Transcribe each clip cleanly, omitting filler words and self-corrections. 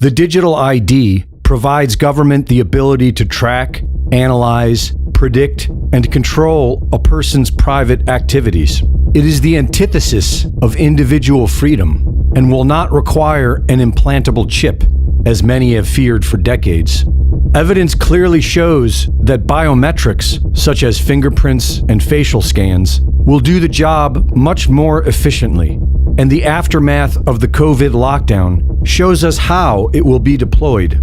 The digital ID provides government the ability to track, analyze, predict, and control a person's private activities. It is the antithesis of individual freedom and will not require an implantable chip, as many have feared for decades. Evidence clearly shows that biometrics, such as fingerprints and facial scans, will do the job much more efficiently. And the aftermath of the COVID lockdown shows us how it will be deployed.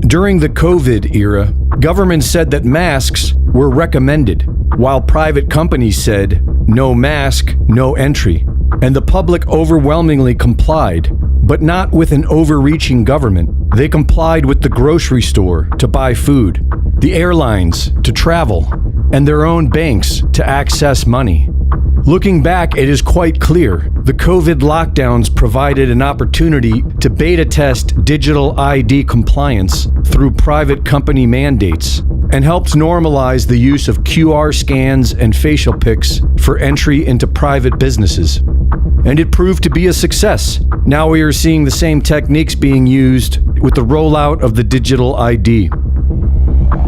During the COVID era, government said that masks were recommended, while private companies said, no mask, no entry. And the public overwhelmingly complied, but not with an overreaching government. They complied with the grocery store to buy food, the airlines to travel, and their own banks to access money. Looking back, it is quite clear the COVID lockdowns provided an opportunity to beta test digital ID compliance through private company mandates and helped normalize the use of QR scans and facial pics for entry into private businesses. And it proved to be a success. Now we are seeing the same techniques being used with the rollout of the digital ID.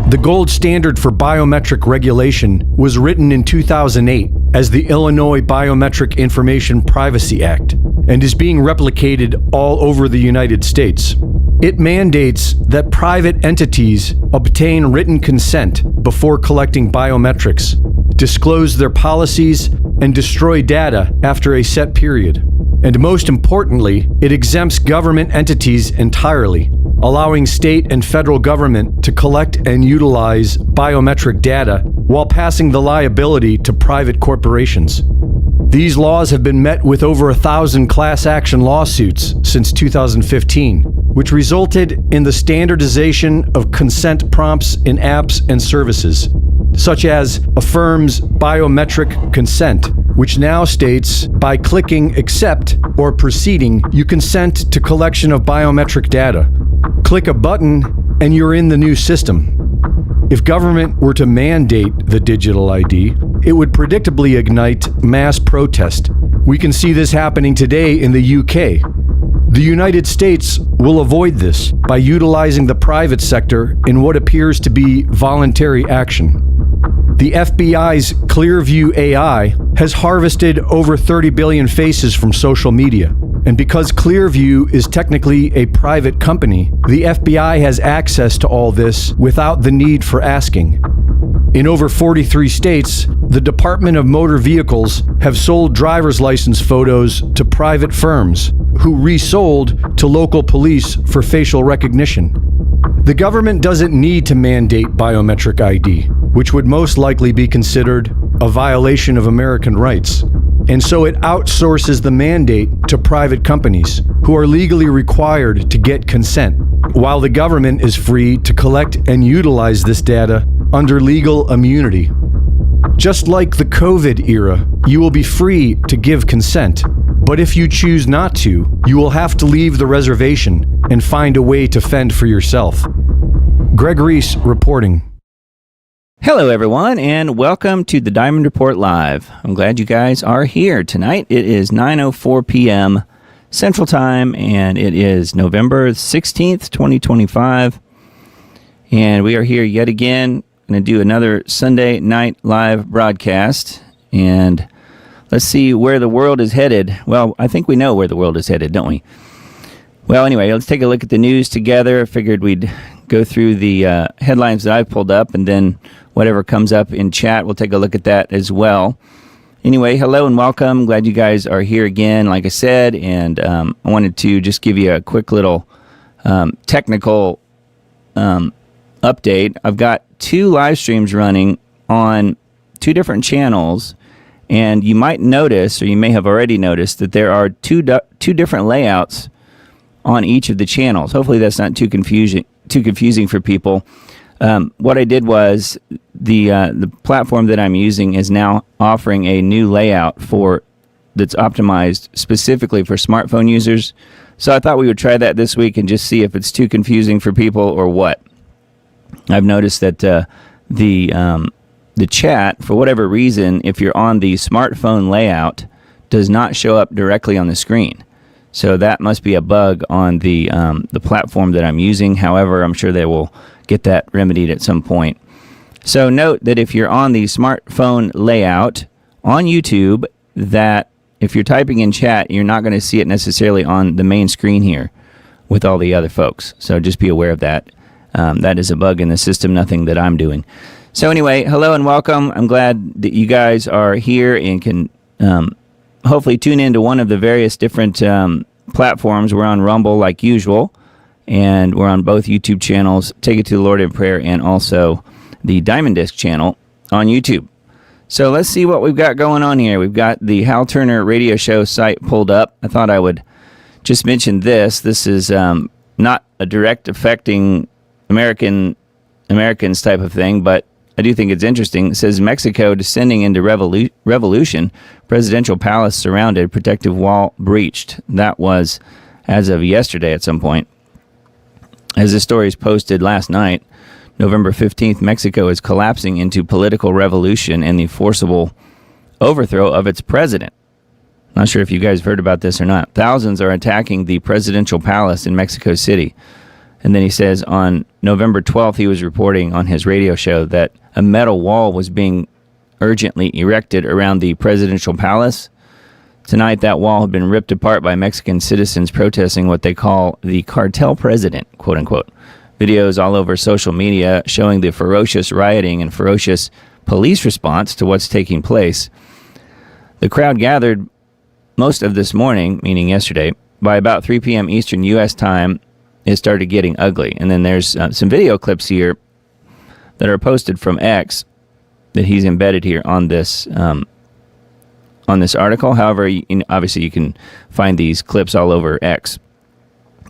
The gold standard for biometric regulation was written in 2008 as the Illinois Biometric Information Privacy Act and is being replicated all over the United States. It mandates that private entities obtain written consent before collecting biometrics, disclose their policies, and destroy data after a set period. And most importantly, it exempts government entities entirely, allowing state and federal government to collect and utilize biometric data while passing the liability to private corporations. These laws have been met with over 1,000 class action lawsuits since 2015, which resulted in the standardization of consent prompts in apps and services, such as Affirm's biometric consent, which now states, by clicking accept or proceeding, you consent to collection of biometric data. Click a button and you're in the new system. If government were to mandate the digital ID, it would predictably ignite mass protest. We can see this happening today in the UK. The United States will avoid this by utilizing the private sector in what appears to be voluntary action. The FBI's Clearview AI has harvested over 30 billion faces from social media. And because Clearview is technically a private company, the FBI has access to all this without the need for asking. In over 43 states, the Department of Motor Vehicles have sold driver's license photos to private firms who resold to local police for facial recognition. The government doesn't need to mandate biometric ID, which would most likely be considered a violation of American rights. And so it outsources the mandate to private companies who are legally required to get consent, while the government is free to collect and utilize this data under legal immunity. Just like the COVID era, you will be free to give consent, but if you choose not to, you will have to leave the reservation and find a way to fend for yourself. Greg Reese reporting. Hello, everyone, and welcome to the Diamond Report Live. I'm glad you guys are here tonight. It is 9:04 p.m. Central Time, and it is November 16th, 2025. And we are here yet again. Going to do another Sunday night live broadcast. And let's see where the world is headed. Well, I think we know where the world is headed, don't we? Well, anyway, let's take a look at the news together. I figured we'd go through the headlines that I've pulled up, and then whatever comes up in chat, we'll take a look at that as well. Anyway, hello and welcome. Glad you guys are here again, like I said, and I wanted to just give you a quick little technical update. I've got two live streams running on two different channels, and you might notice, or you may have already noticed, that there are two different layouts on each of the channels. Hopefully that's not too confusing for people. What I did was the platform that I'm using is now offering a new layout that's optimized specifically for smartphone users. So I thought we would try that this week and just see if it's too confusing for people or what. I've noticed that the chat, for whatever reason, if you're on the smartphone layout, does not show up directly on the screen. So that must be a bug on the platform that I'm using. However, I'm sure they will get that remedied at some point. So note that if you're on the smartphone layout on YouTube, that if you're typing in chat, you're not going to see it necessarily on the main screen here with all the other folks. So just be aware of that. That is a bug in the system, nothing that I'm doing. So anyway, hello and welcome. I'm glad that you guys are here and can hopefully tune into one of the various different platforms. We're on Rumble like usual, and we're on both YouTube channels, Take It to the Lord in Prayer, and also the Diamond Disc channel on YouTube. So let's see what we've got going on here. We've got the Hal Turner radio show site pulled up. I thought I would just mention this. This is not a direct affecting Americans type of thing, but I do think it's interesting. It says Mexico descending into revolution, presidential palace surrounded, protective wall breached. That was as of yesterday at some point. As this story is posted last night, November 15th, Mexico is collapsing into political revolution and the forcible overthrow of its president. Not sure if you guys have heard about this or not. Thousands are attacking the presidential palace in Mexico City. And then he says on November 12th, he was reporting on his radio show that a metal wall was being urgently erected around the presidential palace. Tonight, that wall had been ripped apart by Mexican citizens protesting what they call the cartel president, quote unquote. Videos all over social media showing the ferocious rioting and ferocious police response to what's taking place. The crowd gathered most of this morning, meaning yesterday. By about 3 p.m. Eastern U.S. time, it started getting ugly. And then there's some video clips here that are posted from X that he's embedded here on this article. However, obviously you can find these clips all over X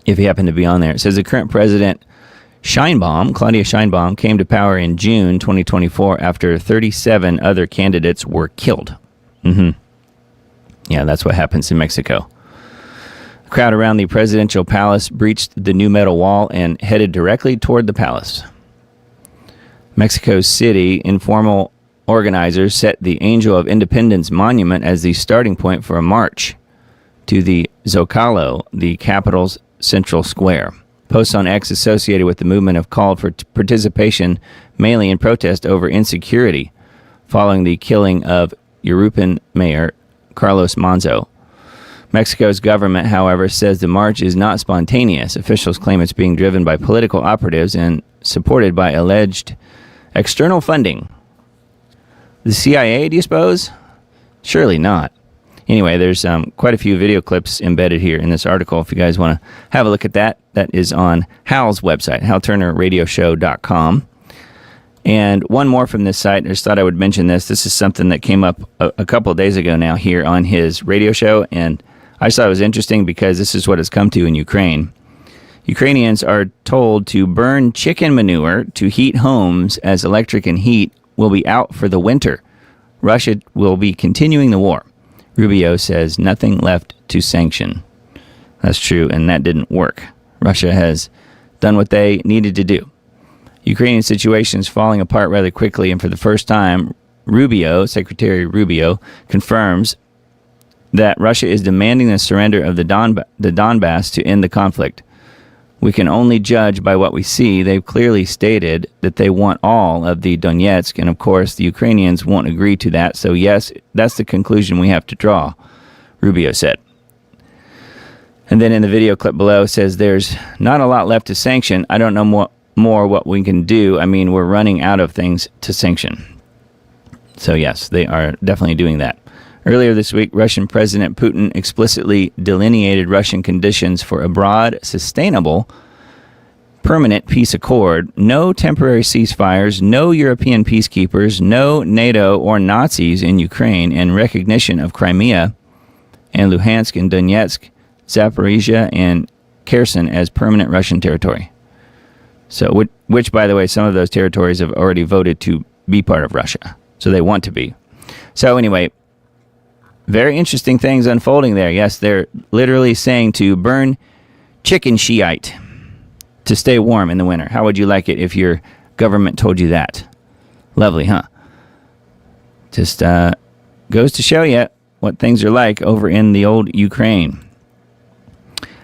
if you happen to be on there. It says the current president, Claudia Sheinbaum, came to power in June 2024 after 37 other candidates were killed. Yeah, that's what happens in Mexico. The crowd around the presidential palace breached the new metal wall and headed directly toward the palace. Mexico City informal organizers set the Angel of Independence monument as the starting point for a march to the Zocalo, the capital's central square. Posts on X associated with the movement have called for participation mainly in protest over insecurity following the killing of Urupan Mayor Carlos Manzo. Mexico's government, however, says the march is not spontaneous. Officials claim it's being driven by political operatives and supported by alleged external funding. The CIA, do you suppose? Surely not. Anyway, there's quite a few video clips embedded here in this article. If you guys want to have a look at that, that is on Hal's website, halturnerradioshow.com. And one more from this site. I just thought I would mention this. This is something that came up a couple of days ago now here on his radio show, and I just thought it was interesting because this is what it's come to in Ukraine. Ukrainians are told to burn chicken manure to heat homes as electric and heat will be out for the winter. Russia will be continuing the war. Rubio says nothing left to sanction. That's true, and that didn't work. Russia has done what they needed to do. Ukrainian situation is falling apart rather quickly, and for the first time, Secretary Rubio, confirms that Russia is demanding the surrender of the Donbass to end the conflict. We can only judge by what we see. They've clearly stated that they want all of the Donetsk, and of course the Ukrainians won't agree to that. So yes, that's the conclusion we have to draw, Rubio said. And then in the video clip below, it says there's not a lot left to sanction. I don't know more what we can do. I mean, we're running out of things to sanction. So yes, they are definitely doing that. Earlier this week, Russian President Putin explicitly delineated Russian conditions for a broad, sustainable, permanent peace accord. No temporary ceasefires, no European peacekeepers, no NATO or Nazis in Ukraine, and recognition of Crimea and Luhansk and Donetsk, Zaporizhia and Kherson as permanent Russian territory. So, which, by the way, some of those territories have already voted to be part of Russia. So they want to be. So anyway, very interesting things unfolding there. Yes, they're literally saying to burn chicken shiite to stay warm in the winter. How would you like it if your government told you that? Lovely, huh? Just goes to show you what things are like over in the old Ukraine.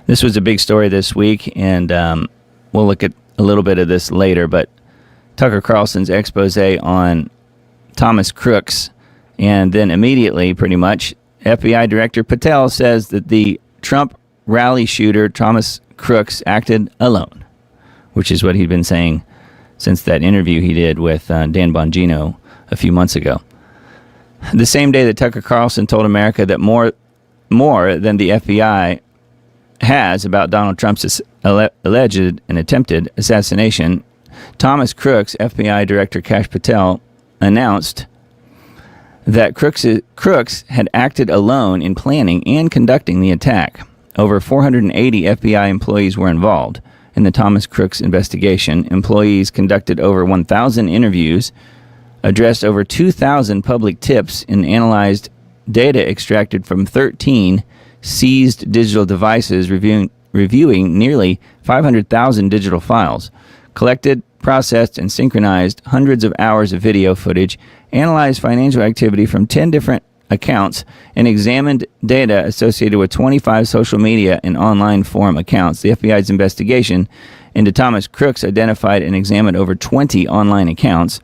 This was a big story this week, and we'll look at a little bit of this later, but Tucker Carlson's expose on Thomas Crooks, and then immediately, pretty much, FBI Director Patel says that the Trump rally shooter, Thomas Crooks, acted alone, which is what he'd been saying since that interview he did with Dan Bongino a few months ago. The same day that Tucker Carlson told America that more than the FBI has about Donald Trump's alleged and attempted assassination, Thomas Crooks, FBI Director Kash Patel, announced that Crooks had acted alone in planning and conducting the attack. Over 480 FBI employees were involved in the Thomas Crooks investigation. Employees conducted over 1,000 interviews, addressed over 2,000 public tips, and analyzed data extracted from 13 seized digital devices, reviewing nearly 500,000 digital files, collected, processed, and synchronized hundreds of hours of video footage, analyzed financial activity from 10 different accounts, and examined data associated with 25 social media and online forum accounts. The FBI's investigation into Thomas Crooks identified and examined over 20 online accounts,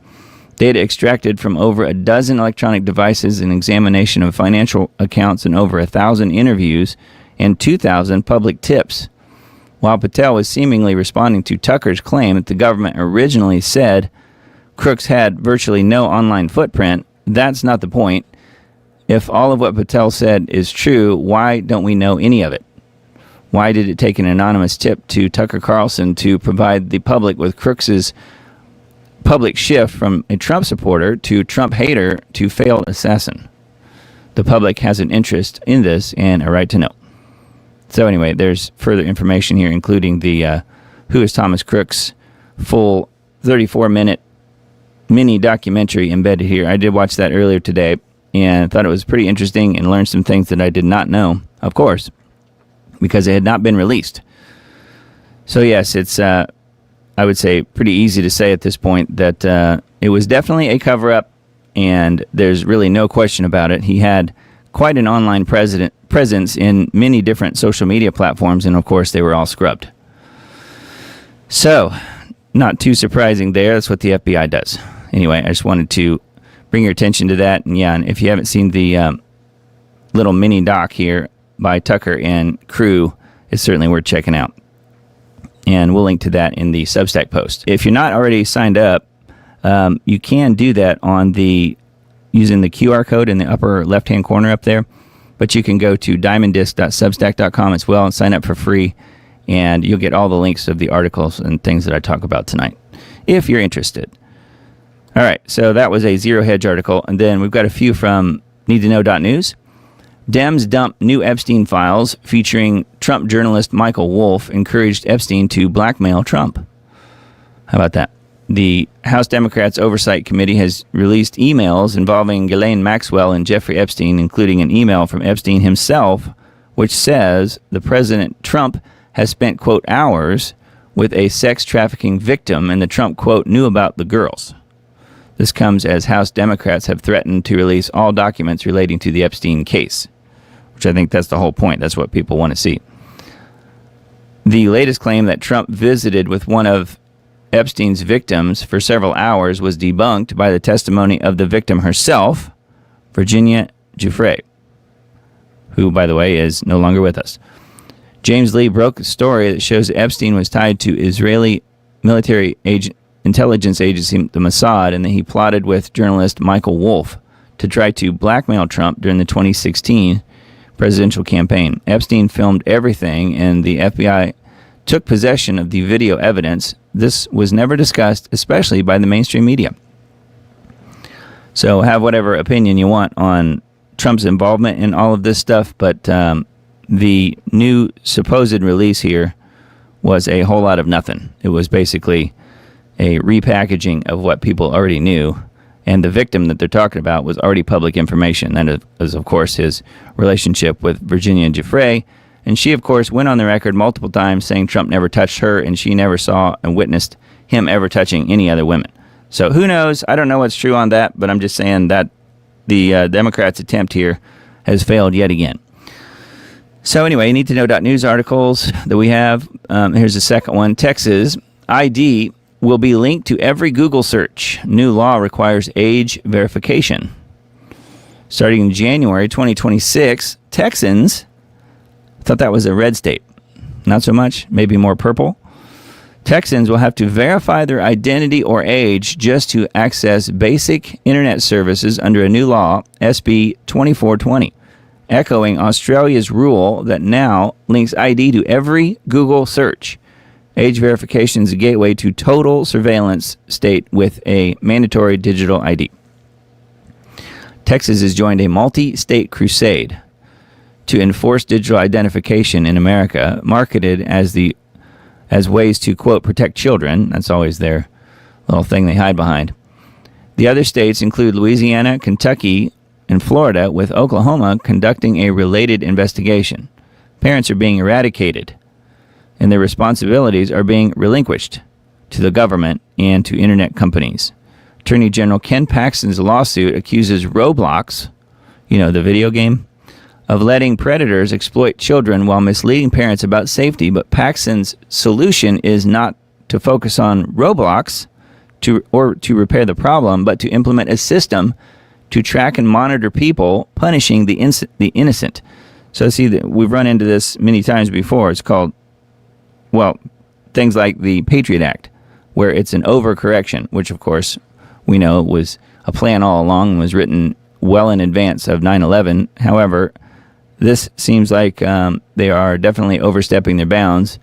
data extracted from over a dozen electronic devices, an examination of financial accounts, and over 1,000 interviews and 2,000 public tips. While Patel was seemingly responding to Tucker's claim that the government originally said Crooks had virtually no online footprint, that's not the point. If all of what Patel said is true, why don't we know any of it? Why did it take an anonymous tip to Tucker Carlson to provide the public with Crooks's public shift from a Trump supporter to Trump hater to failed assassin? The public has an interest in this and a right to know. So anyway, there's further information here, including the Who is Thomas Crooks full 34-minute mini documentary embedded here. I did watch that earlier today and thought it was pretty interesting and learned some things that I did not know, of course, because it had not been released. So yes, it's, I would say, pretty easy to say at this point that it was definitely a cover-up, and there's really no question about it. He had quite an online presence in many different social media platforms, and of course they were all scrubbed. So, not too surprising there. That's what the FBI does. Anyway, I just wanted to bring your attention to that. And yeah, and if you haven't seen the little mini doc here by Tucker and crew, it's certainly worth checking out. And we'll link to that in the Substack post. If you're not already signed up, you can do that using the QR code in the upper left-hand corner up there. But you can go to diamonddisc.substack.com as well and sign up for free, and you'll get all the links of the articles and things that I talk about tonight, if you're interested. All right, so that was a Zero Hedge article, and then we've got a few from needtoknow.news. Dems dump new Epstein files featuring Trump journalist Michael Wolff encouraged Epstein to blackmail Trump. How about that? The House Democrats Oversight Committee has released emails involving Ghislaine Maxwell and Jeffrey Epstein, including an email from Epstein himself, which says the President Trump has spent, quote, hours with a sex trafficking victim, and the Trump, quote, knew about the girls. This comes as House Democrats have threatened to release all documents relating to the Epstein case, which I think that's the whole point. That's what people want to see. The latest claim that Trump visited with one of Epstein's victims for several hours was debunked by the testimony of the victim herself, Virginia Giuffre, who, by the way, is no longer with us. James Lee broke a story that shows Epstein was tied to Israeli military intelligence agency, the Mossad, and that he plotted with journalist Michael Wolff to try to blackmail Trump during the 2016 presidential campaign. Epstein filmed everything, and the FBI took possession of the video evidence. This was never discussed, especially by the mainstream media. So have whatever opinion you want on Trump's involvement in all of this stuff, but the new supposed release here was a whole lot of nothing. It was basically a repackaging of what people already knew, and the victim that they're talking about was already public information. That is, of course, his relationship with Virginia Giuffre, and she, of course, went on the record multiple times saying Trump never touched her, and she never saw and witnessed him ever touching any other women. So who knows? I don't know what's true on that, but I'm just saying that the Democrats' attempt here has failed yet again. So anyway, need to know news articles that we have. Here's the second one. Texas ID will be linked to every Google search. New law requires age verification. Starting in January 2026, Texans, thought that was a red state. Not so much, maybe more purple. Texans will have to verify their identity or age just to access basic internet services under a new law, SB 2420. Echoing Australia's rule that now links ID to every Google search. Age verification is a gateway to total surveillance state with a mandatory digital ID. Texas has joined a multi-state crusade to enforce digital identification in America, marketed as ways to, quote, protect children. That's always their little thing they hide behind. The other states include Louisiana, Kentucky, and Florida, with Oklahoma conducting a related investigation. Parents are being eradicated, and their responsibilities are being relinquished to the government and to internet companies. Attorney General Ken Paxton's lawsuit accuses Roblox, the video game, of letting predators exploit children while misleading parents about safety. But Paxton's solution is not to focus on Roblox to repair the problem, but to implement a system to track and monitor people, punishing the innocent. So see, we've run into this many times before. It's called, things like the Patriot Act, where it's an overcorrection, which of course we know was a plan all along and was written well in advance of 9/11. However, this seems like they are definitely overstepping their bounds,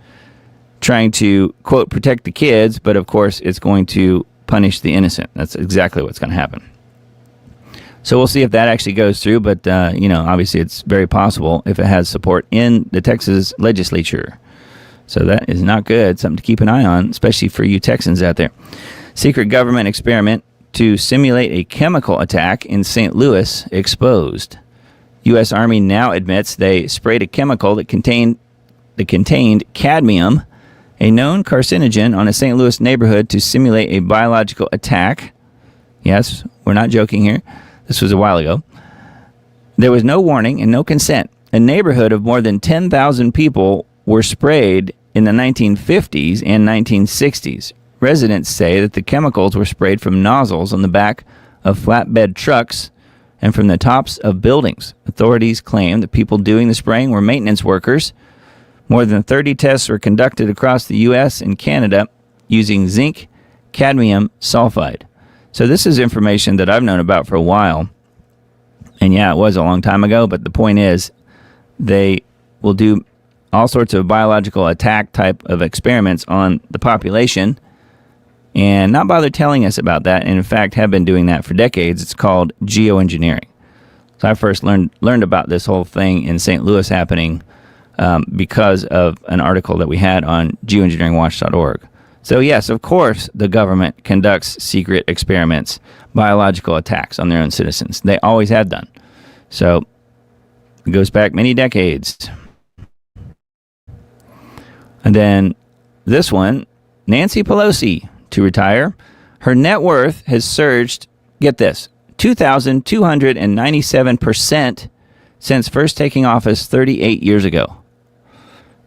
trying to, quote, protect the kids, but of course it's going to punish the innocent. That's exactly what's going to happen. So we'll see if that actually goes through, but, obviously it's very possible if it has support in the Texas legislature. So that is not good. Something to keep an eye on, especially for you Texans out there. Secret government experiment to simulate a chemical attack in St. Louis exposed. U.S. Army now admits they sprayed a chemical that contained cadmium, a known carcinogen, on a St. Louis neighborhood to simulate a biological attack. Yes, we're not joking here. This was a while ago. There was no warning and no consent. A neighborhood of more than 10,000 people were sprayed in the 1950s and 1960s. Residents say that the chemicals were sprayed from nozzles on the back of flatbed trucks and from the tops of buildings. Authorities claim that people doing the spraying were maintenance workers. More than 30 tests were conducted across the U.S. and Canada using zinc cadmium sulfide. So this is information that I've known about for a while. And yeah, it was a long time ago, but the point is they will do all sorts of biological attack type of experiments on the population and not bother telling us about that, and in fact have been doing that for decades. It's called geoengineering. So I first learned about this whole thing in St. Louis happening because of an article that we had on geoengineeringwatch.org. So yes, of course, the government conducts secret experiments, biological attacks on their own citizens. They always have done. So it goes back many decades. And then this one, Nancy Pelosi to retire. Her net worth has surged, get this, 2,297% since first taking office 38 years ago.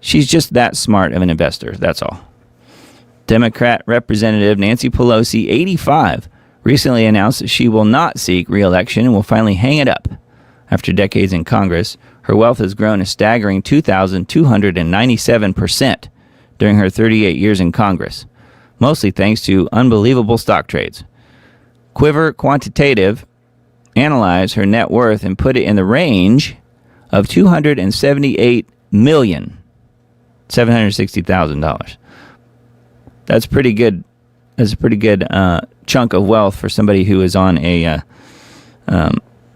She's just that smart of an investor, that's all. Democrat Representative Nancy Pelosi, 85, recently announced that she will not seek re-election and will finally hang it up. After decades in Congress, her wealth has grown a staggering 2,297% during her 38 years in Congress, mostly thanks to unbelievable stock trades. Quiver Quantitative analyzed her net worth and put it in the range of $278,760,000. That's pretty good. That's a pretty good chunk of wealth for somebody who is on a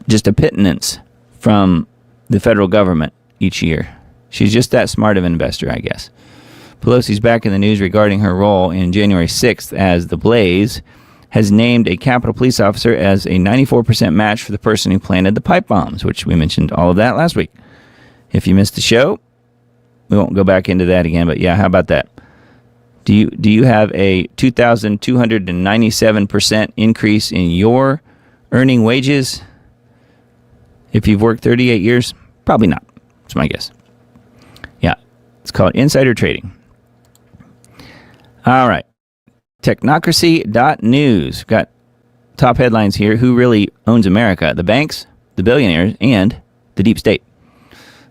just a pittance from the federal government each year. She's just that smart of an investor, I guess. Pelosi's back in the news regarding her role in January 6th as the Blaze has named a Capitol Police officer as a 94% match for the person who planted the pipe bombs, which we mentioned all of that last week. If you missed the show, we won't go back into that again, but yeah, how about that? Do you have a 2,297% increase in your earning wages? If you've worked 38 years, probably not. That's my guess. called insider trading. All right. Technocracy.news. Got top headlines here. Who really owns America? The banks, the billionaires, and the deep state.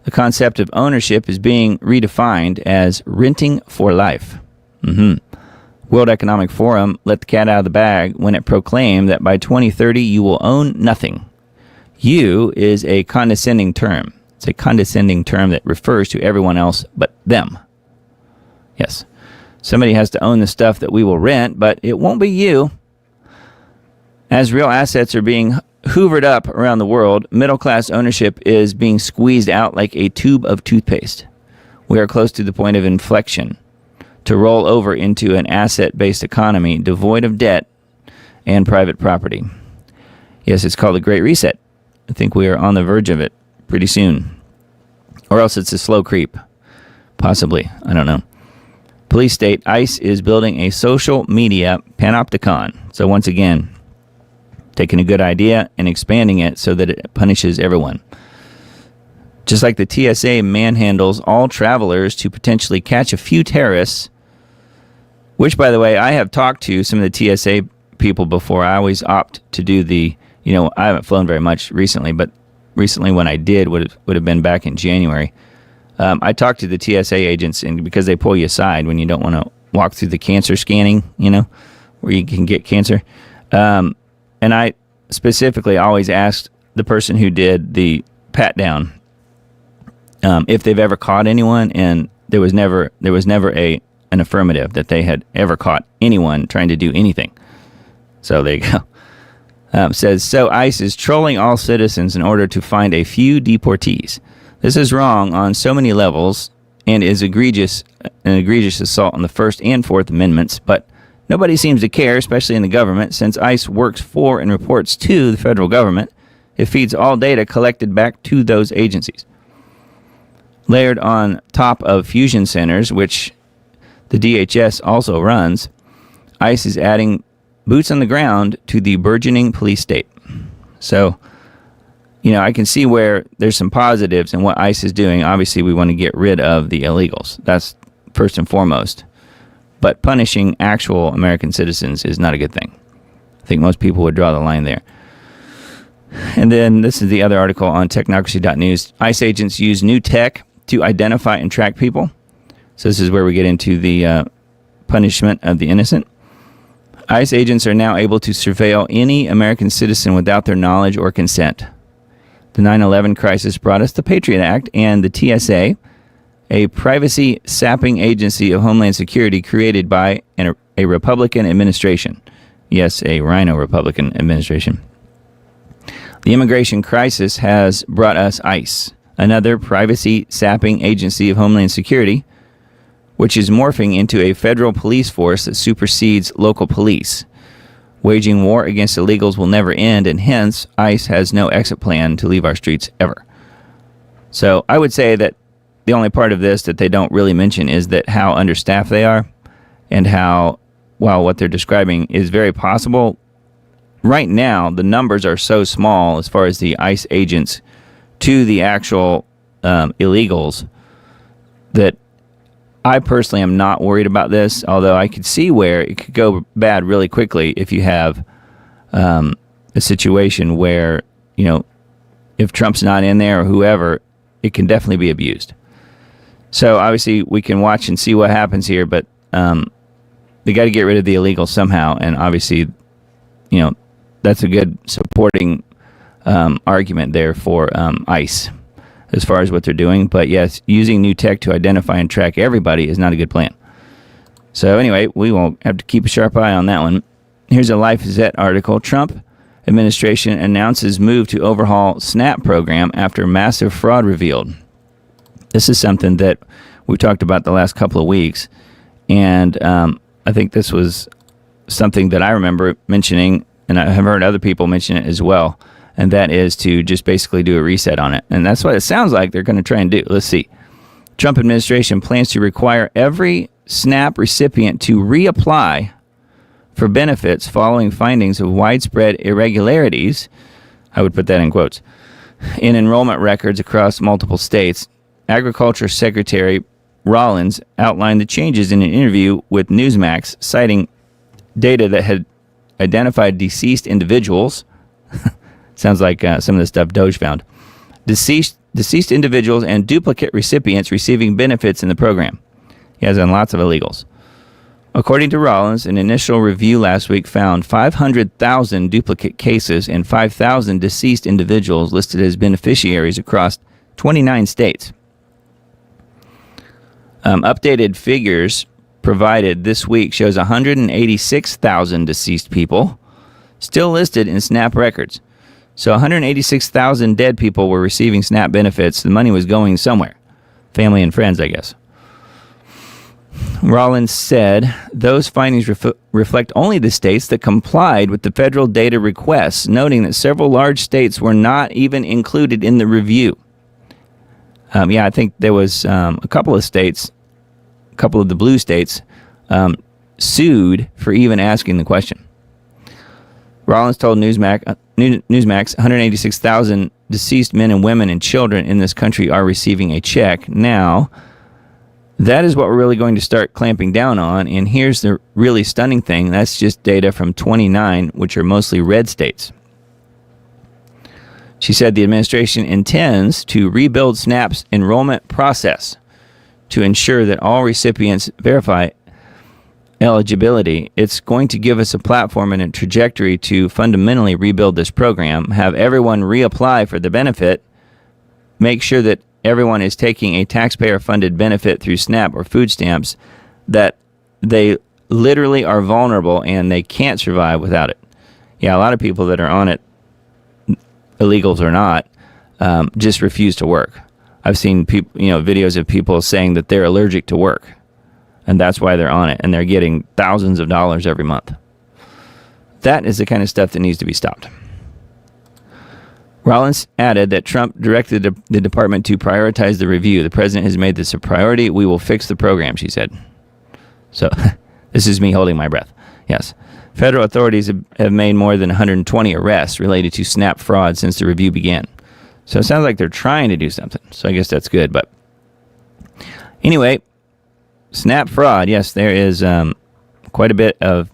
The concept of ownership is being redefined as renting for life. World Economic Forum let the cat out of the bag when it proclaimed that by 2030 you will own nothing. You is a condescending term. It's a condescending term that refers to everyone else but them. Yes. Somebody has to own the stuff that we will rent, but it won't be you. As real assets are being hoovered up around the world, middle-class ownership is being squeezed out like a tube of toothpaste. We are close to the point of inflection to roll over into an asset-based economy devoid of debt and private property. Yes, it's called the Great Reset. I think we are on the verge of it pretty soon. Or else it's a slow creep. Possibly. I don't know. Police state ICE is building a social media panopticon. So once again, taking a good idea and expanding it so that it punishes everyone. Just like the TSA manhandles all travelers to potentially catch a few terrorists, which, by the way, I have talked to some of the TSA people before. I always opt to do I haven't flown very much recently, but recently when I did would have been back in January. I talked to the TSA agents, and because they pull you aside when you don't want to walk through the cancer scanning, where you can get cancer. And I specifically always asked the person who did the pat down if they've ever caught anyone, and there was never an affirmative that they had ever caught anyone trying to do anything. So there you go. Says, so ICE is trolling all citizens in order to find a few deportees. This is wrong on so many levels and is an egregious assault on the First and Fourth Amendments, but nobody seems to care, especially in the government, since ICE works for and reports to the federal government. It feeds all data collected back to those agencies. Layered on top of fusion centers, which the DHS also runs, ICE is adding boots on the ground to the burgeoning police state. So, I can see where there's some positives in what ICE is doing. Obviously, we want to get rid of the illegals. That's first and foremost. But punishing actual American citizens is not a good thing. I think most people would draw the line there. And then this is the other article on technocracy.news. ICE agents use new tech to identify and track people. So this is where we get into the punishment of the innocent. ICE agents are now able to surveil any American citizen without their knowledge or consent. The 9/11 crisis brought us the Patriot Act and the TSA, a privacy-sapping agency of Homeland Security created by a Republican administration. Yes, a rhino Republican administration. The immigration crisis has brought us ICE, another privacy-sapping agency of Homeland Security, which is morphing into a federal police force that supersedes local police. Waging war against illegals will never end, and hence, ICE has no exit plan to leave our streets ever. So I would say that the only part of this that they don't really mention is that how understaffed they are, and how, while what they're describing is very possible, right now the numbers are so small as far as the ICE agents to the actual illegals that I personally am not worried about this, although I could see where it could go bad really quickly if you have a situation where, if Trump's not in there or whoever, it can definitely be abused. So obviously we can watch and see what happens here, but they got to get rid of the illegals somehow, and obviously, that's a good supporting argument there for ICE as far as what they're doing. But yes, using new tech to identify and track everybody is not a good plan. So anyway, we will have to keep a sharp eye on that one. Here's a LifeZette article. Trump administration announces move to overhaul SNAP program after massive fraud revealed. This is something that we talked about the last couple of weeks, and I think this was something that I remember mentioning, and I have heard other people mention it as well, and that is to just basically do a reset on it. And that's what it sounds like they're going to try and do. Let's see. Trump administration plans to require every SNAP recipient to reapply for benefits following findings of widespread irregularities, I would put that in quotes, in enrollment records across multiple states. Agriculture Secretary Rollins outlined the changes in an interview with Newsmax, citing data that had identified deceased individuals. Sounds like some of the stuff Doge found. Deceased individuals and duplicate recipients receiving benefits in the program. He has on lots of illegals. According to Rollins, an initial review last week found 500,000 duplicate cases and 5,000 deceased individuals listed as beneficiaries across 29 states. Updated figures provided this week shows 186,000 deceased people still listed in SNAP records. So 186,000 dead people were receiving SNAP benefits. The money was going somewhere. Family and friends, I guess. Rollins said those findings reflect only the states that complied with the federal data requests, noting that several large states were not even included in the review. I think there was a couple of states, a couple of the blue states, sued for even asking the question. Rollins told Newsmax 186,000 deceased men and women and children in this country are receiving a check. Now, that is what we're really going to start clamping down on. And here's the really stunning thing. That's just data from 29, which are mostly red states. She said the administration intends to rebuild SNAP's enrollment process to ensure that all recipients verify eligibility. It's going to give us a platform and a trajectory to fundamentally rebuild this program, have everyone reapply for the benefit, make sure that everyone is taking a taxpayer-funded benefit through SNAP or food stamps, that they literally are vulnerable and they can't survive without it. Yeah, a lot of people that are on it, illegals or not, just refuse to work. I've seen videos of people saying that they're allergic to work, and that's why they're on it, and they're getting thousands of dollars every month. That is the kind of stuff that needs to be stopped. Rollins added that Trump directed the department to prioritize the review. The president has made this a priority. We will fix the program, she said. So, this is me holding my breath. Yes. Federal authorities have made more than 120 arrests related to SNAP fraud since the review began. So it sounds like they're trying to do something. So I guess that's good. But anyway, SNAP fraud. Yes, there is quite a bit of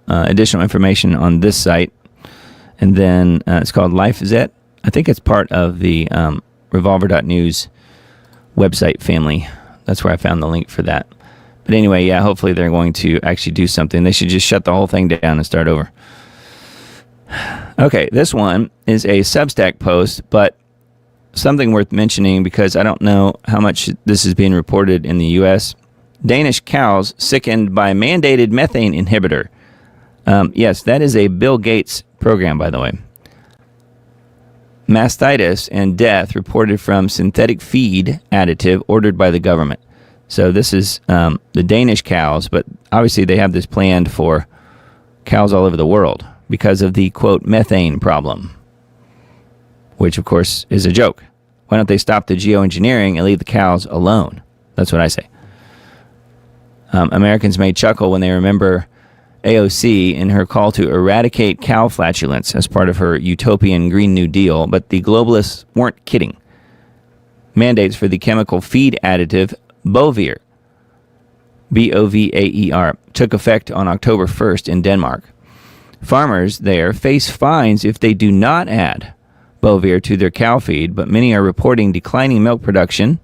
additional information on this site. And then it's called LifeZet. I think it's part of the Revolver.news website family. That's where I found the link for that. But anyway, yeah, hopefully they're going to actually do something. They should just shut the whole thing down and start over. Okay, this one is a Substack post, but something worth mentioning because I don't know how much this is being reported in the U.S. Danish cows sickened by mandated methane inhibitor. Yes, that is a Bill Gates program, by the way. Mastitis and death reported from synthetic feed additive ordered by the government. So this is the Danish cows, but obviously they have this planned for cows all over the world because of the, quote, methane problem, which, of course, is a joke. Why don't they stop the geoengineering and leave the cows alone? That's what I say. Americans may chuckle when they remember AOC in her call to eradicate cow flatulence as part of her utopian Green New Deal, but the globalists weren't kidding. Mandates for the chemical feed additive Bovaer, Bovaer, took effect on October 1st in Denmark. Farmers there face fines if they do not add Bovaer to their cow feed, but many are reporting declining milk production,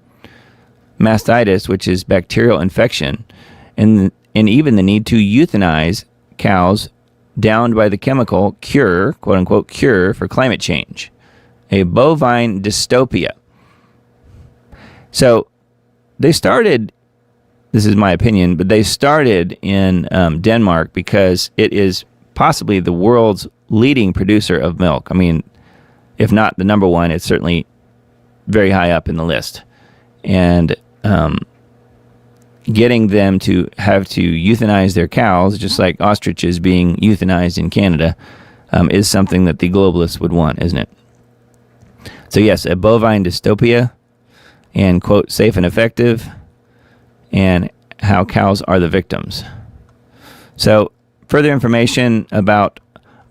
mastitis, which is bacterial infection, and even the need to euthanize cows downed by the chemical cure, quote-unquote, cure for climate change, a bovine dystopia. So they started, this is my opinion, but they started in Denmark because it is possibly the world's leading producer of milk. I mean, if not the number one, it's certainly very high up in the list. And getting them to have to euthanize their cows, just like ostriches being euthanized in Canada, is something that the globalists would want, isn't it? So yes, a bovine dystopia, and, quote, safe and effective, and how cows are the victims. So further information about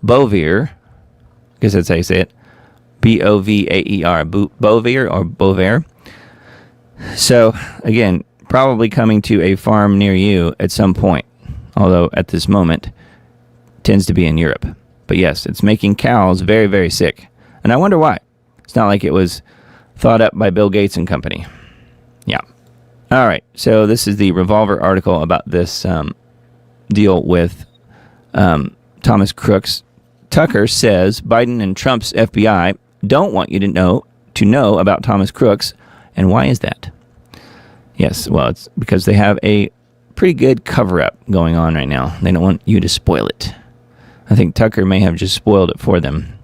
Bovaer, I guess that's how you say it, Bovaer, Bovaer or Bovaer. So again, probably coming to a farm near you at some point, although at this moment tends to be in Europe. But yes, it's making cows very, very sick. And I wonder why. It's not like it was thought up by Bill Gates and company. Yeah. All right. So this is the Revolver article about this deal with Thomas Crooks. Tucker says Biden and Trump's FBI don't want you to know about Thomas Crooks. And why is that? Yes, well, it's because they have a pretty good cover-up going on right now. They don't want you to spoil it. I think Tucker may have just spoiled it for them.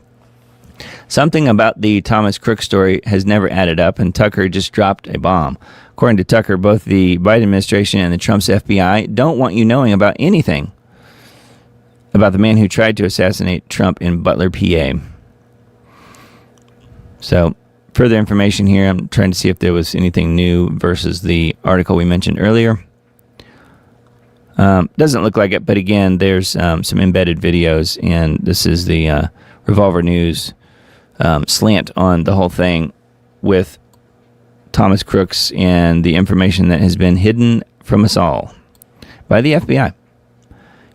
Something about the Thomas Crooks story has never added up, and Tucker just dropped a bomb. According to Tucker, both the Biden administration and the Trump's FBI don't want you knowing about anything about the man who tried to assassinate Trump in Butler, PA. So, further information here. I'm trying to see if there was anything new versus the article we mentioned earlier. Doesn't look like it, but again, there's some embedded videos, and this is the Revolver News slant on the whole thing with Thomas Crooks and the information that has been hidden from us all by the FBI.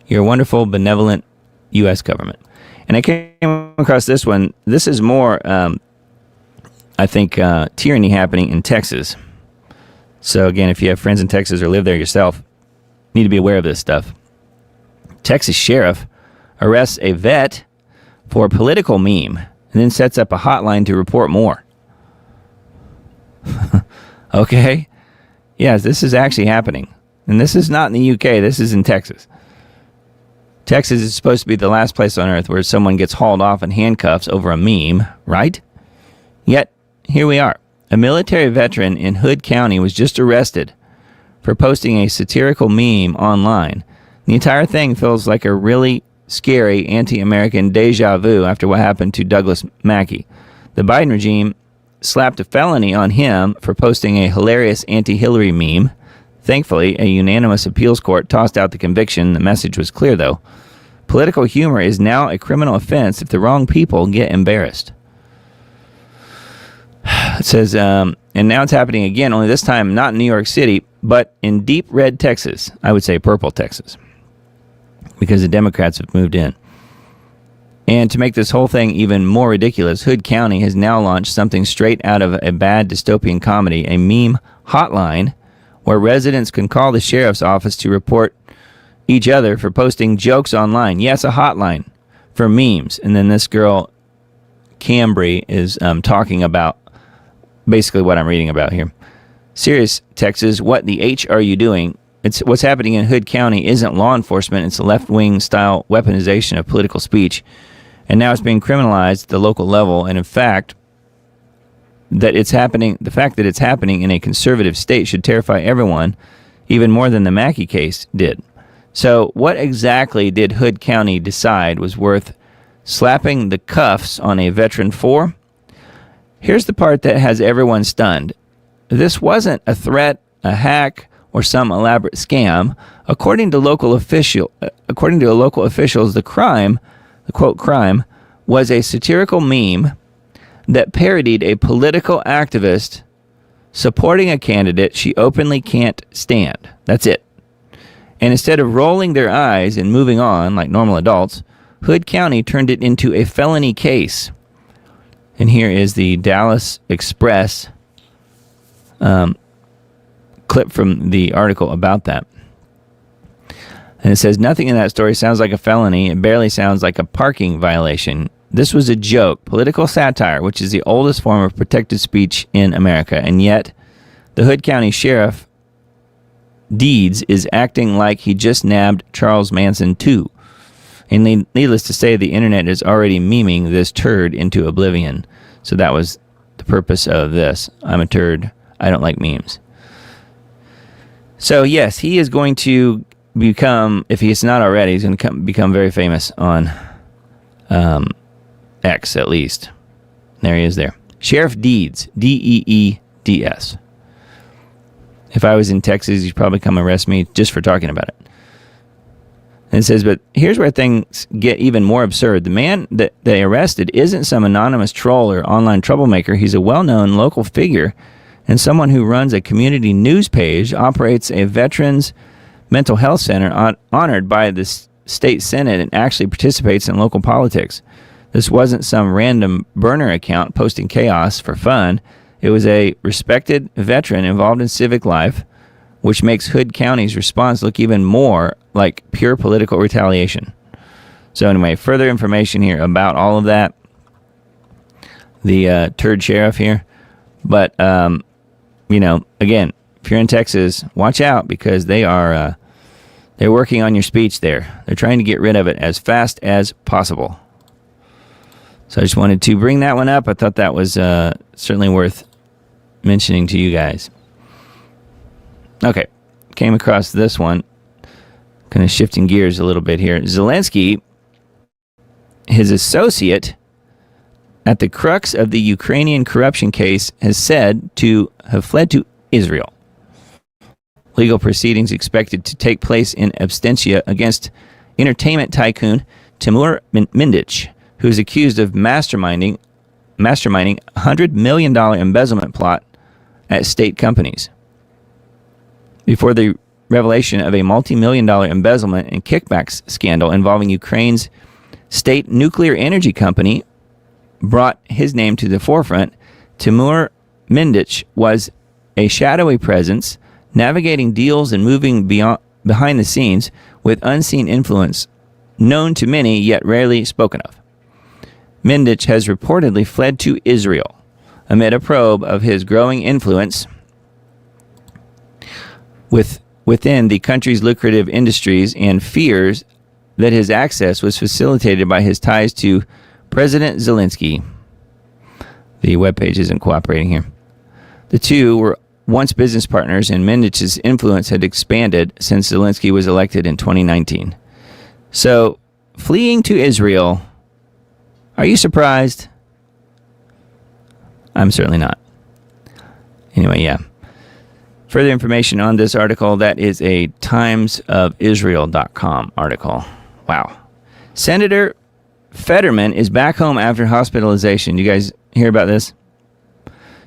Your wonderful, benevolent U.S. government. And I came across this one. This is more, I think, tyranny happening in Texas. So again, if you have friends in Texas or live there yourself, need to be aware of this stuff. Texas sheriff arrests a vet for a political meme and then sets up a hotline to report more. Okay? Yes, this is actually happening. And this is not in the UK. This is in Texas. Texas is supposed to be the last place on earth where someone gets hauled off in handcuffs over a meme, right? Yet, here we are. A military veteran in Hood County was just arrested for posting a satirical meme online. The entire thing feels like a really scary anti-American deja vu after what happened to Douglas Mackey. The Biden regime slapped a felony on him for posting a hilarious anti-Hillary meme. Thankfully, a unanimous appeals court tossed out the conviction. The message was clear, though. Political humor is now a criminal offense if the wrong people get embarrassed. It says, and now it's happening again, only this time not in New York City, but in deep red Texas. I would say purple Texas, because the Democrats have moved in. And to make this whole thing even more ridiculous, Hood County has now launched something straight out of a bad dystopian comedy, a meme hotline, where residents can call the sheriff's office to report each other for posting jokes online. Yes, a hotline for memes. And then this girl, Cambry, is talking about basically what I'm reading about here. Serious, Texas, what the H are you doing? It's what's happening in Hood County isn't law enforcement. It's a left-wing style weaponization of political speech. And now it's being criminalized at the local level. And in fact, that it's happening, the fact that it's happening in a conservative state should terrify everyone, even more than the Mackey case did. So what exactly did Hood County decide was worth slapping the cuffs on a veteran for? Here's the part that has everyone stunned. This wasn't a threat, a hack, or some elaborate scam. According to local officials, the crime, the quote crime, was a satirical meme that parodied a political activist supporting a candidate she openly can't stand. That's it. And instead of rolling their eyes and moving on like normal adults, Hood County turned it into a felony case. And here is the Dallas Express clip from the article about that. And it says, nothing in that story sounds like a felony. It barely sounds like a parking violation. This was a joke, political satire, which is the oldest form of protected speech in America. And yet, the Hood County Sheriff Deeds is acting like he just nabbed Charles Manson too. And needless to say, the internet is already memeing this turd into oblivion. So that was the purpose of this. I'm a turd. I don't like memes. So yes, he is going to become, if he's not already, he's going to become very famous on X at least. There he is there. Sheriff Deeds, Deeds. If I was in Texas, you'd probably come arrest me just for talking about it. And it says, but here's where things get even more absurd. The man that they arrested isn't some anonymous troll or online troublemaker. He's a well-known local figure and someone who runs a community news page, operates a veterans mental health center honored by the state senate, and actually participates in local politics. This wasn't some random burner account posting chaos for fun. It was a respected veteran involved in civic life, which makes Hood County's response look even more like pure political retaliation. So anyway, further information here about all of that. The turd sheriff here. But, again, if you're in Texas, watch out, because they're working on your speech there. They're trying to get rid of it as fast as possible. So I just wanted to bring that one up. I thought that was certainly worth mentioning to you guys. Okay, came across this one. Kind of shifting gears a little bit here. Zelensky, his associate at the crux of the Ukrainian corruption case, has said to have fled to Israel. Legal proceedings expected to take place in absentia against entertainment tycoon Timur Mindich, who is accused of masterminding $100 million embezzlement plot at state companies. Before the revelation of a multi-million-dollar embezzlement and kickbacks scandal involving Ukraine's state nuclear energy company brought his name to the forefront, Timur Mindich was a shadowy presence, navigating deals and moving behind the scenes with unseen influence, known to many yet rarely spoken of. Mindich has reportedly fled to Israel amid a probe of his growing influence within the country's lucrative industries, and fears that his access was facilitated by his ties to President Zelensky. The webpage isn't cooperating here. The two were once business partners, and Mindich's influence had expanded since Zelensky was elected in 2019. So, fleeing to Israel, are you surprised? I'm certainly not. Anyway, yeah. Further information on this article, that is a timesofisrael.com article. Wow. Senator Fetterman is back home after hospitalization. You guys hear about this?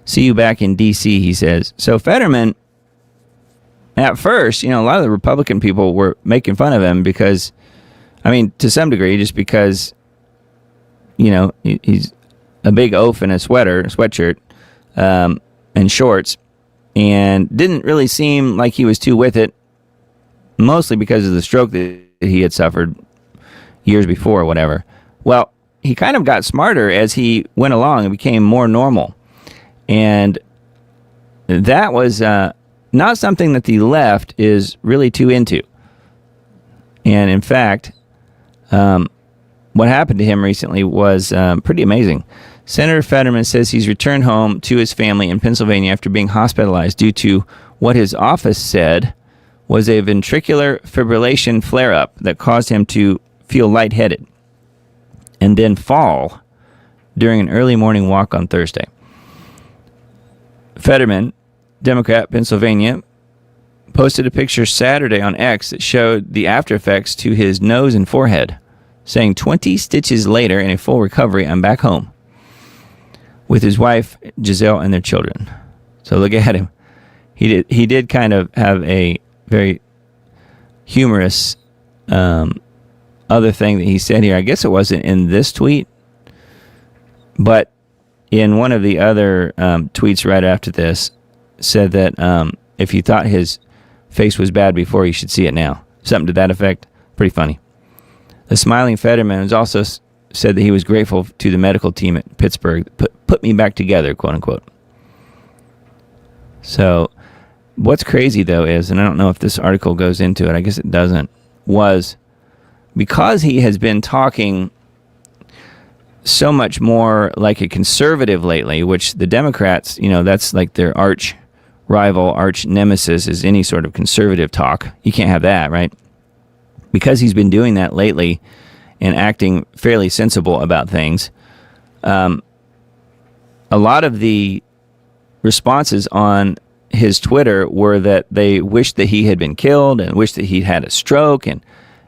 See you back in D.C., he says. So Fetterman, at first, a lot of the Republican people were making fun of him because, to some degree, just because, he's a big oaf in a sweatshirt, and shorts, and didn't really seem like he was too with it, mostly because of the stroke that he had suffered years before or whatever. Well, he kind of got smarter as he went along and became more normal. And that was not something that the left is really too into. And in fact, what happened to him recently was pretty amazing. Senator Fetterman says he's returned home to his family in Pennsylvania after being hospitalized due to what his office said was a ventricular fibrillation flare-up that caused him to feel lightheaded and then fall during an early morning walk on Thursday. Fetterman, Democrat, Pennsylvania, posted a picture Saturday on X that showed the after effects to his nose and forehead, saying 20 stitches later in a full recovery, I'm back home with his wife, Giselle, and their children. So look at him. He did kind of have a very humorous other thing that he said here. I guess it wasn't in this tweet, but in one of the other tweets right after this, said that if you thought his face was bad before, you should see it now. Something to that effect. Pretty funny. The smiling Fetterman has also said that he was grateful to the medical team at Pittsburgh, put me back together, quote unquote. So what's crazy, though, is, and I don't know if this article goes into it, I guess it doesn't, was because he has been talking so much more like a conservative lately, which the Democrats, that's like their arch rival, arch nemesis, is any sort of conservative talk. You can't have that, right? Because he's been doing that lately and acting fairly sensible about things, a lot of the responses on his Twitter were that they wished that he had been killed and wished that he'd had a stroke, and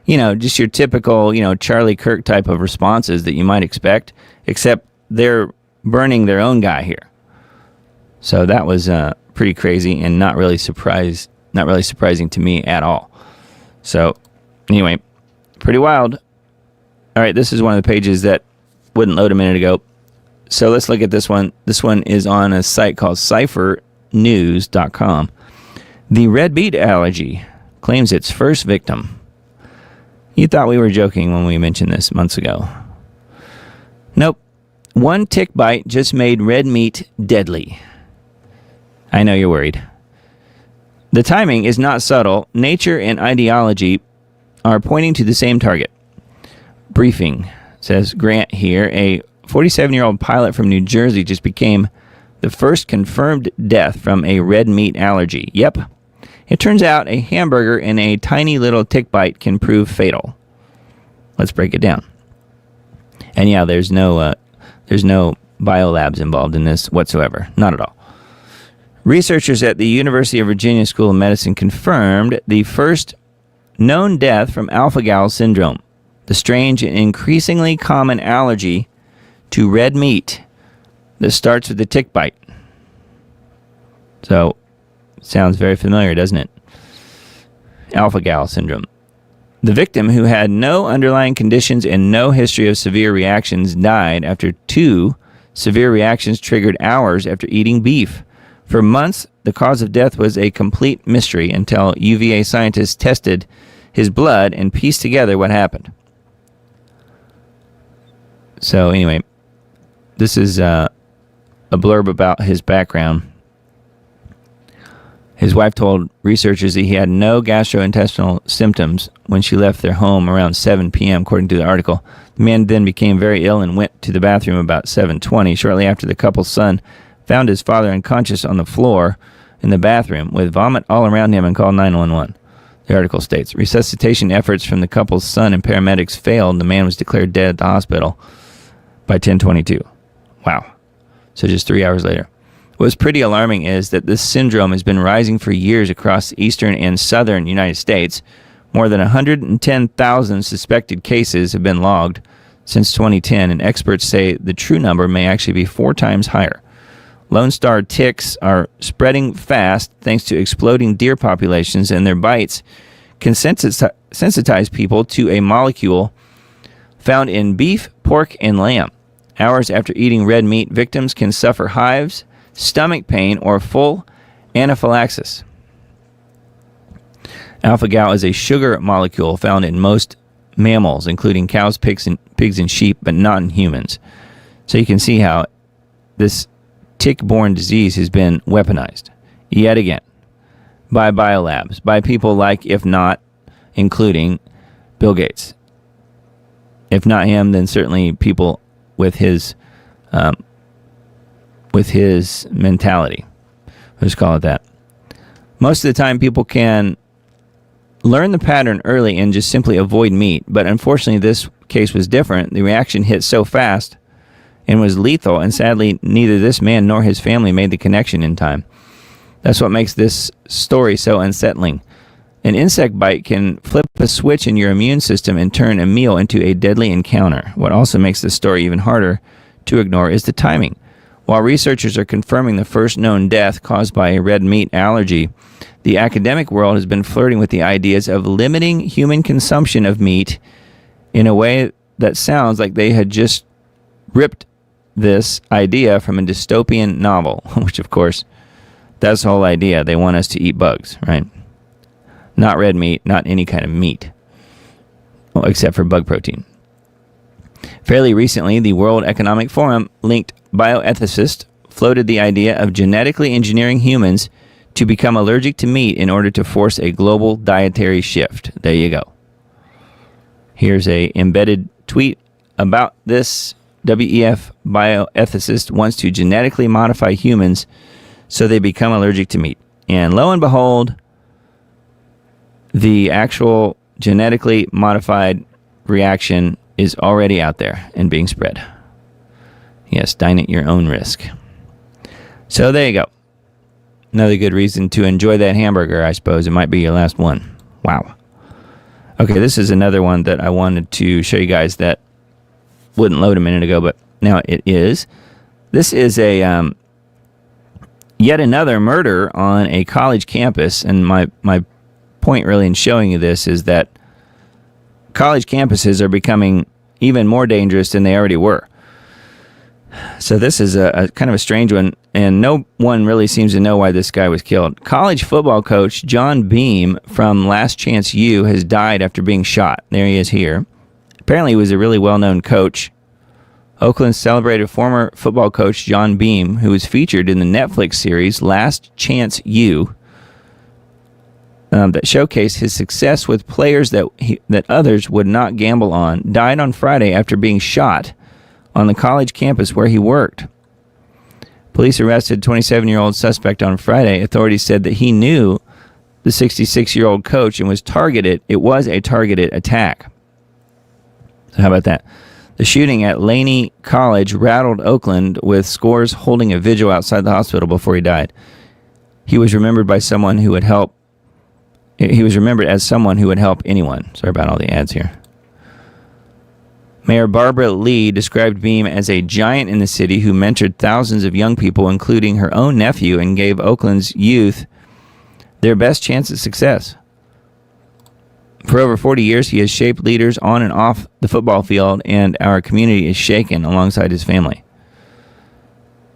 just your typical, Charlie Kirk type of responses that you might expect, except they're burning their own guy here. So that was pretty crazy and not really surprising to me at all. So anyway, pretty wild. All right, this is one of the pages that wouldn't load a minute ago. So let's look at this one. This one is on a site called cyphernews.com. The red meat allergy claims its first victim. You thought we were joking when we mentioned this months ago. Nope. One tick bite just made red meat deadly. I know you're worried. The timing is not subtle. Nature and ideology are pointing to the same target. Briefing, says Grant here, a 47-year-old pilot from New Jersey just became the first confirmed death from a red meat allergy. Yep. It turns out a hamburger and a tiny little tick bite can prove fatal. Let's break it down. And yeah, there's no biolabs involved in this whatsoever. Not at all. Researchers at the University of Virginia School of Medicine confirmed the first known death from alpha-gal syndrome, the strange and increasingly common allergy to red meat that starts with a tick bite. So, sounds very familiar, doesn't it? Alpha-gal syndrome. The victim, who had no underlying conditions and no history of severe reactions, died after 2 severe reactions triggered hours after eating beef. For months, the cause of death was a complete mystery until UVA scientists tested his blood and pieced together what happened. So anyway, this is a blurb about his background. His wife told researchers that he had no gastrointestinal symptoms when she left their home around 7 p.m., according to the article. The man then became very ill and went to the bathroom about 7:20. Shortly after, the couple's son found his father unconscious on the floor in the bathroom with vomit all around him and called 911. The article states, resuscitation efforts from the couple's son and paramedics failed. The man was declared dead at the hospital by 10:22. Wow. So just 3 hours later. What's pretty alarming is that this syndrome has been rising for years across the eastern and southern United States. More than 110,000 suspected cases have been logged since 2010, and experts say the true number may actually be 4 times higher. Lone Star ticks are spreading fast thanks to exploding deer populations, and their bites can sensitize people to a molecule found in beef, pork, and lamb. Hours after eating red meat, victims can suffer hives, stomach pain, or full anaphylaxis. Alpha-gal is a sugar molecule found in most mammals, including cows, pigs, and sheep, but not in humans. So you can see how this tick-borne disease has been weaponized, yet again, by biolabs, by people like, if not, including Bill Gates. If not him, then certainly people with his mentality. Let's call it that. Most of the time, people can learn the pattern early and just simply avoid meat, but unfortunately, this case was different. The reaction hit so fast and was lethal, and sadly, neither this man nor his family made the connection in time. That's what makes this story so unsettling. An insect bite can flip a switch in your immune system and turn a meal into a deadly encounter. What also makes this story even harder to ignore is the timing. While researchers are confirming the first known death caused by a red meat allergy, the academic world has been flirting with the ideas of limiting human consumption of meat in a way that sounds like they had just ripped this idea from a dystopian novel, which, of course, that's the whole idea. They want us to eat bugs, right? Not red meat, not any kind of meat, well, except for bug protein. Fairly recently, the World Economic Forum linked bioethicists floated the idea of genetically engineering humans to become allergic to meat in order to force a global dietary shift. There you go. Here's a embedded tweet about this. WEF bioethicist wants to genetically modify humans so they become allergic to meat. And lo and behold, the actual genetically modified reaction is already out there and being spread. Yes, dine at your own risk. So there you go. Another good reason to enjoy that hamburger, I suppose. It might be your last one. Wow. Okay, this is another one that I wanted to show you guys that wouldn't load a minute ago, but now it is. This is a yet another murder on a college campus. And my point really in showing you this is that college campuses are becoming even more dangerous than they already were. So this is a kind of a strange one, and no one really seems to know why this guy was killed. College football coach John Beam from Last Chance U has died after being shot. There he is here. Apparently he was a really well-known coach. Oakland celebrated former football coach John Beam, who was featured in the Netflix series Last Chance U, that showcased his success with players that others would not gamble on, died on Friday after being shot on the college campus where he worked. Police arrested 27-year-old suspect on Friday. Authorities said that he knew the 66-year-old coach and was targeted. It was a targeted attack. So how about that? The shooting at Laney College rattled Oakland, with scores holding a vigil outside the hospital before he died. He was remembered as someone who would help anyone. Sorry about all the ads here. Mayor Barbara Lee described Beam as a giant in the city who mentored thousands of young people, including her own nephew, and gave Oakland's youth their best chance at success. For over 40 years, he has shaped leaders on and off the football field, and our community is shaken alongside his family.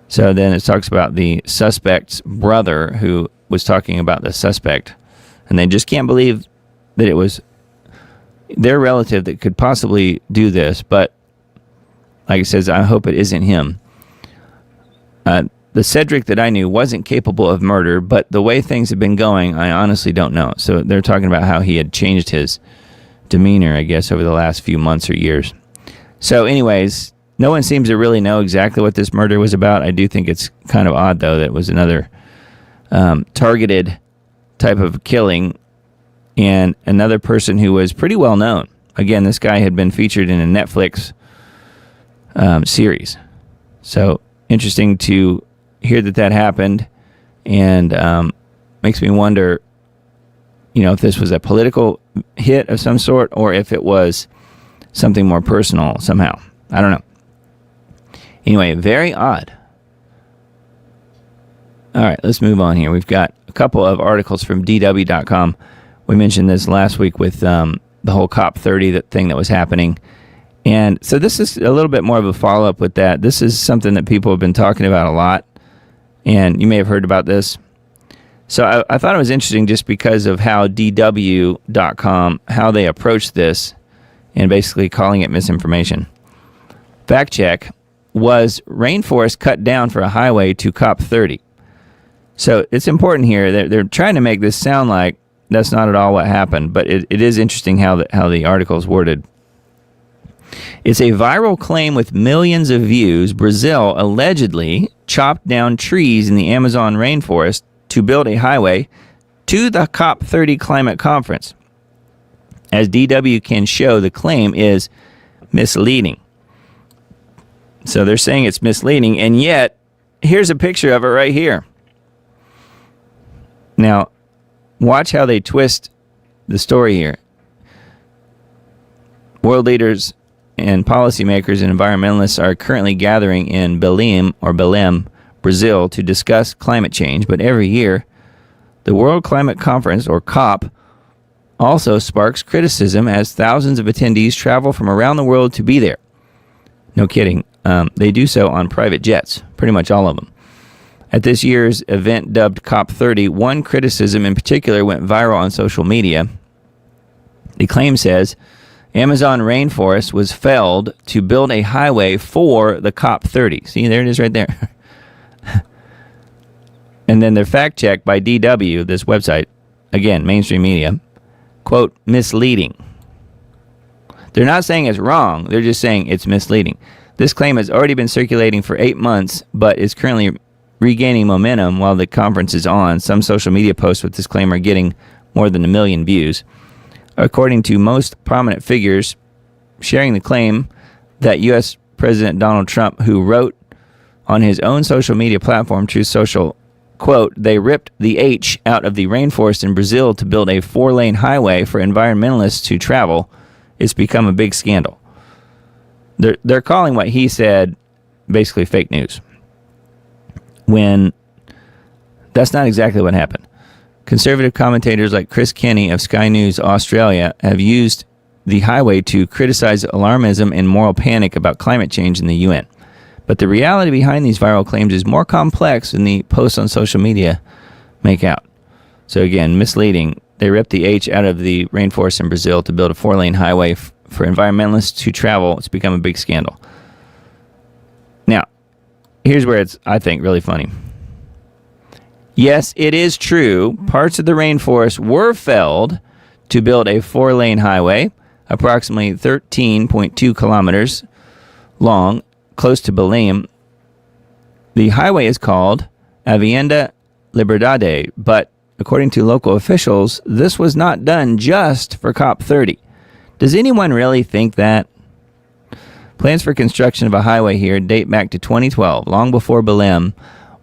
So then it talks about the suspect's brother, who was talking about the suspect, and they just can't believe that it was their relative that could possibly do this. But like it says, I hope it isn't him. The Cedric that I knew wasn't capable of murder, but the way things have been going, I honestly don't know. So they're talking about how he had changed his demeanor, I guess, over the last few months or years. So anyways, no one seems to really know exactly what this murder was about. I do think it's kind of odd, though, that it was another targeted type of killing, and another person who was pretty well known. Again, this guy had been featured in a Netflix series. So interesting to hear that happened, and makes me wonder, if this was a political hit of some sort, or if it was something more personal somehow. I don't know. Anyway, very odd. All right, let's move on here. We've got a couple of articles from DW.com. We mentioned this last week with the whole COP30 thing that was happening. And so this is a little bit more of a follow-up with that. This is something that people have been talking about a lot, and you may have heard about this. So I thought it was interesting just because of how DW.com, how they approached this, and basically calling it misinformation. Fact check: was rainforest cut down for a highway to COP30? So it's important here. They're trying to make this sound like that's not at all what happened, but it is interesting how the article is worded. It's a viral claim with millions of views. Brazil allegedly chopped down trees in the Amazon rainforest to build a highway to the COP30 climate conference. As DW can show, the claim is misleading. So they're saying it's misleading, and yet here's a picture of it right here. Now, watch how they twist the story here. World leaders and policymakers and environmentalists are currently gathering in Belém, Brazil, to discuss climate change. But every year, the World Climate Conference, or COP, also sparks criticism as thousands of attendees travel from around the world to be there. No kidding. They do so on private jets, pretty much all of them. At this year's event dubbed COP30, one criticism in particular went viral on social media. The claim says Amazon rainforest was felled to build a highway for the COP30. See, there it is right there. And then their fact check by DW, this website, again, mainstream media, quote, misleading. They're not saying it's wrong. They're just saying it's misleading. This claim has already been circulating for 8 months, but is currently regaining momentum while the conference is on. Some social media posts with this claim are getting more than 1 million views. According to most prominent figures sharing the claim, that U.S. President Donald Trump, who wrote on his own social media platform, Truth Social, quote, they ripped the H out of the rainforest in Brazil to build a 4-lane highway for environmentalists to travel, it's become a big scandal. They're calling what he said basically fake news. When That's not exactly what happened. Conservative commentators like Chris Kenny of Sky News Australia have used the highway to criticize alarmism and moral panic about climate change in the UN. But the reality behind these viral claims is more complex than the posts on social media make out. So again, misleading. They ripped the H out of the rainforest in Brazil to build a 4-lane highway for environmentalists to travel. It's become a big scandal. Now, here's where it's, I think, really funny. Yes, it is true. Parts of the rainforest were felled to build a 4-lane highway, approximately 13.2 kilometers long, close to Belém. The highway is called Avenida Liberdade, but according to local officials, this was not done just for COP30. Does anyone really think that? Plans for construction of a highway here date back to 2012, long before Belém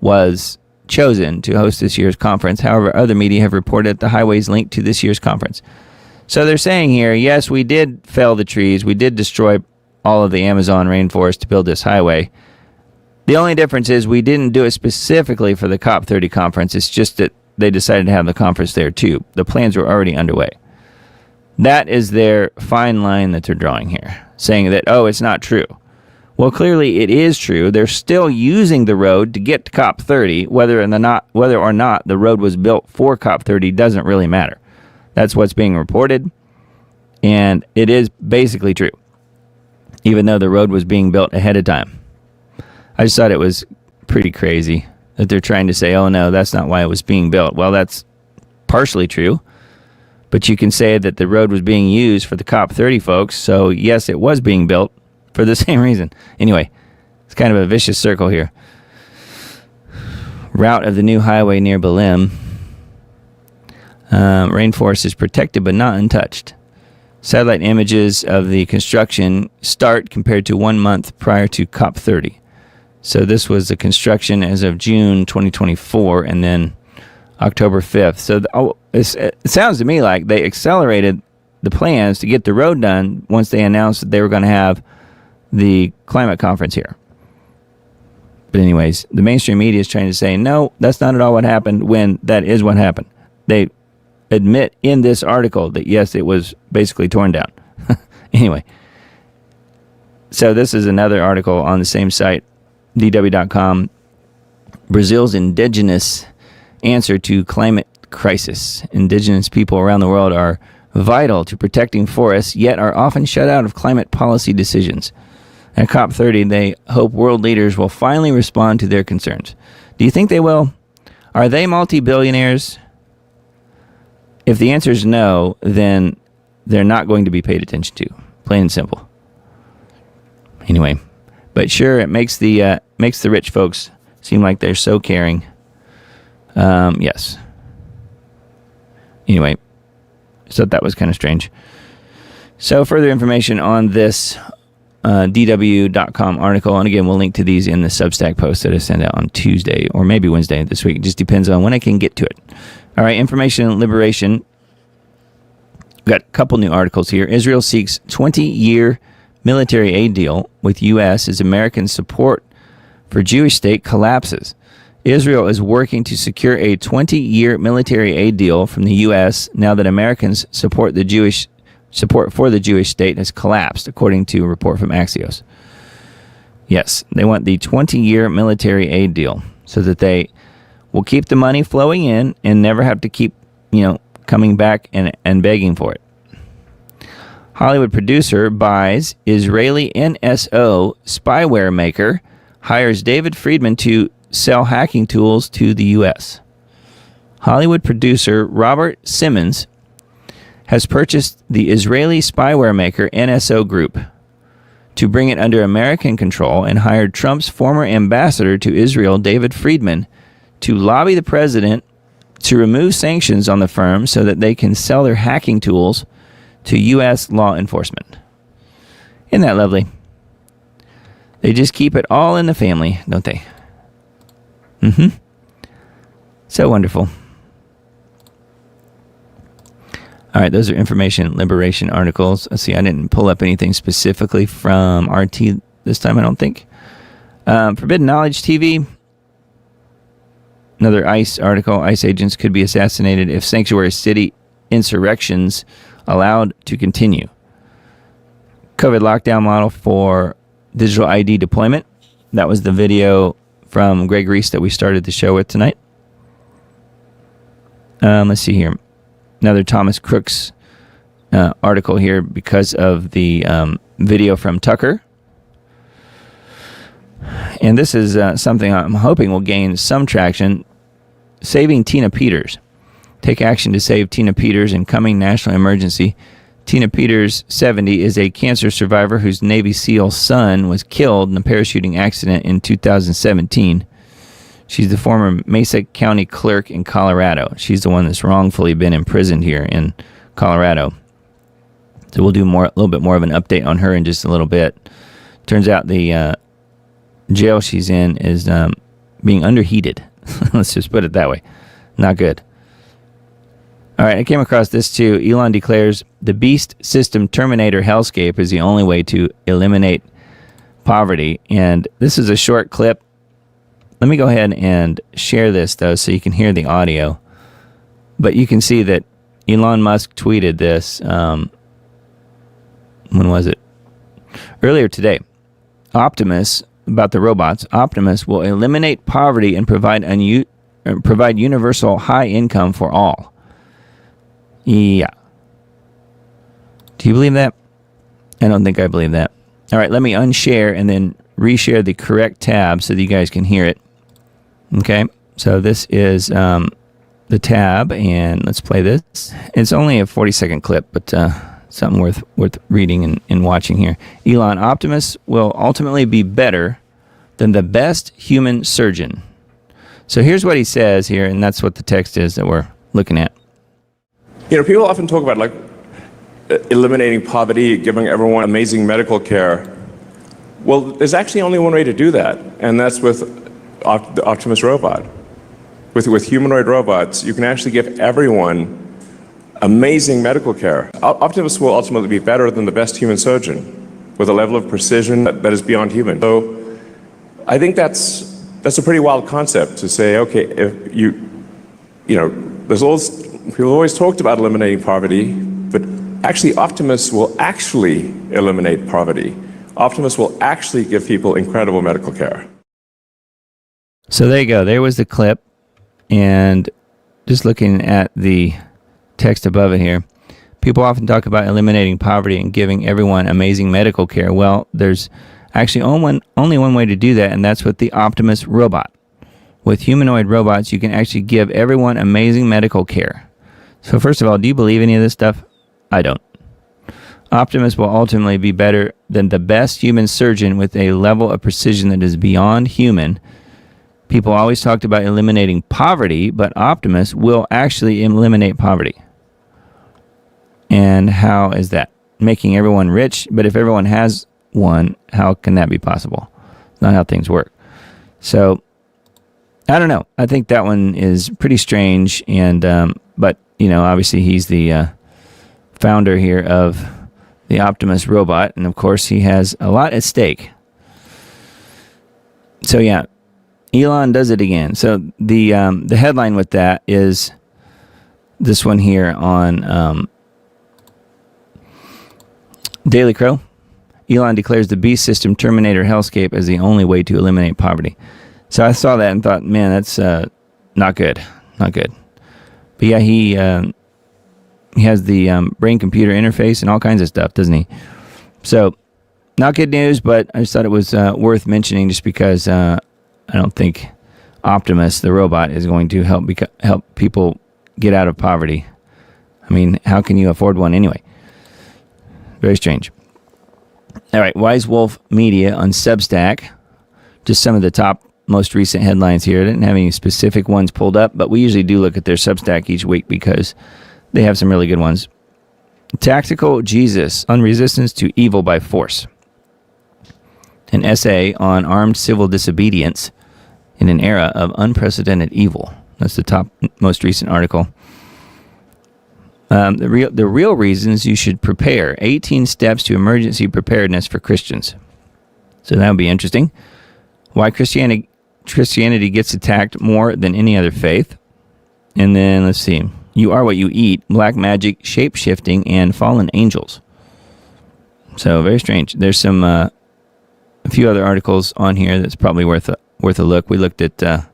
was chosen to host this year's conference. However, other media have reported the highways linked to this year's conference. So they're saying here, yes, we did fell the trees. We did destroy all of the Amazon rainforest to build this highway. The only difference is we didn't do it specifically for the COP30 conference. It's just that they decided to have the conference there too. The plans were already underway. That is their fine line that they're drawing here, saying that, oh, it's not true. Well, clearly it is true. They're still using the road to get to COP30. Whether or not the road was built for COP30 doesn't really matter. That's what's being reported, and it is basically true, even though the road was being built ahead of time. I just thought it was pretty crazy that they're trying to say, oh, no, that's not why it was being built. Well, that's partially true, but you can say that the road was being used for the COP30 folks, so yes, it was being built for the same reason. Anyway, it's kind of a vicious circle here. Route of the new highway near Belém. Rainforest is protected but not untouched. Satellite images of the construction start compared to 1 month prior to COP30. So this was the construction as of June 2024 and then October 5th. So it sounds to me like they accelerated the plans to get the road done once they announced that they were going to have the climate conference here. But anyways, the mainstream media is trying to say, no, that's not at all what happened, when that is what happened. They admit in this article that, yes, it was basically torn down. Anyway, so this is another article on the same site, DW.com. Brazil's indigenous answer to climate crisis. Indigenous people around the world are vital to protecting forests, yet are often shut out of climate policy decisions. At COP30, they hope world leaders will finally respond to their concerns. Do you think they will? Are they multi-billionaires? If the answer is no, then they're not going to be paid attention to. Plain and simple. Anyway, but sure, it makes the rich folks seem like they're so caring. Yes. Anyway, so that was kind of strange. So further information on this DW.com article, and again, we'll link to these in the Substack post that I send out on Tuesday or maybe Wednesday this week. It just depends on when I can get to it. All right, information and liberation. Got a couple new articles here. Israel seeks 20-year military aid deal with U.S. as American support for Jewish state collapses. Israel is working to secure a 20-year military aid deal from the U.S. now that Americans support for the Jewish state has collapsed, according to a report from Axios. Yes, they want the 20-year military aid deal so that they will keep the money flowing in and never have to keep, coming back and begging for it. Hollywood producer buys Israeli NSO spyware maker, hires David Friedman to sell hacking tools to the U.S. Hollywood producer Robert Simmons has purchased the Israeli spyware maker NSO Group to bring it under American control and hired Trump's former ambassador to Israel, David Friedman, to lobby the president to remove sanctions on the firm so that they can sell their hacking tools to U.S. law enforcement. Isn't that lovely? They just keep it all in the family, don't they? So wonderful. All right, those are information liberation articles. Let's see, I didn't pull up anything specifically from RT this time, I don't think. Forbidden Knowledge TV. Another ICE article, ICE agents could be assassinated if sanctuary city insurrections allowed to continue. COVID lockdown model for digital ID deployment. That was the video from Greg Reese that we started the show with tonight. Let's see here. Another Thomas Crooks article here because of the video from Tucker. And this is something I'm hoping will gain some traction. Saving Tina Peters. Take action to save Tina Peters in coming national emergency. Tina Peters, 70, is a cancer survivor whose Navy SEAL son was killed in a parachuting accident in 2017. She's the former Mesa County clerk in Colorado. She's the one that's wrongfully been imprisoned here in Colorado. So we'll do a little bit more of an update on her in just a little bit. Turns out the jail she's in is being underheated. Let's just put it that way. Not good. All right, I came across this too. Elon declares the beast system terminator hellscape is the only way to eliminate poverty. And this is a short clip. Let me go ahead and share this, though, so you can hear the audio. But you can see that Elon Musk tweeted this. When was it? Earlier today. Optimus, about the robots, Optimus will eliminate poverty and provide universal high income for all. Yeah. Do you believe that? I don't think I believe that. All right, let me unshare and then reshare the correct tab so that you guys can hear it. Okay, so this is the tab, and let's play this. It's only a 40-second clip, but something worth reading and watching here. Elon, Optimus will ultimately be better than the best human surgeon. So here's what he says here, and that's what the text is that we're looking at. You know, people often talk about eliminating poverty, giving everyone amazing medical care. Well, there's actually only one way to do that, and that's with the Optimus robot. With humanoid robots, you can actually give everyone amazing medical care. Optimus will ultimately be better than the best human surgeon, with a level of precision that is beyond human. So I think that's a pretty wild concept to say, okay, if you know, people always talked about eliminating poverty, but actually Optimus will actually eliminate poverty. Optimus will actually give people incredible medical care. So there you go. There was the clip. And just looking at the text above it here, people often talk about eliminating poverty and giving everyone amazing medical care. Well, there's actually only one way to do that, and that's with the Optimus robot. With humanoid robots, you can actually give everyone amazing medical care. So first of all, do you believe any of this stuff? I don't. Optimus will ultimately be better than the best human surgeon with a level of precision that is beyond human. People always talked about eliminating poverty, but Optimus will actually eliminate poverty. And how is that? Making everyone rich, but if everyone has one, how can that be possible? It's not how things work. So, I don't know. I think that one is pretty strange, and but, you know, obviously he's the founder here of the Optimus robot, and of course he has a lot at stake. So, yeah. Elon does it again. So the headline with that is this one here on Daily Crow. Elon declares the beast system terminator hellscape as the only way to eliminate poverty. So I saw that and thought, man, that's not good. Not good. But yeah, he has the brain-computer interface and all kinds of stuff, doesn't he? So not good news, but I just thought it was worth mentioning just because I don't think Optimus, the robot, is going to help people get out of poverty. I mean, how can you afford one anyway? Very strange. All right, Wise Wolf Media on Substack. Just some of the top, most recent headlines here. I didn't have any specific ones pulled up, but we usually do look at their Substack each week because they have some really good ones. Tactical Jesus on resistance to evil by force. An essay on armed civil disobedience in an era of unprecedented evil. That's the top, most recent article. The real reasons you should prepare. 18 steps to emergency preparedness for Christians. So that would be interesting. Why Christianity Christianity gets attacked more than any other faith. And then, let's see. You are what you eat, black magic, shape-shifting, and fallen angels. So, very strange. There's some, a few other articles on here that's probably worth a look. We looked at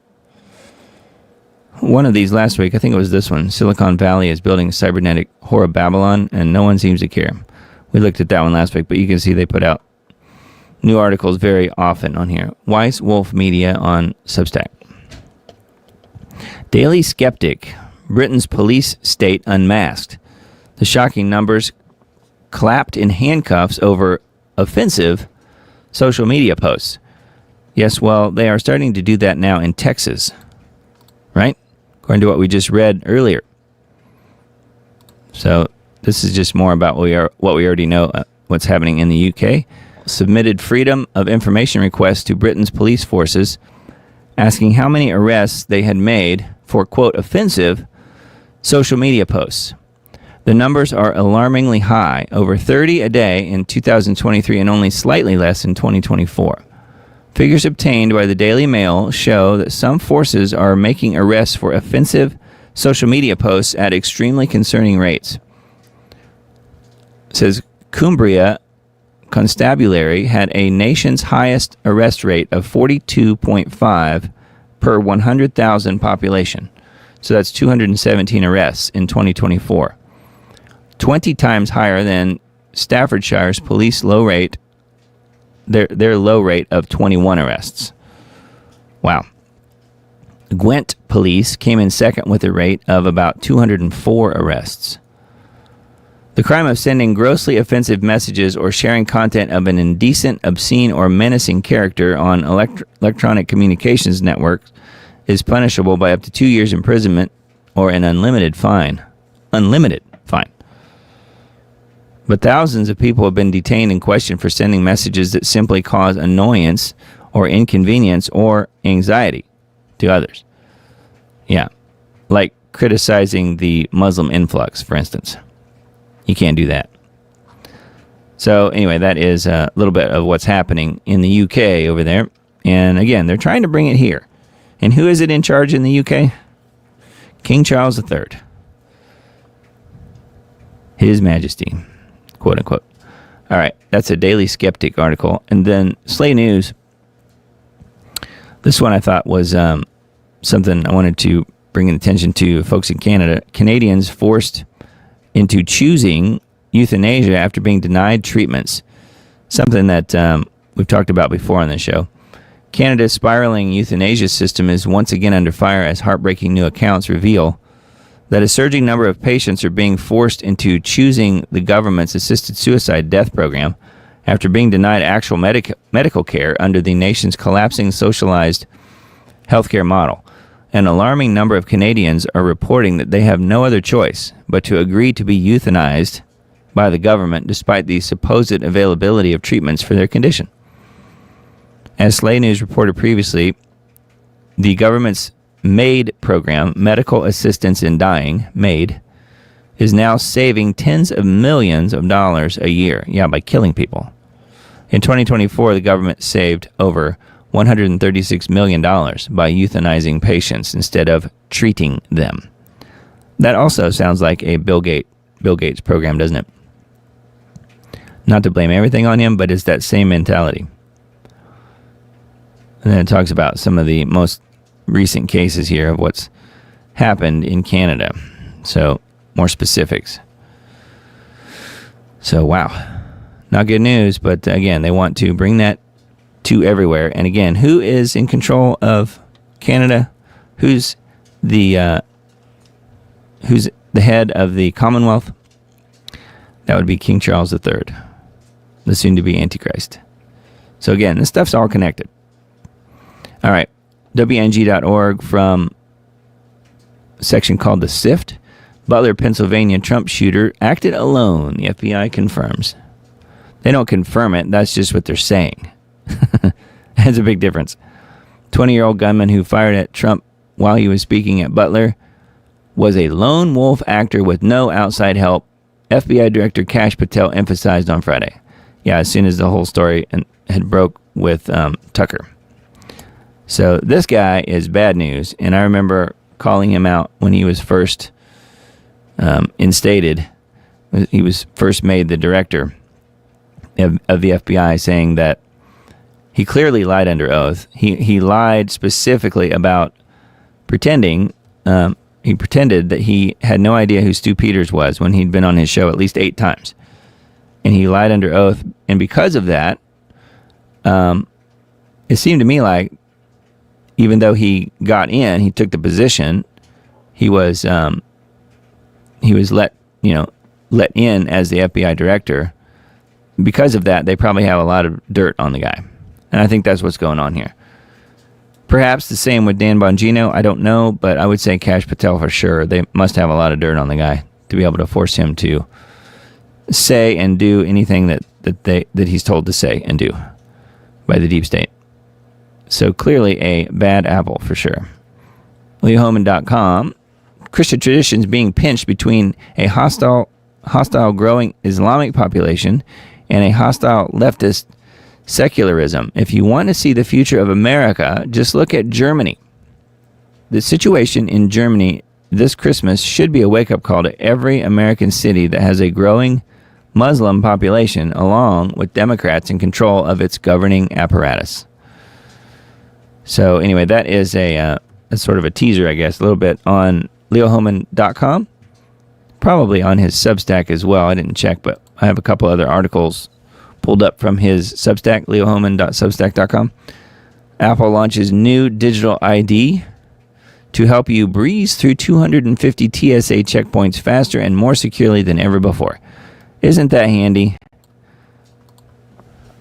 one of these last week. I think it was this one. Silicon Valley is building a cybernetic whore of Babylon, and no one seems to care. We looked at that one last week, but you can see they put out new articles very often on here. Weiss Wolf Media on Substack. Daily Skeptic. Britain's police state unmasked. The shocking numbers clapped in handcuffs over offensive social media posts. Yes, well, they are starting to do that now in Texas, right? According to what we just read earlier. So this is just more about what we already know, what's happening in the UK. Submitted Freedom of Information requests to Britain's police forces, asking how many arrests they had made for, quote, offensive social media posts. The numbers are alarmingly high, over 30 a day in 2023 and only slightly less in 2024. Figures obtained by the Daily Mail show that some forces are making arrests for offensive social media posts at extremely concerning rates. It says Cumbria Constabulary had a nation's highest arrest rate of 42.5 per 100,000 population. So that's 217 arrests in 2024. 20 times higher than Staffordshire's police low rate, their low rate of 21 arrests. Wow. Gwent police came in second with a rate of about 204 arrests. The crime of sending grossly offensive messages or sharing content of an indecent, obscene, or menacing character on electronic communications networks is punishable by up to 2 years imprisonment or an unlimited fine. Unlimited fine. But thousands of people have been detained and questioned for sending messages that simply cause annoyance or inconvenience or anxiety to others. Yeah, like criticizing the Muslim influx, for instance. You can't do that. So anyway, that is a little bit of what's happening in the UK over there. And again, they're trying to bring it here. And who is it in charge in the UK? King Charles III. His Majesty, quote unquote. All right, that's a Daily Skeptic article. And then Slay News. This one I thought was something I wanted to bring attention to folks in Canada. Canadians forced into choosing euthanasia after being denied treatments. Something that we've talked about before on this show. Canada's spiraling euthanasia system is once again under fire as heartbreaking new accounts reveal that a surging number of patients are being forced into choosing the government's assisted suicide death program after being denied actual medical care under the nation's collapsing socialized healthcare model. An alarming number of Canadians are reporting that they have no other choice but to agree to be euthanized by the government despite the supposed availability of treatments for their condition. As Slay News reported previously, the government's MAID program, Medical Assistance in Dying, MAID, is now saving tens of millions of dollars a year, by killing people. In 2024, the government saved over $136 million by euthanizing patients instead of treating them. That also sounds like a Bill Gates program, doesn't it? Not to blame everything on him, but it's that same mentality. And then it talks about some of the most recent cases here of what's happened in Canada. So, more specifics. So, wow. Not good news, but again, they want to bring that to everywhere. And again, who is in control of Canada? Who's the head of the Commonwealth? That would be King Charles III, the soon-to-be Antichrist. So again, this stuff's all connected. All right, WNG.org from a section called The Sift. Butler, Pennsylvania Trump shooter acted alone, the FBI confirms. They don't confirm it, that's just what they're saying. That's a big difference. 20-year-old gunman who fired at Trump while he was speaking at Butler was a lone wolf actor with no outside help, FBI Director Kash Patel emphasized on Friday. Yeah, as soon as the whole story had broke with Tucker. So this guy is bad news, and I remember calling him out when he was first instated. He was first made the director of the FBI, saying that he clearly lied under oath. He lied specifically about pretending. He pretended that he had no idea who Stu Peters was when he'd been on his show at least 8 times. And he lied under oath. And because of that, it seemed to me like even though he got in, he took the position, he was let in as the FBI director. Because of that, they probably have a lot of dirt on the guy. And I think that's what's going on here. Perhaps the same with Dan Bongino. I don't know, but I would say Kash Patel for sure. They must have a lot of dirt on the guy to be able to force him to say and do anything that he's told to say and do by the deep state. So clearly a bad apple for sure. LeoHoman.com. Christian traditions being pinched between a hostile growing Islamic population and a hostile leftist secularism. If you want to see the future of America, just look at Germany. The situation in Germany this Christmas should be a wake-up call to every American city that has a growing Muslim population, along with Democrats in control of its governing apparatus. So anyway, that is a sort of a teaser, I guess, a little bit on LeoHoman.com. Probably on his Substack as well. I didn't check, but I have a couple other articles pulled up from his Substack, leohoman.substack.com. Apple launches new digital ID to help you breeze through 250 TSA checkpoints faster and more securely than ever before. Isn't that handy?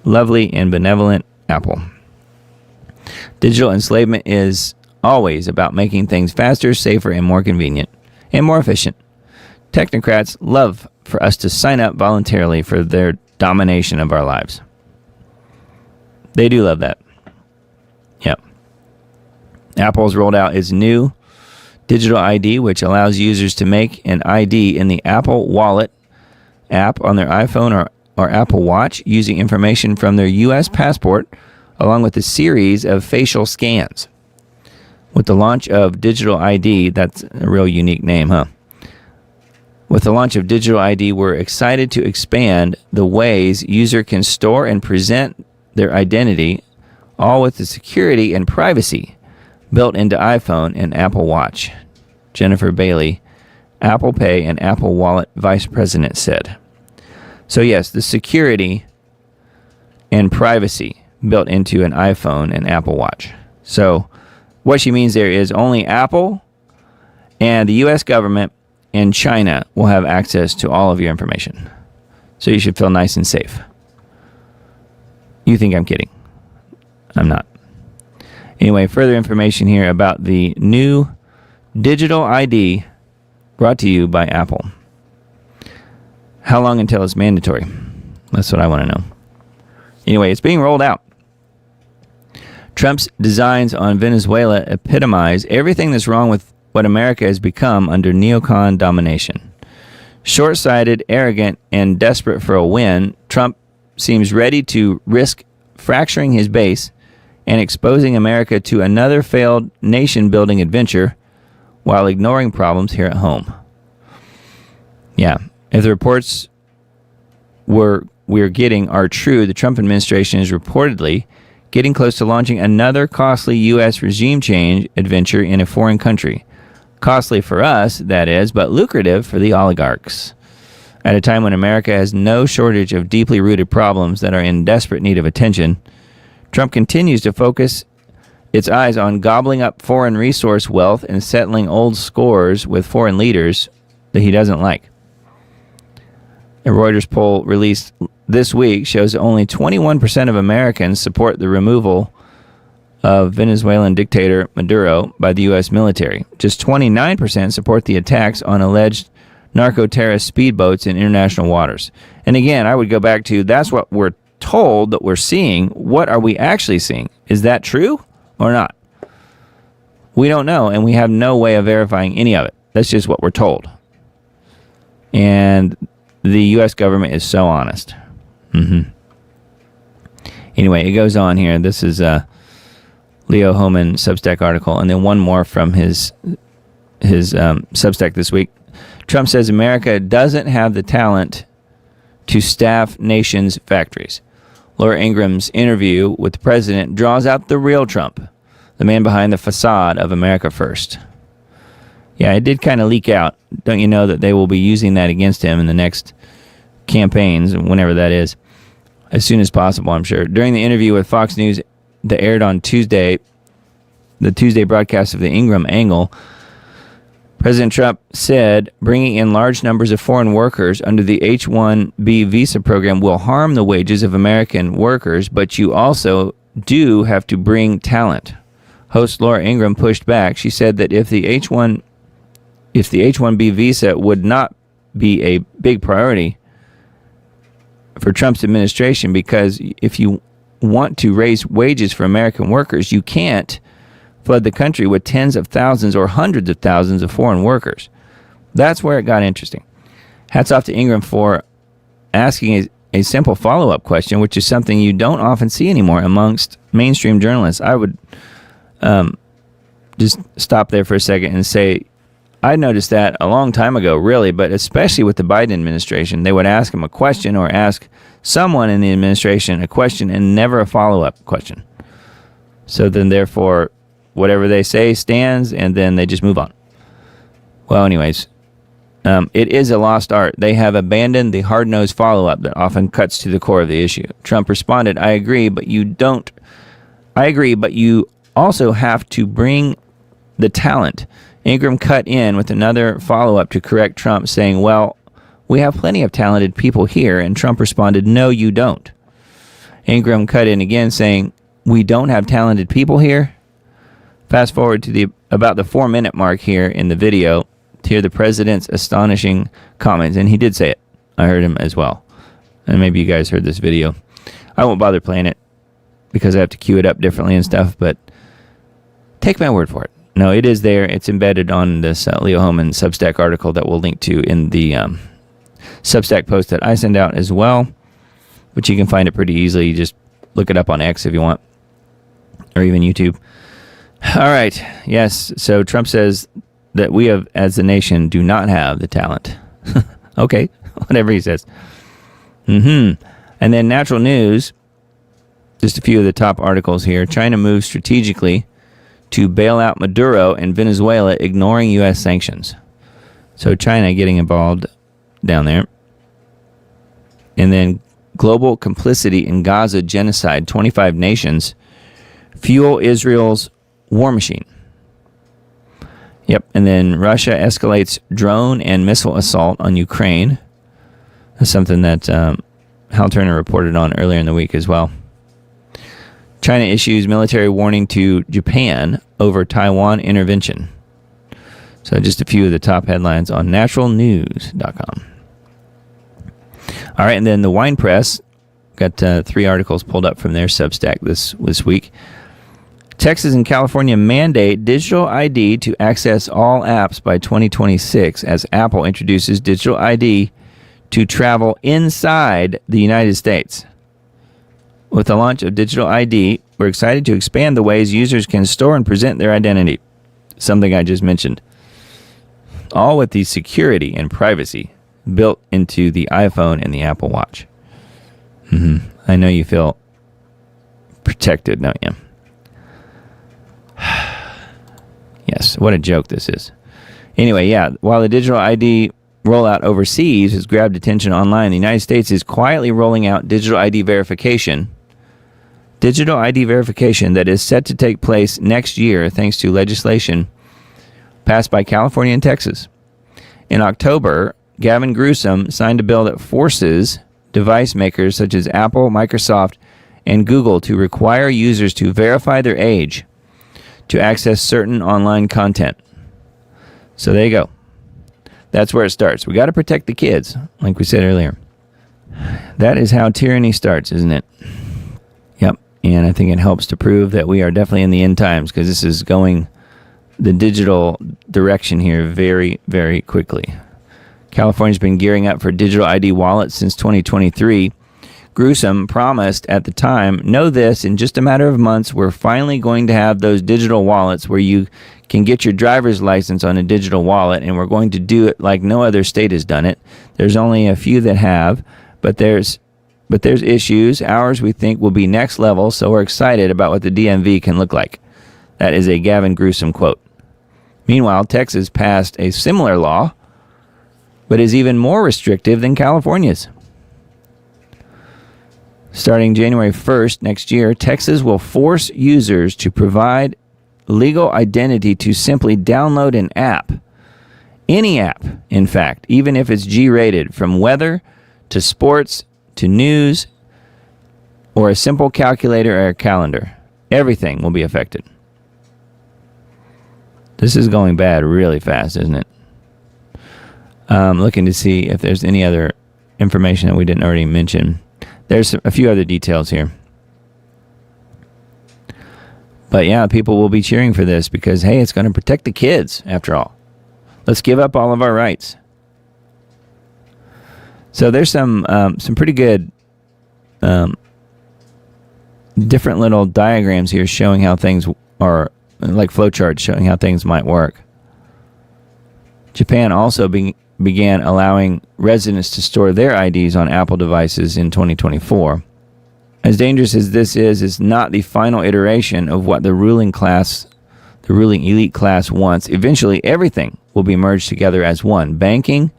Lovely and benevolent Apple. Digital enslavement is always about making things faster, safer, and more convenient, and more efficient. Technocrats love for us to sign up voluntarily for their domination of our lives. They do love that. Yep. Apple's rolled out its new digital ID, which allows users to make an ID in the Apple Wallet app on their iPhone or Apple Watch using information from their U.S. passport, along with a series of facial scans. With the launch of digital ID, that's a real unique name, huh? With the launch of digital ID, we're excited to expand the ways user can store and present their identity, all with the security and privacy built into iPhone and Apple Watch. Jennifer Bailey, Apple Pay and Apple Wallet Vice President, said. So yes, the security and privacy built into an iPhone and Apple Watch. So what she means there is only Apple and the U.S. government and China will have access to all of your information. So you should feel nice and safe. You think I'm kidding. I'm not. Anyway, further information here about the new digital ID brought to you by Apple. How long until it's mandatory? That's what I want to know. Anyway, it's being rolled out. Trump's designs on Venezuela epitomize everything that's wrong with what America has become under neocon domination. Short-sighted, arrogant, and desperate for a win, Trump seems ready to risk fracturing his base and exposing America to another failed nation-building adventure while ignoring problems here at home. Yeah, if the reports we're getting are true, the Trump administration is reportedly getting close to launching another costly U.S. regime change adventure in a foreign country. Costly for us, that is, but lucrative for the oligarchs. At a time when America has no shortage of deeply rooted problems that are in desperate need of attention, Trump continues to focus its eyes on gobbling up foreign resource wealth and settling old scores with foreign leaders that he doesn't like. A Reuters poll released this week shows that only 21% of Americans support the removal of Venezuelan dictator Maduro by the U.S. military. Just 29% support the attacks on alleged narco-terrorist speedboats in international waters. And again, I would go back to, that's what we're told that we're seeing. What are we actually seeing? Is that true or not? We don't know, and we have no way of verifying any of it. That's just what we're told. And the U.S. government is so honest. Anyway, it goes on here. This is Leo Hohmann Substack article, and then one more from his Substack this week. Trump says America doesn't have the talent to staff nations' factories. Laura Ingram's interview with the president draws out the real Trump, the man behind the facade of America First. Yeah, it did kind of leak out. Don't you know that they will be using that against him in the next campaigns, whenever that is, as soon as possible, I'm sure. During the interview with Fox News that aired on Tuesday, the Tuesday broadcast of the Ingram Angle, President Trump said bringing in large numbers of foreign workers under the H-1B visa program will harm the wages of American workers, but you also do have to bring talent. Host Laura Ingram pushed back. She said that if the H-1B visa would not be a big priority for Trump's administration, because if you want to raise wages for American workers, you can't flood the country with tens of thousands or hundreds of thousands of foreign workers. That's where it got interesting. Hats off to Ingram for asking a simple follow-up question, which is something you don't often see anymore amongst mainstream journalists. I would just stop there for a second and say, I noticed that a long time ago, really, but especially with the Biden administration, they would ask him a question or ask someone in the administration a question and never a follow-up question. So then, therefore, whatever they say stands, and then they just move on. Well, anyways, it is a lost art. They have abandoned the hard-nosed follow-up that often cuts to the core of the issue. Trump responded, I agree, but you also have to bring the talent. Ingram cut in with another follow-up to correct Trump, saying, well, we have plenty of talented people here, and Trump responded, no, you don't. Ingram cut in again, saying, we don't have talented people here? Fast forward to about the 4-minute mark here in the video to hear the president's astonishing comments, and he did say it. I heard him as well. And maybe you guys heard this video. I won't bother playing it because I have to cue it up differently and stuff, but take my word for it. No, it is there. It's embedded on this Leo Hohmann Substack article that we'll link to in the Substack post that I send out as well, but you can find it pretty easily. You just look it up on X if you want, or even YouTube. All right. Yes. So Trump says that we have, as a nation, do not have the talent. Okay. Whatever he says. And then natural news, just a few of the top articles here. China moves strategically to bail out Maduro and Venezuela, ignoring U.S. sanctions. So China getting involved down there. And then global complicity in Gaza genocide, 25 nations fuel Israel's war machine. Yep. And then Russia escalates drone and missile assault on Ukraine. That's something that Hal Turner reported on earlier in the week as well. China issues military warning to Japan over Taiwan intervention. So just a few of the top headlines on naturalnews.com. All right, and then the Wine Press got 3 articles pulled up from their Substack this week. Texas and California mandate digital ID to access all apps by 2026 as Apple introduces digital ID to travel inside the United States. With the launch of digital ID, we're excited to expand the ways users can store and present their identity, something I just mentioned, all with the security and privacy built into the iPhone and the Apple Watch. I know you feel protected, don't you? Yes, what a joke this is. Anyway, yeah, while the digital ID rollout overseas has grabbed attention online, the United States is quietly rolling out digital ID verification that is set to take place next year thanks to legislation passed by California and Texas. In October, Gavin Newsom signed a bill that forces device makers such as Apple, Microsoft, and Google to require users to verify their age to access certain online content. So there you go. That's where it starts. We got to protect the kids, like we said earlier. That is how tyranny starts, isn't it? Yep. And I think it helps to prove that we are definitely in the end times, because this is going the digital direction here very, very quickly. California's been gearing up for digital ID wallets since 2023. Gruesome promised at the time, know this, in just a matter of months, we're finally going to have those digital wallets where you can get your driver's license on a digital wallet, and we're going to do it like no other state has done it. There's only a few that have, but there's issues. Ours, we think, will be next level, so we're excited about what the DMV can look like. That is a Gavin Gruesome quote. Meanwhile, Texas passed a similar law, but is even more restrictive than California's. Starting January 1st next year, Texas will force users to provide legal identity to simply download an app. Any app, in fact, even if it's G-rated, from weather to sports to news or a simple calculator or a calendar. Everything will be affected. This is going bad really fast, isn't it? Looking to see if there's any other information that we didn't already mention. There's a few other details here. But yeah, people will be cheering for this because, hey, it's going to protect the kids, after all. Let's give up all of our rights. So there's some pretty good different little diagrams here showing how things are, like flowcharts showing how things might work. Japan also began allowing residents to store their IDs on Apple devices in 2024. As dangerous as this is, it's not the final iteration of what the ruling elite class wants. Eventually, everything will be merged together as one. Banking,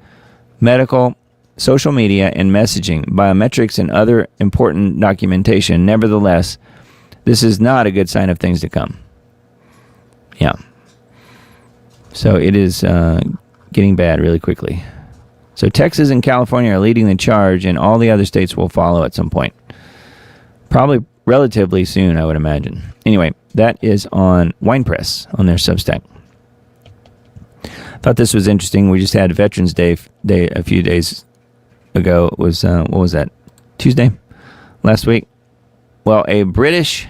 medical, social media, and messaging, biometrics, and other important documentation. Nevertheless, this is not a good sign of things to come. Yeah. So it is getting bad really quickly. So Texas and California are leading the charge, and all the other states will follow at some point. Probably relatively soon, I would imagine. Anyway, that is on WinePress, on their Substack. Thought this was interesting. We just had Veterans Day a few days ago. It was, what was that, Tuesday? Last week? Well, a British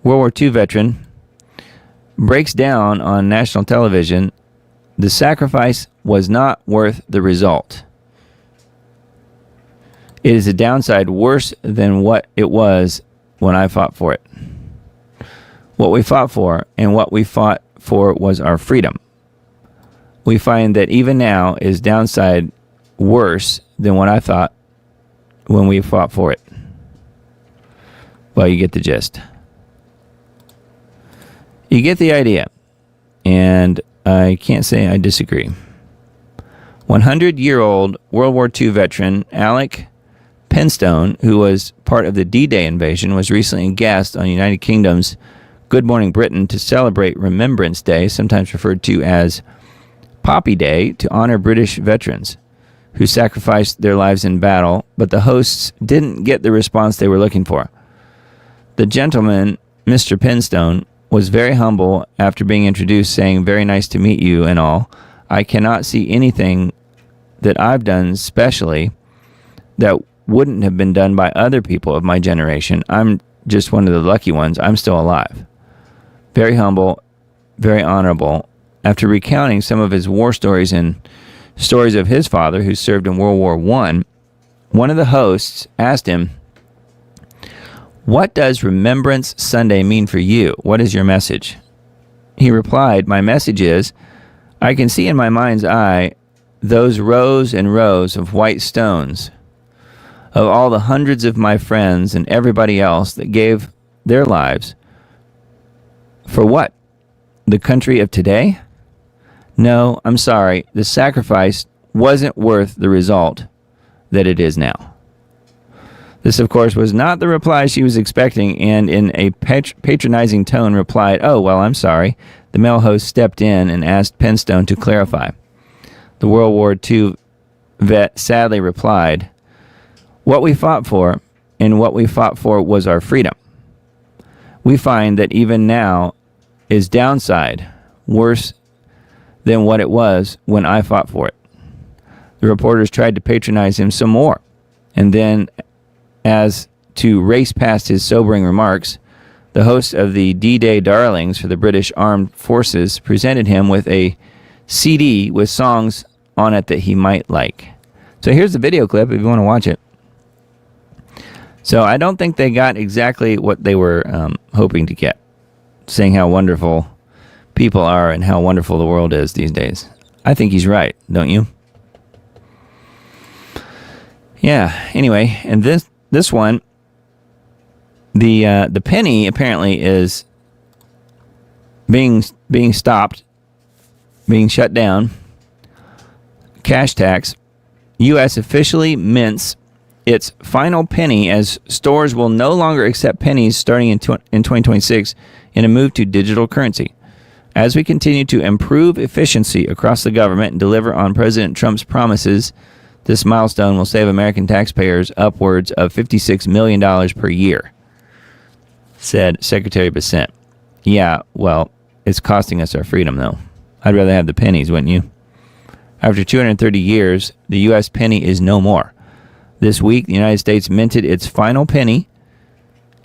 World War II veteran breaks down on national television. The sacrifice was not worth the result. It is a downside worse than what it was when I fought for it. What we fought for and what we fought for was our freedom. We find that even now is downside worse than what I thought when we fought for it. Well, you get the gist. You get the idea. And I can't say I disagree. 100-year-old World War II veteran Alec Penstone, who was part of the D-Day invasion, was recently a guest on United Kingdom's Good Morning Britain to celebrate Remembrance Day, sometimes referred to as Poppy Day, to honor British veterans who sacrificed their lives in battle, but the hosts didn't get the response they were looking for. The gentleman, Mr. Penstone, was very humble after being introduced, saying, "Very nice to meet you and all. I cannot see anything that I've done specially that wouldn't have been done by other people of my generation. I'm just one of the lucky ones. I'm still alive." Very humble, very honorable. After recounting some of his war stories and stories of his father, who served in World War I, one of the hosts asked him, "What does Remembrance Sunday mean for you? What is your message?" He replied, "My message is, I can see in my mind's eye those rows and rows of white stones of all the hundreds of my friends and everybody else that gave their lives. For what? The country of today? No, I'm sorry. The sacrifice wasn't worth the result that it is now." This, of course, was not the reply she was expecting, and in a patronizing tone replied, "Oh, well, I'm sorry." The male host stepped in and asked Penstone to clarify. The World War II vet sadly replied, "What we fought for, and what we fought for was our freedom. We find that even now is downside worse than what it was when I fought for it." The reporters tried to patronize him some more, and then, as to race past his sobering remarks, the host of the D-Day Darlings for the British Armed Forces presented him with a CD with songs on it that he might like. So here's the video clip if you want to watch it. So I don't think they got exactly what they were hoping to get, saying how wonderful people are and how wonderful the world is these days. I think he's right, don't you? Yeah, anyway, and this one, the penny apparently is being stopped, being shut down. Cash tax. U.S. officially mints its final penny as stores will no longer accept pennies starting in 2026 in a move to digital currency. As we continue to improve efficiency across the government and deliver on President Trump's promises, this milestone will save American taxpayers upwards of $56 million per year, said Secretary Bessent. Yeah, well, it's costing us our freedom, though. I'd rather have the pennies, wouldn't you? After 230 years, the U.S. penny is no more. This week, the United States minted its final penny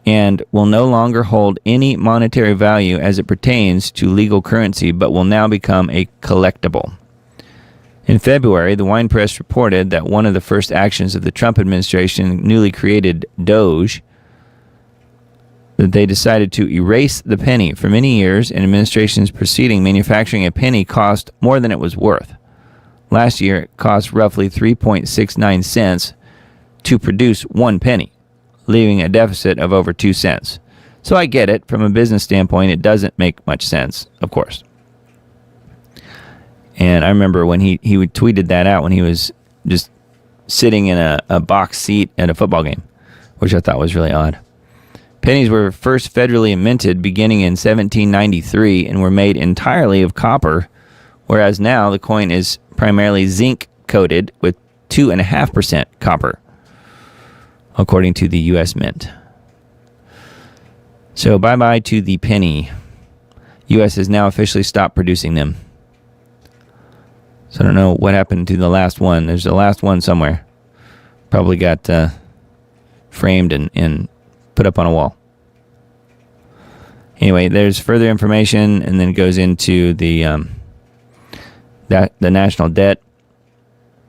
and will no longer hold any monetary value as it pertains to legal currency, but will now become a collectible. In February, the wine press reported that one of the first actions of the Trump administration, newly created Doge, that they decided to erase the penny. For many years, in administrations preceding, manufacturing a penny cost more than it was worth. Last year, it cost roughly 3.69 cents to produce 1 penny, leaving a deficit of over 2 cents. So I get it. From a business standpoint, it doesn't make much sense, of course. And I remember when he tweeted that out when he was just sitting in a box seat at a football game, which I thought was really odd. Pennies were first federally minted beginning in 1793 and were made entirely of copper, whereas now the coin is primarily zinc coated with 2.5% copper, according to the U.S. Mint. So bye-bye to the penny. U.S. has now officially stopped producing them. So I don't know what happened to the last one. There's the last one somewhere. Probably got framed and put up on a wall. Anyway, there's further information, and then it goes into the national debt.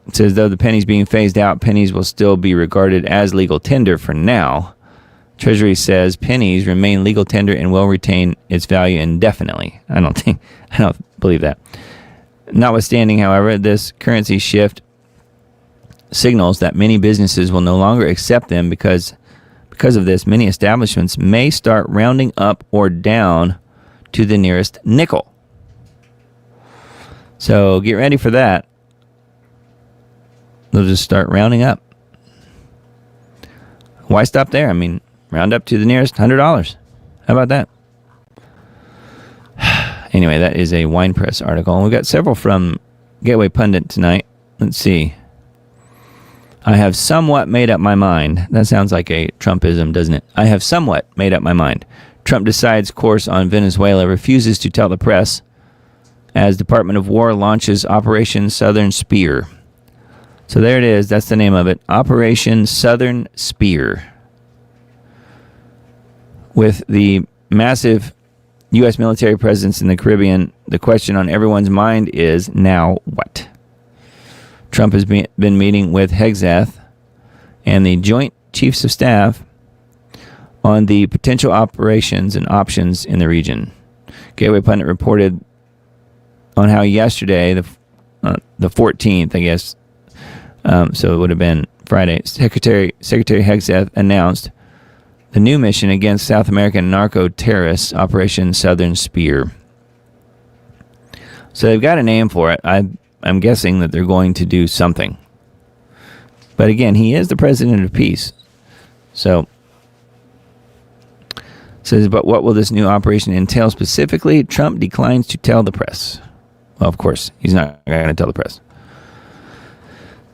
It says, though the penny's being phased out, pennies will still be regarded as legal tender for now. Treasury says pennies remain legal tender and will retain its value indefinitely. I don't believe that. Notwithstanding, however, this currency shift signals that many businesses will no longer accept them because of this. Many establishments may start rounding up or down to the nearest nickel. So get ready for that. They'll just start rounding up. Why stop there? I mean, round up to the nearest $100. How about that? Anyway, that is a wine press article. And we've got several from Gateway Pundit tonight. Let's see. I have somewhat made up my mind. That sounds like a Trumpism, doesn't it? I have somewhat made up my mind. Trump decides course on Venezuela, refuses to tell the press as Department of War launches Operation Southern Spear. So there it is. That's the name of it. Operation Southern Spear. With the massive U.S. military presence in the Caribbean, the question on everyone's mind is, now what? Trump has been meeting with Hegseth and the Joint Chiefs of Staff on the potential operations and options in the region. Gateway Pundit reported on how yesterday, the 14th, I guess, so it would have been Friday, Secretary Hegseth announced the new mission against South American narco-terrorists, Operation Southern Spear. So they've got a name for it. I'm guessing that they're going to do something. But again, he is the president of peace. So, it says, but what will this new operation entail specifically? Trump declines to tell the press. Well, of course, he's not going to tell the press.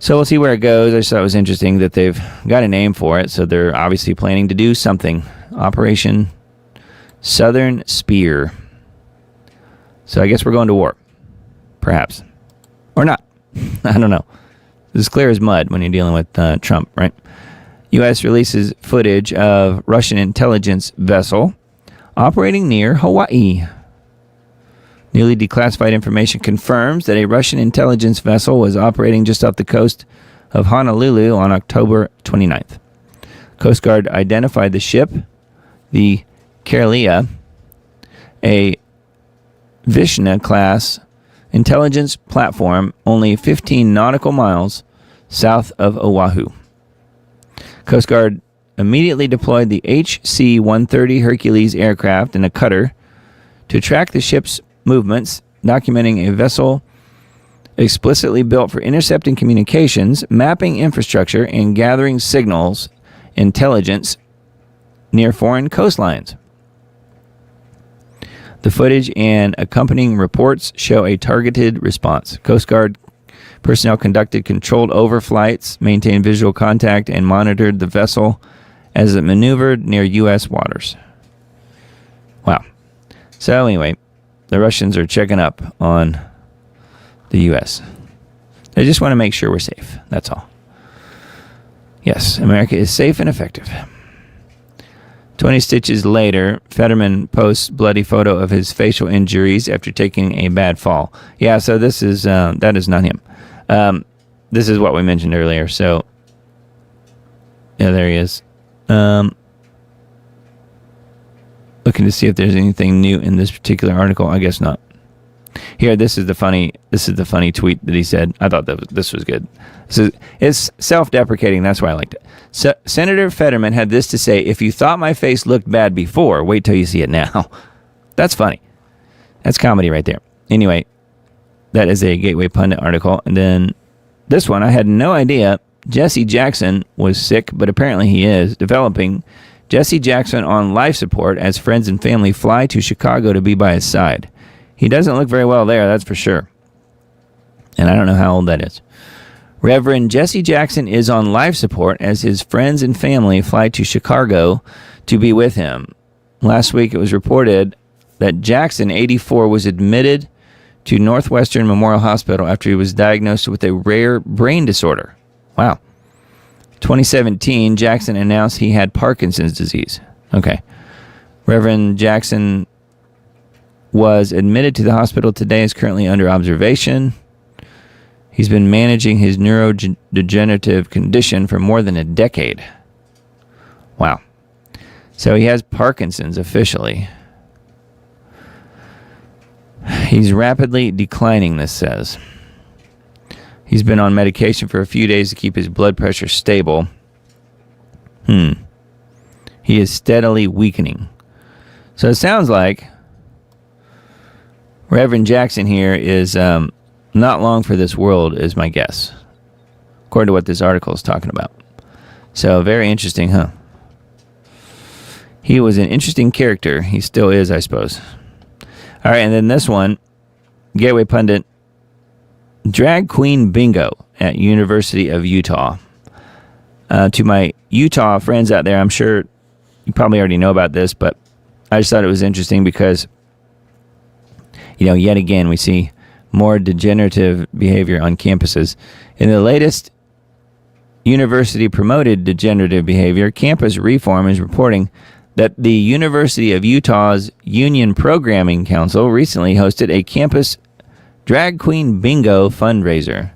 So we'll see where it goes. I just thought it was interesting that they've got a name for it. So they're obviously planning to do something. Operation Southern Spear. So I guess we're going to war. Perhaps. Or not. I don't know. It's clear as mud when you're dealing with Trump, right? U.S. releases footage of Russian intelligence vessel operating near Hawaii. Newly declassified information confirms that a Russian intelligence vessel was operating just off the coast of Honolulu on October 29th. Coast Guard identified the ship, the Karelia, a Vishna-class intelligence platform only 15 nautical miles south of Oahu. Coast Guard immediately deployed the HC-130 Hercules aircraft and a cutter to track the ship's movements, documenting a vessel explicitly built for intercepting communications, mapping infrastructure, and gathering signals intelligence near foreign coastlines. The footage and accompanying reports show a targeted response. Coast Guard personnel conducted controlled overflights, maintained visual contact, and monitored the vessel as it maneuvered near U.S. waters. Wow. So anyway, the Russians are checking up on the U.S. They just want to make sure we're safe. That's all. Yes, America is safe and effective. 20 stitches later, Fetterman posts bloody photo of his facial injuries after taking a bad fall. Yeah, so this is that is not him. This is what we mentioned earlier. So, yeah, there he is. Looking to see if there's anything new in this particular article. I guess not. Here, this is the funny tweet that he said. I thought this was good. It's self-deprecating. That's why I liked it. Senator Fetterman had this to say: "If you thought my face looked bad before, wait till you see it now." That's funny. That's comedy right there. Anyway, that is a Gateway Pundit article. And then this one, I had no idea Jesse Jackson was sick, but apparently he is. Developing Jesse Jackson on life support as friends and family fly to Chicago to be by his side. He doesn't look very well there, that's for sure. And I don't know how old that is. Reverend Jesse Jackson is on life support as his friends and family fly to Chicago to be with him. Last week it was reported that Jackson, 84, was admitted to Northwestern Memorial Hospital after he was diagnosed with a rare brain disorder. Wow. 2017, Jackson announced he had Parkinson's disease. Okay. Reverend Jackson was admitted to the hospital today, is currently under observation. He's been managing his neurodegenerative condition for more than a decade. Wow. So he has Parkinson's officially. He's rapidly declining, this says. He's been on medication for a few days to keep his blood pressure stable. He is steadily weakening. So it sounds like Reverend Jackson here is not long for this world, is my guess, according to what this article is talking about. So very interesting, huh? He was an interesting character. He still is, I suppose. All right, and then this one, Gateway Pundit, drag queen bingo at University of Utah. To my Utah friends out there, I'm sure you probably already know about this, but I just thought it was interesting because, you know, yet again, we see more degenerative behavior on campuses. In the latest university-promoted degenerative behavior, Campus Reform is reporting that the University of Utah's Union Programming Council recently hosted a campus drag queen bingo fundraiser.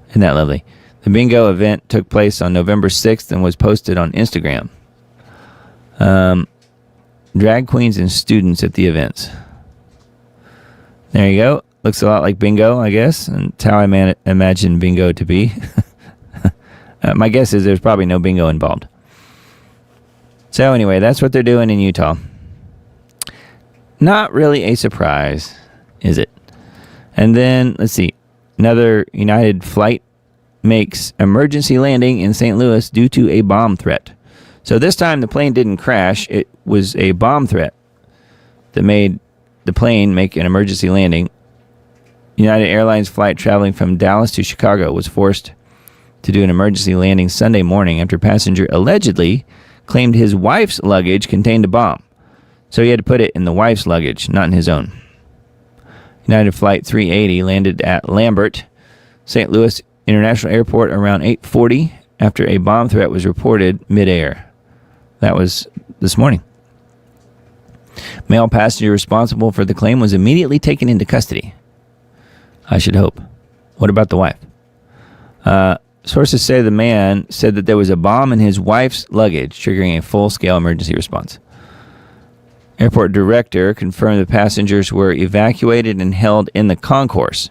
Isn't that lovely? The bingo event took place on November 6th and was posted on Instagram. Drag queens and students at the events. There you go. Looks a lot like bingo, I guess. And it's how I imagine bingo to be. My guess is there's probably no bingo involved. So anyway, that's what they're doing in Utah. Not really a surprise, is it? And then, let's see. Another United flight makes emergency landing in St. Louis due to a bomb threat. So this time the plane didn't crash. It was a bomb threat that made the plane make an emergency landing. United Airlines flight traveling from Dallas to Chicago was forced to do an emergency landing Sunday morning after a passenger allegedly claimed his wife's luggage contained a bomb. So he had to put it in the wife's luggage, not in his own. United Flight 380 landed at Lambert, St. Louis International Airport around 8:40 after a bomb threat was reported midair. That was this morning. Male passenger responsible for the claim was immediately taken into custody. I should hope. What about the wife? Sources say the man said that there was a bomb in his wife's luggage, triggering a full-scale emergency response. Airport director confirmed the passengers were evacuated and held in the concourse,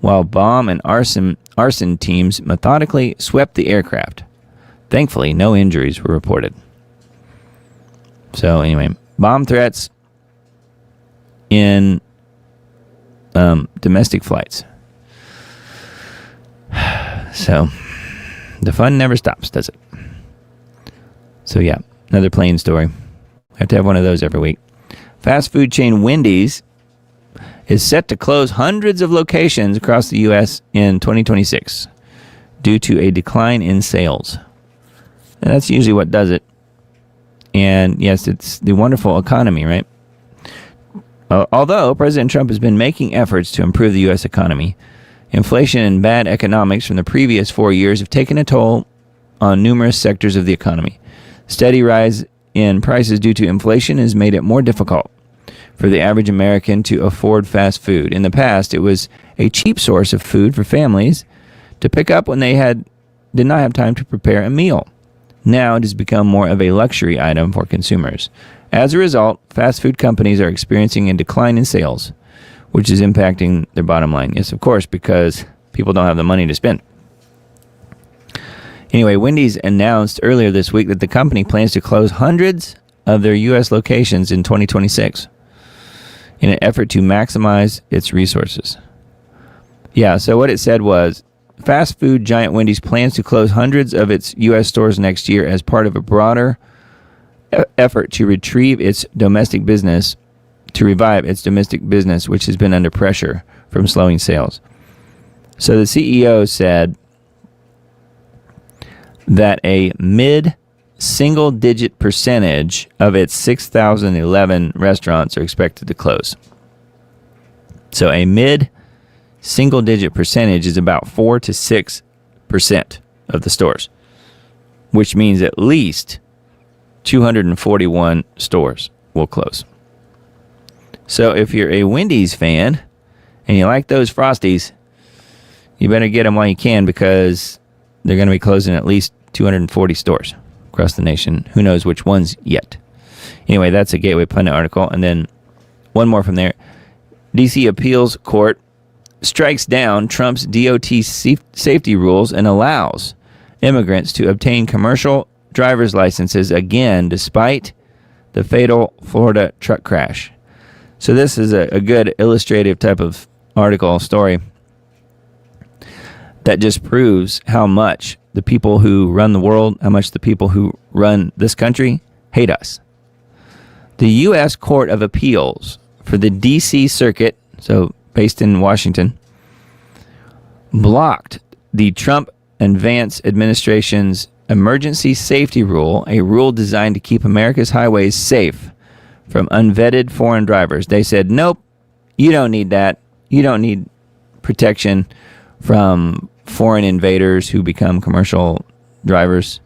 while bomb and arson teams methodically swept the aircraft. Thankfully, no injuries were reported. So anyway, bomb threats in domestic flights. So, the fun never stops, does it? So yeah, another plane story. Have to have one of those every week. Fast food chain Wendy's is set to close hundreds of locations across the U.S. in 2026 due to a decline in sales. And that's usually what does it. And yes, it's the wonderful economy, right? Although President Trump has been making efforts to improve the U.S. economy, inflation and bad economics from the previous 4 years have taken a toll on numerous sectors of the economy. Steady rise in prices due to inflation has made it more difficult for the average American to afford fast food. In the past, it was a cheap source of food for families to pick up when they did not have time to prepare a meal. Now it has become more of a luxury item for consumers. As a result, fast food companies are experiencing a decline in sales, which is impacting their bottom line. Yes, of course, because people don't have the money to spend. Anyway, Wendy's announced earlier this week that the company plans to close hundreds of their U.S. locations in 2026 in an effort to maximize its resources. Yeah, so what it said was, fast food giant Wendy's plans to close hundreds of its U.S. stores next year as part of a broader effort to revive its domestic business, which has been under pressure from slowing sales. So the CEO said that a mid-single-digit percentage of its 6,011 restaurants are expected to close. So a mid-single-digit percentage is about 4 to 6% of the stores, which means at least 241 stores will close. So if you're a Wendy's fan and you like those Frosties, you better get them while you can, because they're going to be closing at least 240 stores across the nation. Who knows which ones yet. Anyway, that's a Gateway Pundit article. And then one more from there. D.C. Appeals Court strikes down Trump's DOT safety rules and allows immigrants to obtain commercial driver's licenses again, despite the fatal Florida truck crash. So this is a good illustrative type of article story that just proves how much the people who run the world, how much the people who run this country hate us. The U.S. Court of Appeals for the D.C. Circuit, so based in Washington, blocked the Trump and Vance administration's emergency safety rule, a rule designed to keep America's highways safe from unvetted foreign drivers. They said, nope, you don't need that. You don't need protection from foreign invaders who become commercial drivers.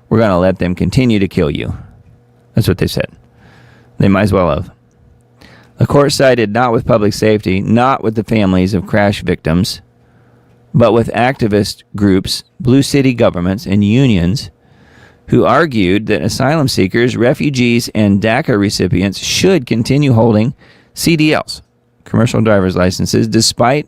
We're going to let them continue to kill you. That's what they said. They might as well have. The court sided not with public safety, not with the families of crash victims, but with activist groups, blue city governments, and unions who argued that asylum seekers, refugees, and DACA recipients should continue holding CDLs, commercial driver's licenses, despite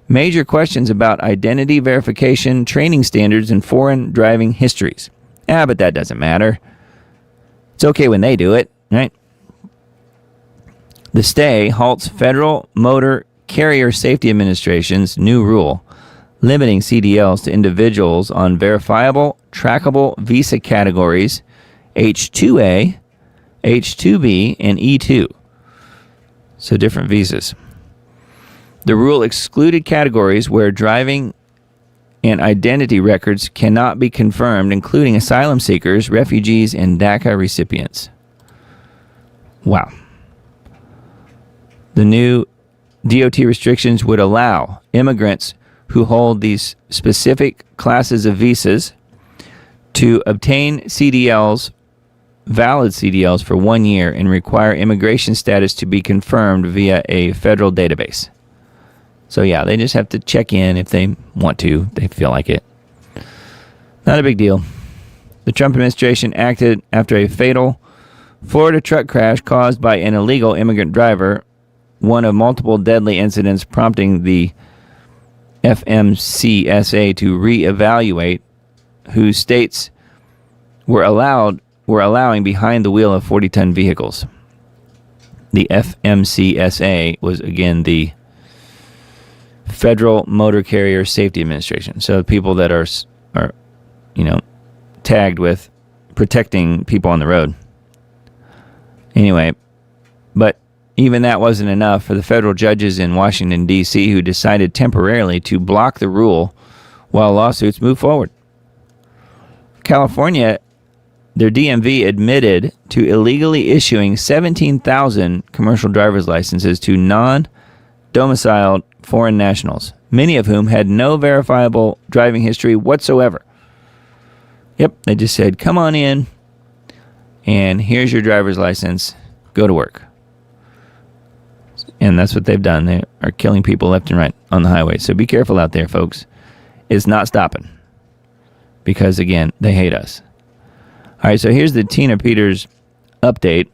major questions about identity verification, training standards, and foreign driving histories. But that doesn't matter. It's okay when they do it, right? The stay halts Federal Motor Carrier Safety Administration's new rule limiting CDLs to individuals on verifiable, trackable visa categories H-2A, H-2B, and E-2. So different visas. The rule excluded categories where driving and identity records cannot be confirmed, including asylum seekers, refugees, and DACA recipients. Wow. The new DOT restrictions would allow immigrants who hold these specific classes of visas to obtain CDLs, valid CDLs, for 1 year and require immigration status to be confirmed via a federal database. So yeah, they just have to check in if they want to, they feel like it. Not a big deal. The Trump administration acted after a fatal Florida truck crash caused by an illegal immigrant driver, one of multiple deadly incidents prompting the FMCSA to reevaluate whose states were allowing behind the wheel of 40-ton vehicles. The FMCSA was, again, the Federal Motor Carrier Safety Administration. So people that are tagged with protecting people on the road. Anyway, but even that wasn't enough for the federal judges in Washington, D.C., who decided temporarily to block the rule while lawsuits move forward. California, their DMV admitted to illegally issuing 17,000 commercial driver's licenses to non-domiciled foreign nationals, many of whom had no verifiable driving history whatsoever. Yep, they just said, come on in, and here's your driver's license, go to work. And that's what they've done. They are killing people left and right on the highway. So be careful out there, folks. It's not stopping. Because, again, they hate us. All right, so here's the Tina Peters update.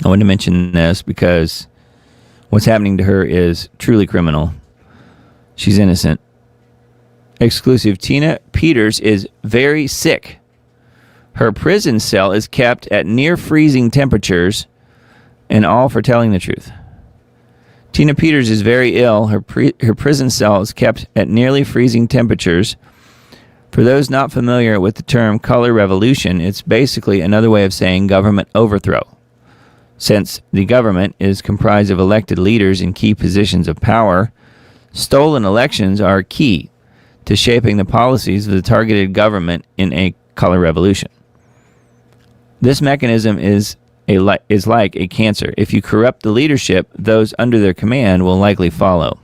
I wanted to mention this because what's happening to her is truly criminal. She's innocent. Exclusive. Tina Peters is very sick. Her prison cell is kept at near freezing temperatures, and all for telling the truth. Tina Peters is very ill. Her prison cell is kept at nearly freezing temperatures. For those not familiar with the term color revolution, it's basically another way of saying government overthrow. Since the government is comprised of elected leaders in key positions of power, stolen elections are key to shaping the policies of the targeted government in a color revolution. This mechanism is like a cancer. If you corrupt the leadership, those under their command will likely follow.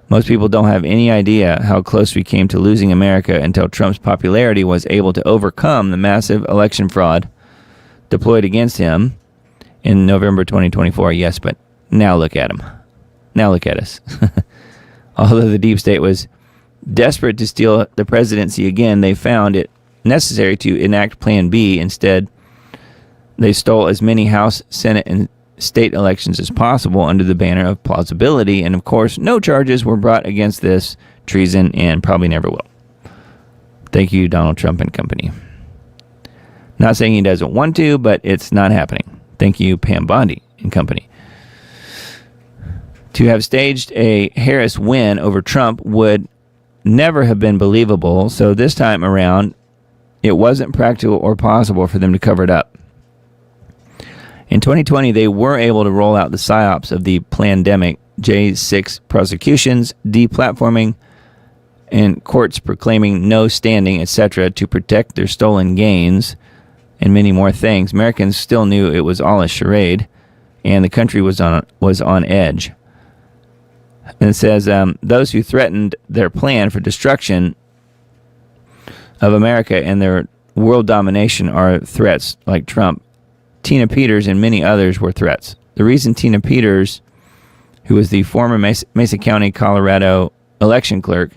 Most people don't have any idea how close we came to losing America until Trump's popularity was able to overcome the massive election fraud deployed against him in November 2024. Yes, but now look at him. Now look at us. Although the deep state was desperate to steal the presidency again, they found it necessary to enact Plan B. Instead, they stole as many House, Senate, and state elections as possible under the banner of plausibility, and of course, no charges were brought against this treason and probably never will. Thank you, Donald Trump and company. Not saying he doesn't want to, but it's not happening. Thank you, Pam Bondi and company. To have staged a Harris win over Trump would never have been believable, so this time around, it wasn't practical or possible for them to cover it up. In 2020, they were able to roll out the psyops of the plandemic, J6 prosecutions, deplatforming, and courts proclaiming no standing, etc., to protect their stolen gains, and many more things. Americans still knew it was all a charade, and the country was on edge. And it says, those who threatened their plan for destruction of America and their world domination are threats like Trump. Tina Peters and many others were threats. The reason Tina Peters, who was the former Mesa County, Colorado election clerk,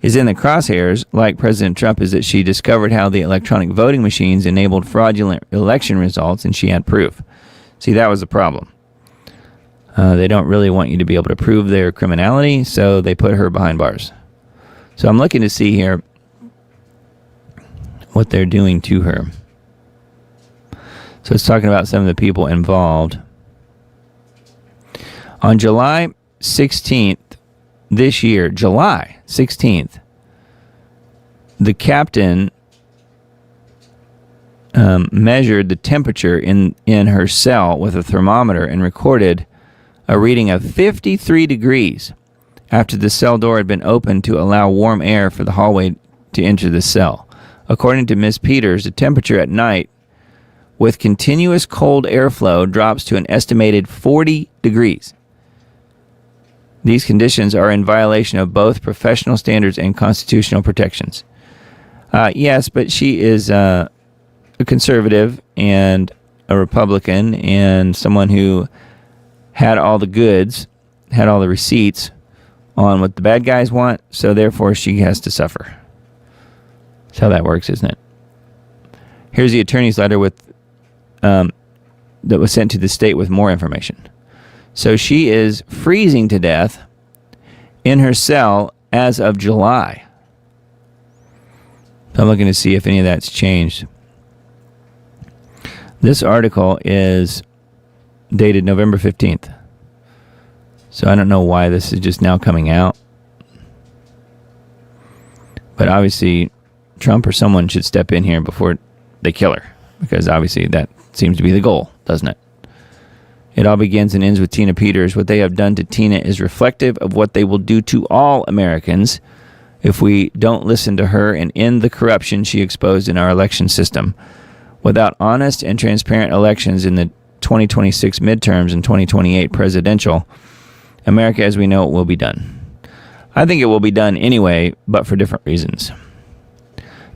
is in the crosshairs, like President Trump, is that she discovered how the electronic voting machines enabled fraudulent election results, and she had proof. See, that was the problem. They don't really want you to be able to prove their criminality, so they put her behind bars. So I'm looking to see here what they're doing to her. So it's talking about some of the people involved. On July 16th this year, July 16th, the captain measured the temperature in her cell with a thermometer and recorded a reading of 53 degrees after the cell door had been opened to allow warm air for the hallway to enter the cell. According to Ms. Peters, the temperature at night with continuous cold airflow drops to an estimated 40 degrees. These conditions are in violation of both professional standards and constitutional protections. Yes, but she is a conservative and a Republican and someone who had all the goods, had all the receipts on what the bad guys want, so therefore she has to suffer. That's how that works, isn't it? Here's the attorney's letter with that was sent to the state with more information. So she is freezing to death in her cell as of July. I'm looking to see if any of that's changed. This article is dated November 15th. So I don't know why this is just now coming out. But obviously, Trump or someone should step in here before they kill her. Because obviously that seems to be the goal, doesn't it? It all begins and ends with Tina Peters. What they have done to Tina is reflective of what they will do to all Americans if we don't listen to her and end the corruption she exposed in our election system. Without honest and transparent elections in the 2026 midterms and 2028 presidential, America as we know it will be done. I think it will be done anyway, but for different reasons.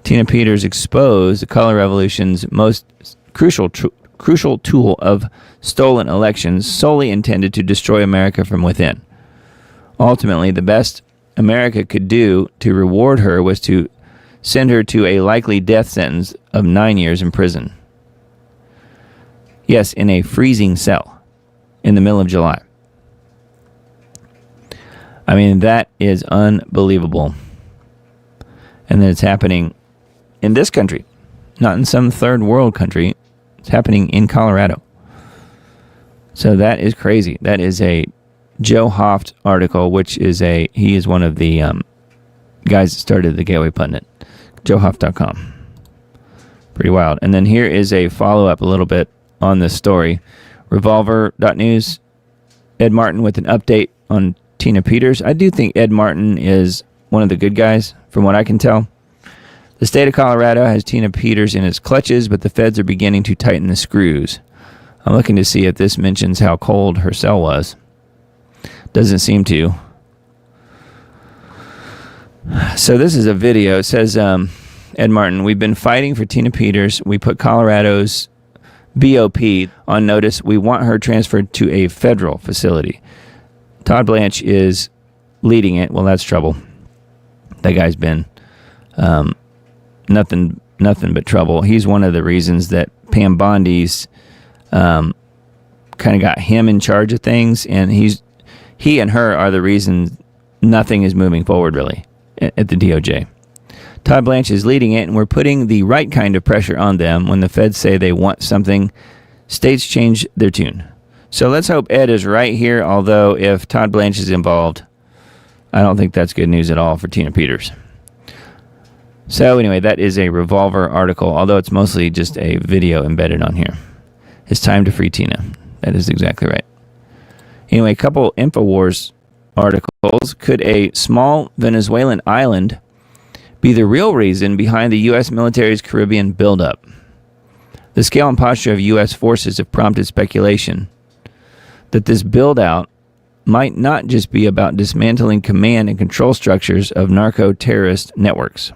Tina Peters exposed the color revolution's most crucial tool of stolen elections solely intended to destroy America from within. Ultimately, the best America could do to reward her was to send her to a likely death sentence of 9 years in prison. Yes, in a freezing cell in the middle of July. I mean, that is unbelievable. And then it's happening in this country, not in some third world country. It's happening in Colorado. So that is crazy. That is a Joe Hoft article, which is he is one of the guys that started the Gateway Pundit. JoeHoft.com. Pretty wild. And then here is a follow-up a little bit on this story. Revolver.news, Ed Martin with an update on Tina Peters. I do think Ed Martin is one of the good guys, from what I can tell. The state of Colorado has Tina Peters in its clutches, but the feds are beginning to tighten the screws. I'm looking to see if this mentions how cold her cell was. Doesn't seem to. So this is a video. It says, Ed Martin, we've been fighting for Tina Peters. We put Colorado's BOP on notice. We want her transferred to a federal facility. Todd Blanche is leading it. Well, that's trouble. That guy's been nothing but trouble. He's one of the reasons that Pam Bondi's kind of got him in charge of things, and he and her are the reason nothing is moving forward really at the DOJ. Todd Blanche is leading it, and we're putting the right kind of pressure on them. When the feds say they want something, states change their tune. So let's hope Ed is right here, although if Todd Blanche is involved, I don't think that's good news at all for Tina Peters. So anyway, that is a Revolver article, although it's mostly just a video embedded on here. It's time to free Tina. That is exactly right. Anyway, a couple InfoWars articles. Could a small Venezuelan island be the real reason behind the U.S. military's Caribbean buildup? The scale and posture of U.S. forces have prompted speculation that this build-out might not just be about dismantling command and control structures of narco-terrorist networks.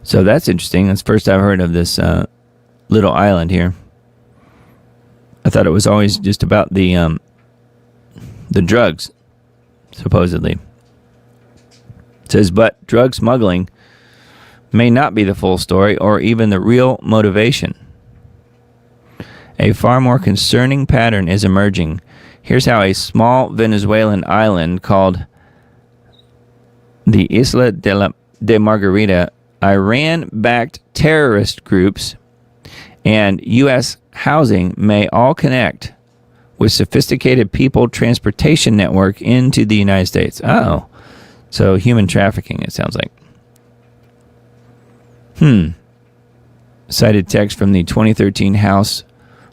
So that's interesting. That's the first I've heard of this little island here. I thought it was always just about the drugs, supposedly. It says, but drug smuggling may not be the full story or even the real motivation. A far more concerning pattern is emerging. Here's how a small Venezuelan island called the Isla de Margarita, Iran-backed terrorist groups, and U.S. housing may all connect with sophisticated people transportation network into the United States. Oh, so human trafficking, it sounds like. Cited text from the 2013 House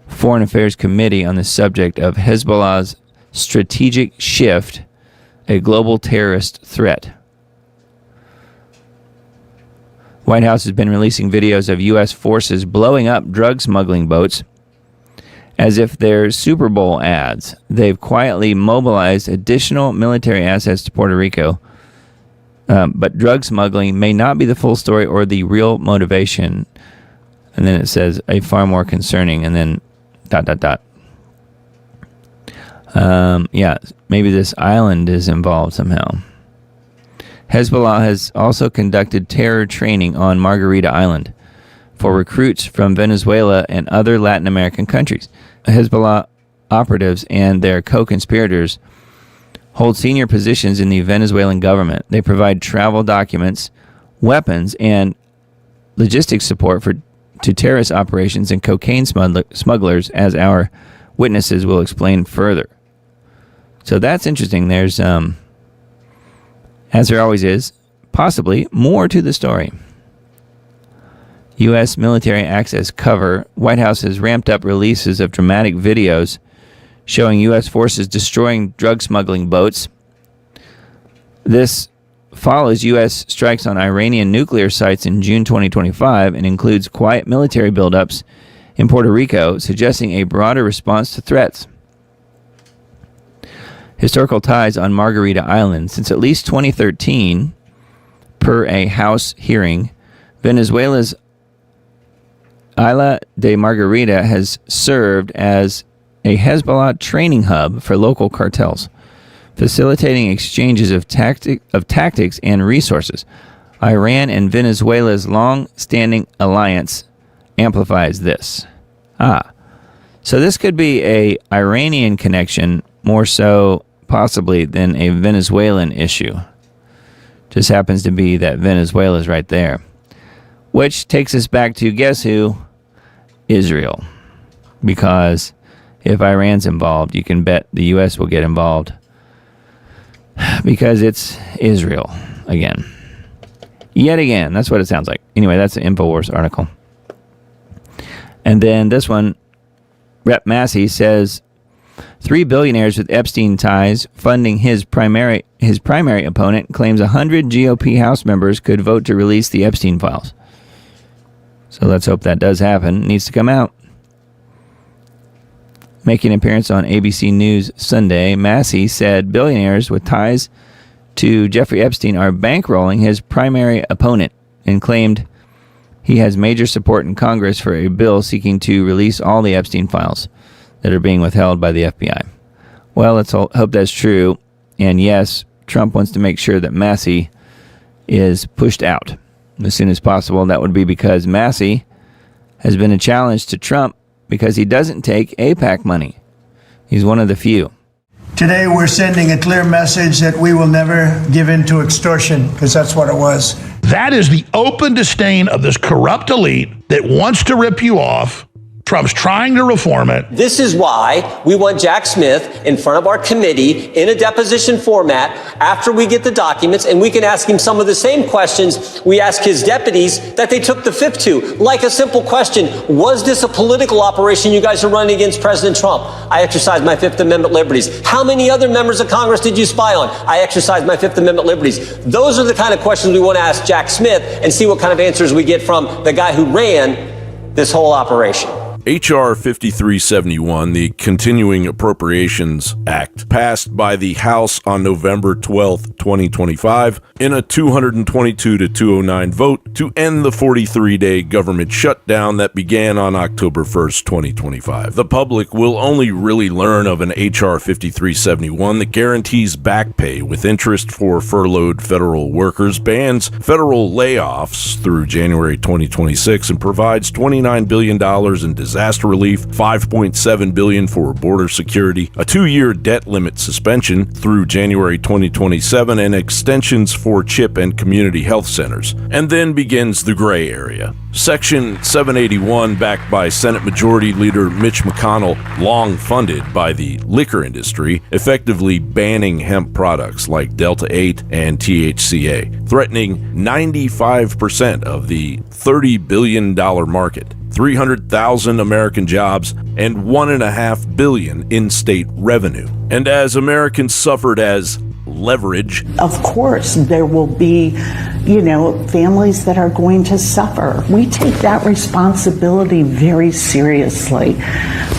Foreign Affairs Committee on the subject of Hezbollah's strategic shift, a global terrorist threat. White House has been releasing videos of U.S. forces blowing up drug smuggling boats as if they're Super Bowl ads. They've quietly mobilized additional military assets to Puerto Rico. But drug smuggling may not be the full story or the real motivation. And then it says a far more concerning, and then ... Yeah, maybe this island is involved somehow. Hezbollah has also conducted terror training on Margarita Island for recruits from Venezuela and other Latin American countries. Hezbollah operatives and their co-conspirators hold senior positions in the Venezuelan government. They provide travel documents, weapons, and logistics support to terrorist operations and cocaine smugglers, as our witnesses will explain further. So that's interesting. There's, as there always is, possibly more to the story. U.S. military access cover. White House has ramped up releases of dramatic videos showing U.S. forces destroying drug smuggling boats. This follows U.S. strikes on Iranian nuclear sites in June 2025 and includes quiet military buildups in Puerto Rico, suggesting a broader response to threats. Historical ties on Margarita Island. Since at least 2013, per a House hearing, Venezuela's Isla de Margarita has served as a Hezbollah training hub for local cartels, facilitating exchanges of tactics and resources. Iran and Venezuela's long-standing alliance amplifies this. So this could be a Iranian connection more so possibly than a Venezuelan issue. Just happens to be that Venezuela's right there. Which takes us back to, guess who? Israel. Because if Iran's involved, you can bet the U.S. will get involved. Because it's Israel again. Yet again. That's what it sounds like. Anyway, that's an InfoWars article. And then this one, Rep. Massey says, 3 billionaires with Epstein ties funding his primary opponent, claims 100 GOP House members could vote to release the Epstein files. So let's hope that does happen. It needs to come out. Making an appearance on ABC News Sunday, Massey said billionaires with ties to Jeffrey Epstein are bankrolling his primary opponent and claimed he has major support in Congress for a bill seeking to release all the Epstein files that are being withheld by the FBI. Well, let's hope that's true. And yes, Trump wants to make sure that Massey is pushed out as soon as possible. That would be because Massey has been a challenge to Trump because he doesn't take AIPAC money. He's one of the few. Today we're sending a clear message that we will never give in to extortion, because that's what it was. That is the open disdain of this corrupt elite that wants to rip you off. Trump's trying to reform it. This is why we want Jack Smith in front of our committee in a deposition format after we get the documents, and we can ask him some of the same questions we ask his deputies that they took the fifth to. Like a simple question, was this a political operation you guys are running against President Trump? I exercised my Fifth Amendment liberties. How many other members of Congress did you spy on? I exercised my Fifth Amendment liberties. Those are the kind of questions we want to ask Jack Smith and see what kind of answers we get from the guy who ran this whole operation. H.R. 5371, the Continuing Appropriations Act, passed by the House on November 12, 2025, in a 222 to 209 vote to end the 43-day government shutdown that began on October 1, 2025. The public will only really learn of an H.R. 5371 that guarantees back pay with interest for furloughed federal workers, bans federal layoffs through January 2026, and provides $29 billion in disaster relief, $5.7 billion for border security, a 2-year debt limit suspension through January 2027, and extensions for CHIP and community health centers. And then begins the gray area. Section 781, backed by Senate Majority Leader Mitch McConnell, long funded by the liquor industry, effectively banning hemp products like Delta 8 and THCA, threatening 95% of the $30 billion market. 300,000 American jobs, and $1.5 billion in state revenue. And as Americans suffered as leverage, of course, there will be, families that are going to suffer. We take that responsibility very seriously,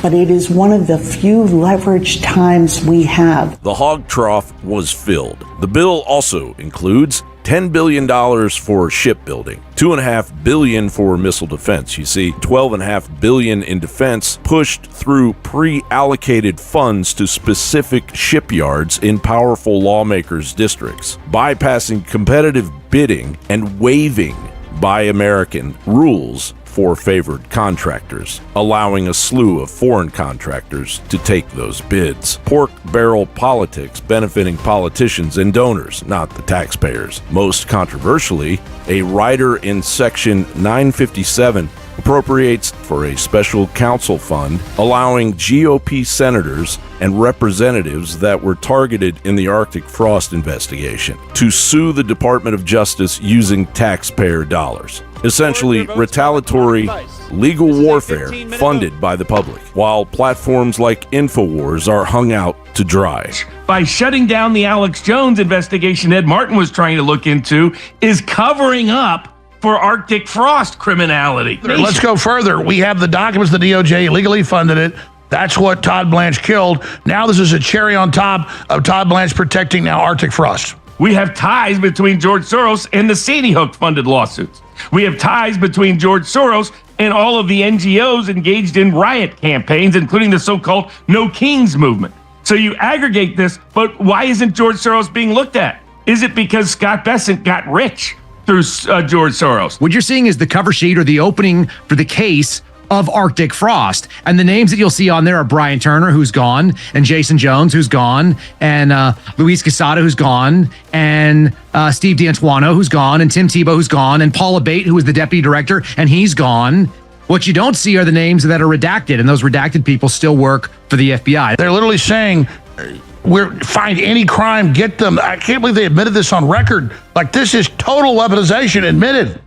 but it is one of the few leverage times we have. The hog trough was filled. The bill also includes $10 billion for shipbuilding, $2.5 billion for missile defense. You see, $12.5 billion in defense pushed through pre-allocated funds to specific shipyards in powerful lawmakers' districts, bypassing competitive bidding and waiving Buy American rules for favored contractors, allowing a slew of foreign contractors to take those bids. Pork barrel politics benefiting politicians and donors, not the taxpayers. Most controversially, a rider in Section 957 appropriates for a special counsel fund, allowing GOP senators and representatives that were targeted in the Arctic frost investigation to sue the Department of Justice using taxpayer dollars. Essentially, retaliatory legal warfare funded by the public, while platforms like InfoWars are hung out to dry. By shutting down the Alex Jones investigation Ed Martin was trying to look into, is covering up for Arctic frost criminality. Let's go further. We have the documents. The DOJ illegally funded it. That's what Todd Blanche killed. Now this is a cherry on top of Todd Blanche protecting now Arctic frost. We have ties between George Soros and the Sandy Hook funded lawsuits. We have ties between George Soros and all of the NGOs engaged in riot campaigns, including the so-called No Kings movement. So you aggregate this, but why isn't George Soros being looked at? Is it because Scott Bessent got rich through George Soros? What you're seeing is the cover sheet or the opening for the case of Arctic frost. And the names that you'll see on there are Brian Turner, who's gone, and Jason Jones, who's gone, and Luis Quesada, who's gone, and Steve D'Antuono, who's gone, and Tim Tebow, who's gone, and Paula Bate, who was the deputy director, and he's gone. What you don't see are the names that are redacted, and those redacted people still work for the FBI. They're literally saying, find any crime, get them. I can't believe they admitted this on record. Like, this is total weaponization admitted.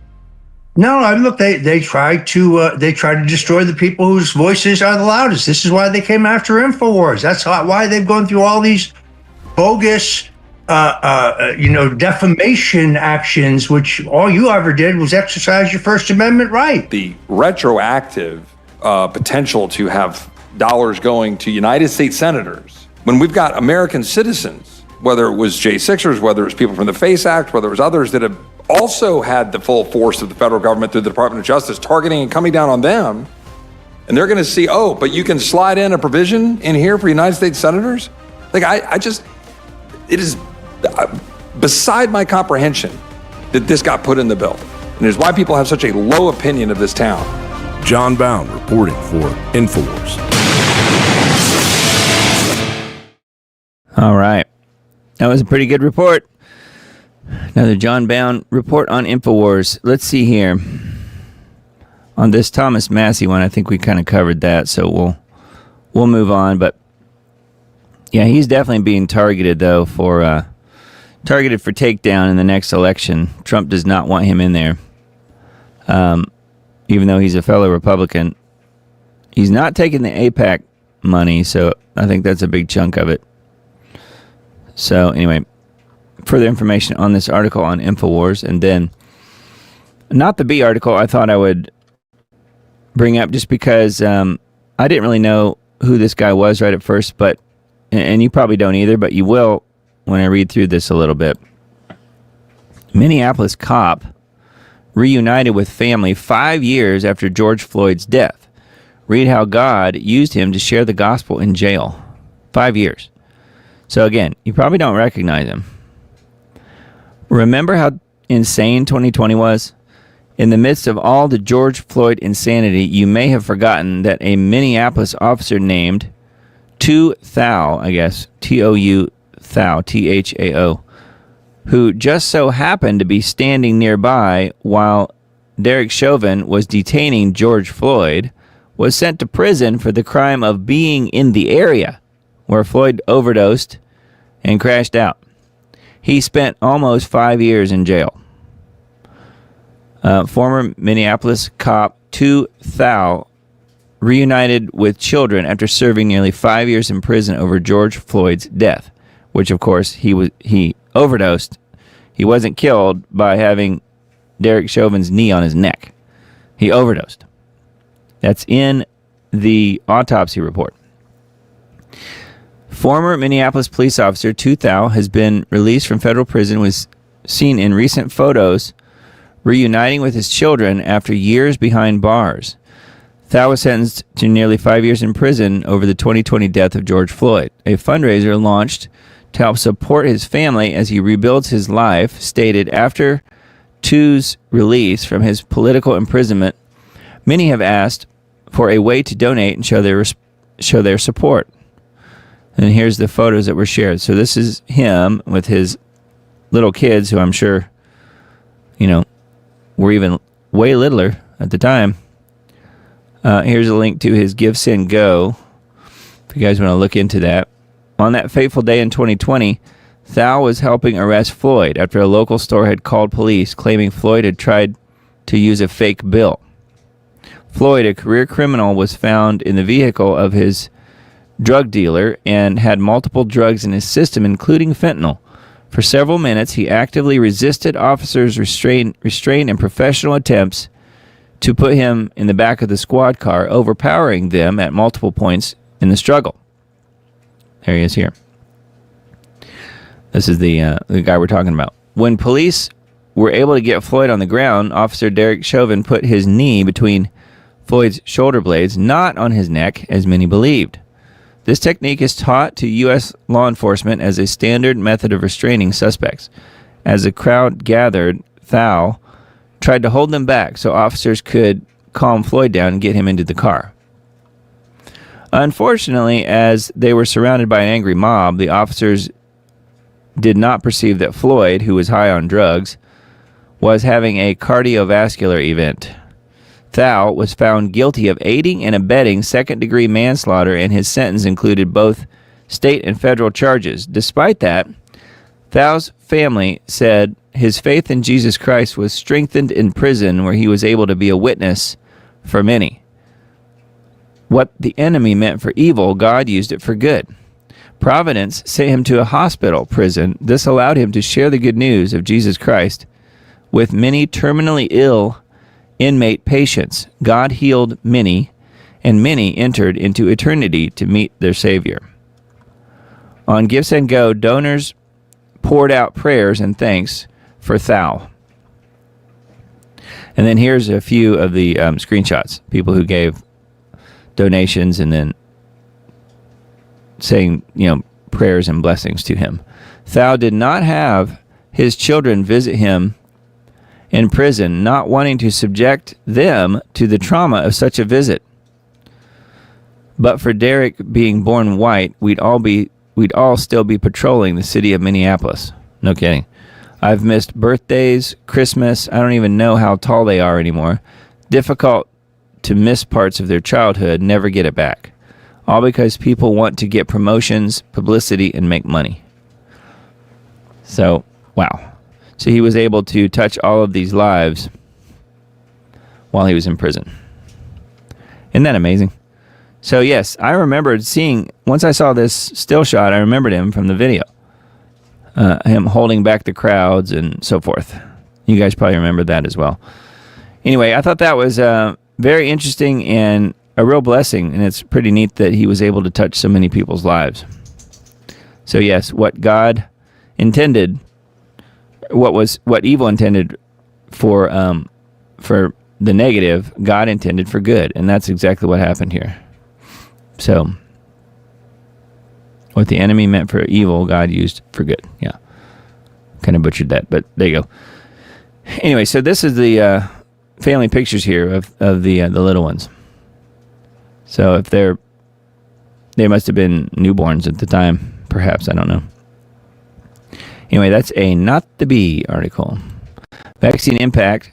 No, I look. They try to destroy the people whose voices are the loudest. This is why they came after InfoWars. That's why they've gone through all these bogus, defamation actions, which all you ever did was exercise your First Amendment right. The retroactive potential to have dollars going to United States senators when we've got American citizens, whether it was J6ers, whether it was people from the FACE Act, whether it was others that have also had the full force of the federal government through the Department of Justice targeting and coming down on them. And they're going to see, oh, but you can slide in a provision in here for United States senators? Like, it is beside my comprehension that this got put in the bill. And it's why people have such a low opinion of this town. John Bound reporting for InfoWars. All right. That was a pretty good report. Another John Bound report on InfoWars. Let's see here. On this Thomas Massey one, I think we kind of covered that, so we'll move on. But yeah, he's definitely being targeted though for takedown in the next election. Trump does not want him in there, even though he's a fellow Republican. He's not taking the AIPAC money, so I think that's a big chunk of it. So anyway, further information on this article on InfoWars, and then not the B article I thought I would bring up just because I didn't really know who this guy was right at first, but and you probably don't either, but you will when I read through this a little bit. Minneapolis cop reunited with family 5 years after George Floyd's death. Read how God used him to share the gospel in jail. 5 years. So again, you probably don't recognize him. Remember how insane 2020 was? In the midst of all the George Floyd insanity, you may have forgotten that a Minneapolis officer named Tu Thao, I guess, T-O-U Thao, T-H-A-O, who just so happened to be standing nearby while Derek Chauvin was detaining George Floyd, was sent to prison for the crime of being in the area where Floyd overdosed and crashed out. He spent almost 5 years in jail. Former Minneapolis cop Tu Thao reunited with children after serving nearly 5 years in prison over George Floyd's death, which of course he overdosed. He wasn't killed by having Derek Chauvin's knee on his neck. He overdosed. That's in the autopsy report. Former Minneapolis police officer Tu Thao has been released from federal prison seen in recent photos reuniting with his children after years behind bars. Thao was sentenced to nearly 5 years in prison over the 2020 death of George Floyd. A fundraiser launched to help support his family as he rebuilds his life stated after Tu's release from his political imprisonment, many have asked for a way to donate and show their support. And here's the photos that were shared. So this is him with his little kids, who I'm sure, were even way littler at the time. Here's a link to his Give, Send, Go, if you guys want to look into that. On that fateful day in 2020, Thao was helping arrest Floyd after a local store had called police, claiming Floyd had tried to use a fake bill. Floyd, a career criminal, was found in the vehicle of his drug dealer and had multiple drugs in his system, including fentanyl. For several minutes, he actively resisted officers' restraint and professional attempts to put him in the back of the squad car, overpowering them at multiple points in the struggle. There he is here. This is the guy we're talking about. When police were able to get Floyd on the ground, Officer Derek Chauvin put his knee between Floyd's shoulder blades, not on his neck, as many believed. This technique is taught to U.S. law enforcement as a standard method of restraining suspects. As the crowd gathered, Thao tried to hold them back so officers could calm Floyd down and get him into the car. Unfortunately, as they were surrounded by an angry mob, the officers did not perceive that Floyd, who was high on drugs, was having a cardiovascular event. Thao was found guilty of aiding and abetting second-degree manslaughter, and his sentence included both state and federal charges. Despite that, Thao's family said his faith in Jesus Christ was strengthened in prison, where he was able to be a witness for many. What the enemy meant for evil, God used it for good. Providence sent him to a hospital prison. This allowed him to share the good news of Jesus Christ with many terminally ill inmate patients. God healed many, and many entered into eternity to meet their Savior. On Give, Send, Go, donors poured out prayers and thanks for Thao. And then here's a few of the screenshots. People who gave donations and then saying, prayers and blessings to him. Thao did not have his children visit him in prison, not wanting to subject them to the trauma of such a visit. But for Derek being born white, we'd all still be patrolling the city of Minneapolis. No kidding. I've missed birthdays, Christmas. I don't even know how tall they are anymore. Difficult to miss parts of their childhood, never get it back. All because people want to get promotions, publicity, and make money. So, wow. So he was able to touch all of these lives while he was in prison. Isn't that amazing? So yes, I remembered seeing, once I saw this still shot, I remembered him from the video. Him holding back the crowds and so forth. You guys probably remember that as well. Anyway, I thought that was very interesting and a real blessing, and it's pretty neat that he was able to touch so many people's lives. So yes, what God intended, what evil intended for the negative, God intended for good, and that's exactly what happened here. So, what the enemy meant for evil, God used for good. Yeah, kind of butchered that, but there you go. Anyway, so this is the family pictures here of the little ones. So if they must have been newborns at the time, perhaps, I don't know. Anyway, that's a Not the Bee article. Vaccine impact.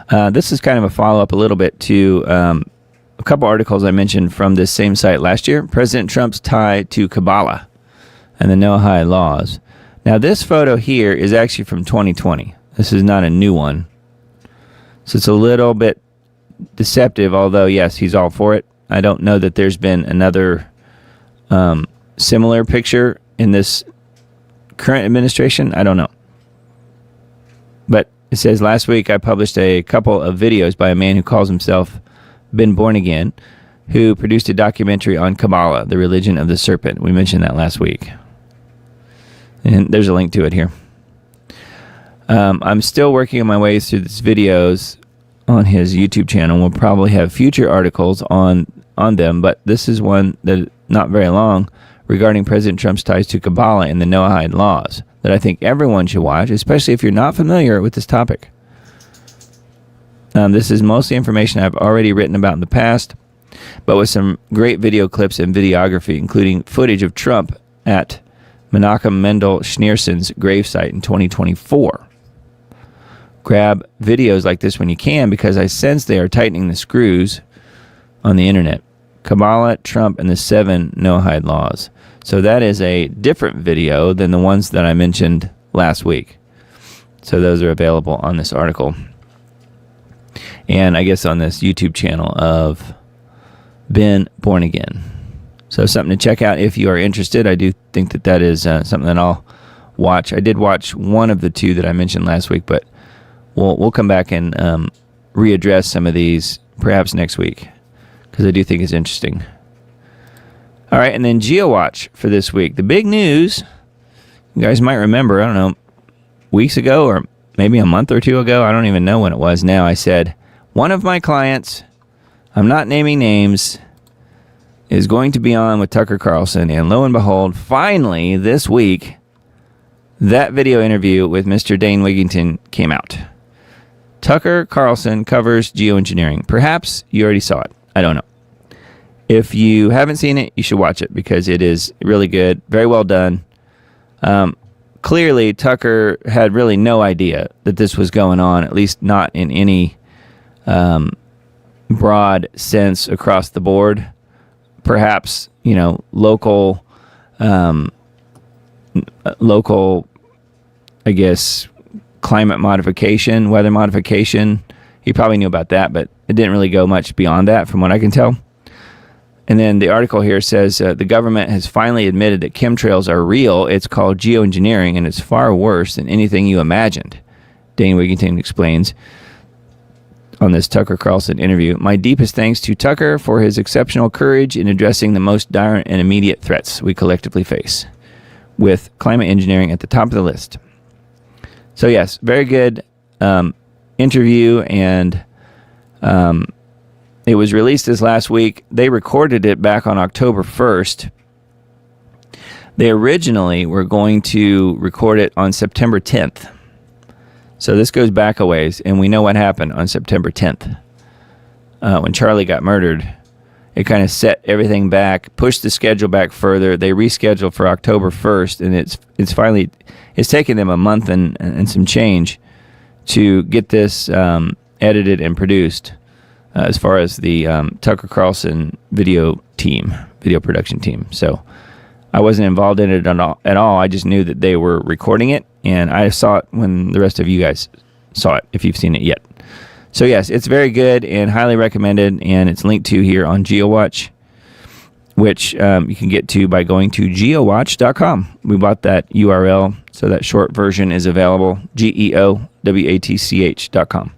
This is kind of a follow-up a little bit to a couple articles I mentioned from this same site last year. President Trump's tie to Kabbalah and the Noahide laws. Now, this photo here is actually from 2020. This is not a new one. So it's a little bit deceptive, although, yes, he's all for it. I don't know that there's been another similar picture in this current administration. I don't know. But it says, last week I published a couple of videos by a man who calls himself Been Born Again, who produced a documentary on Kabbalah, the religion of the serpent. We mentioned that last week. And there's a link to it here. I'm still working on my way through these videos on his YouTube channel. We'll probably have future articles on them, but this is one that not very long regarding President Trump's ties to Kabbalah and the Noahide laws that I think everyone should watch, especially if you're not familiar with this topic. This is mostly information I've already written about in the past, but with some great video clips and videography, including footage of Trump at Menachem Mendel Schneerson's gravesite in 2024. Grab videos like this when you can, because I sense they are tightening the screws on the internet. Kabbalah, Trump, and the 7 Noahide laws. So that is a different video than the ones that I mentioned last week. So those are available on this article. And I guess on this YouTube channel of Been Born Again. So something to check out if you are interested. I do think that is something that I'll watch. I did watch one of the 2 that I mentioned last week, but we'll come back and readdress some of these perhaps next week, because I do think it's interesting. All right, and then GeoWatch for this week. The big news, you guys might remember, I don't know, weeks ago or maybe a month or 2 ago, I don't even know when it was now, I said, one of my clients, I'm not naming names, is going to be on with Tucker Carlson, and lo and behold, finally this week, that video interview with Mr. Dane Wigington came out. Tucker Carlson covers geoengineering. Perhaps you already saw it. I don't know. If you haven't seen it, you should watch it, because it is really good, very well done. Clearly, Tucker had really no idea that this was going on, at least not in any broad sense across the board. Perhaps, local, I guess, climate modification, weather modification. He probably knew about that, but it didn't really go much beyond that from what I can tell. And then the article here says the government has finally admitted that chemtrails are real. It's called geoengineering, and it's far worse than anything you imagined. Dane Wigington explains on this Tucker Carlson interview. My deepest thanks to Tucker for his exceptional courage in addressing the most dire and immediate threats we collectively face, with climate engineering at the top of the list. So yes, very good interview, and it was released this last week. They recorded it back on October 1st. They originally were going to record it on September 10th. So this goes back a ways, and we know what happened on September 10th. When Charlie got murdered, it kind of set everything back, pushed the schedule back further. They rescheduled for October 1st, and it's taken them a month and some change to get this edited and produced. As far as the Tucker Carlson video production team. So I wasn't involved in it at all. I just knew that they were recording it, and I saw it when the rest of you guys saw it, if you've seen it yet. So yes, it's very good and highly recommended, and it's linked to here on GeoWatch, which you can get to by going to geowatch.com. We bought that URL, so that short version is available, geowatch.com.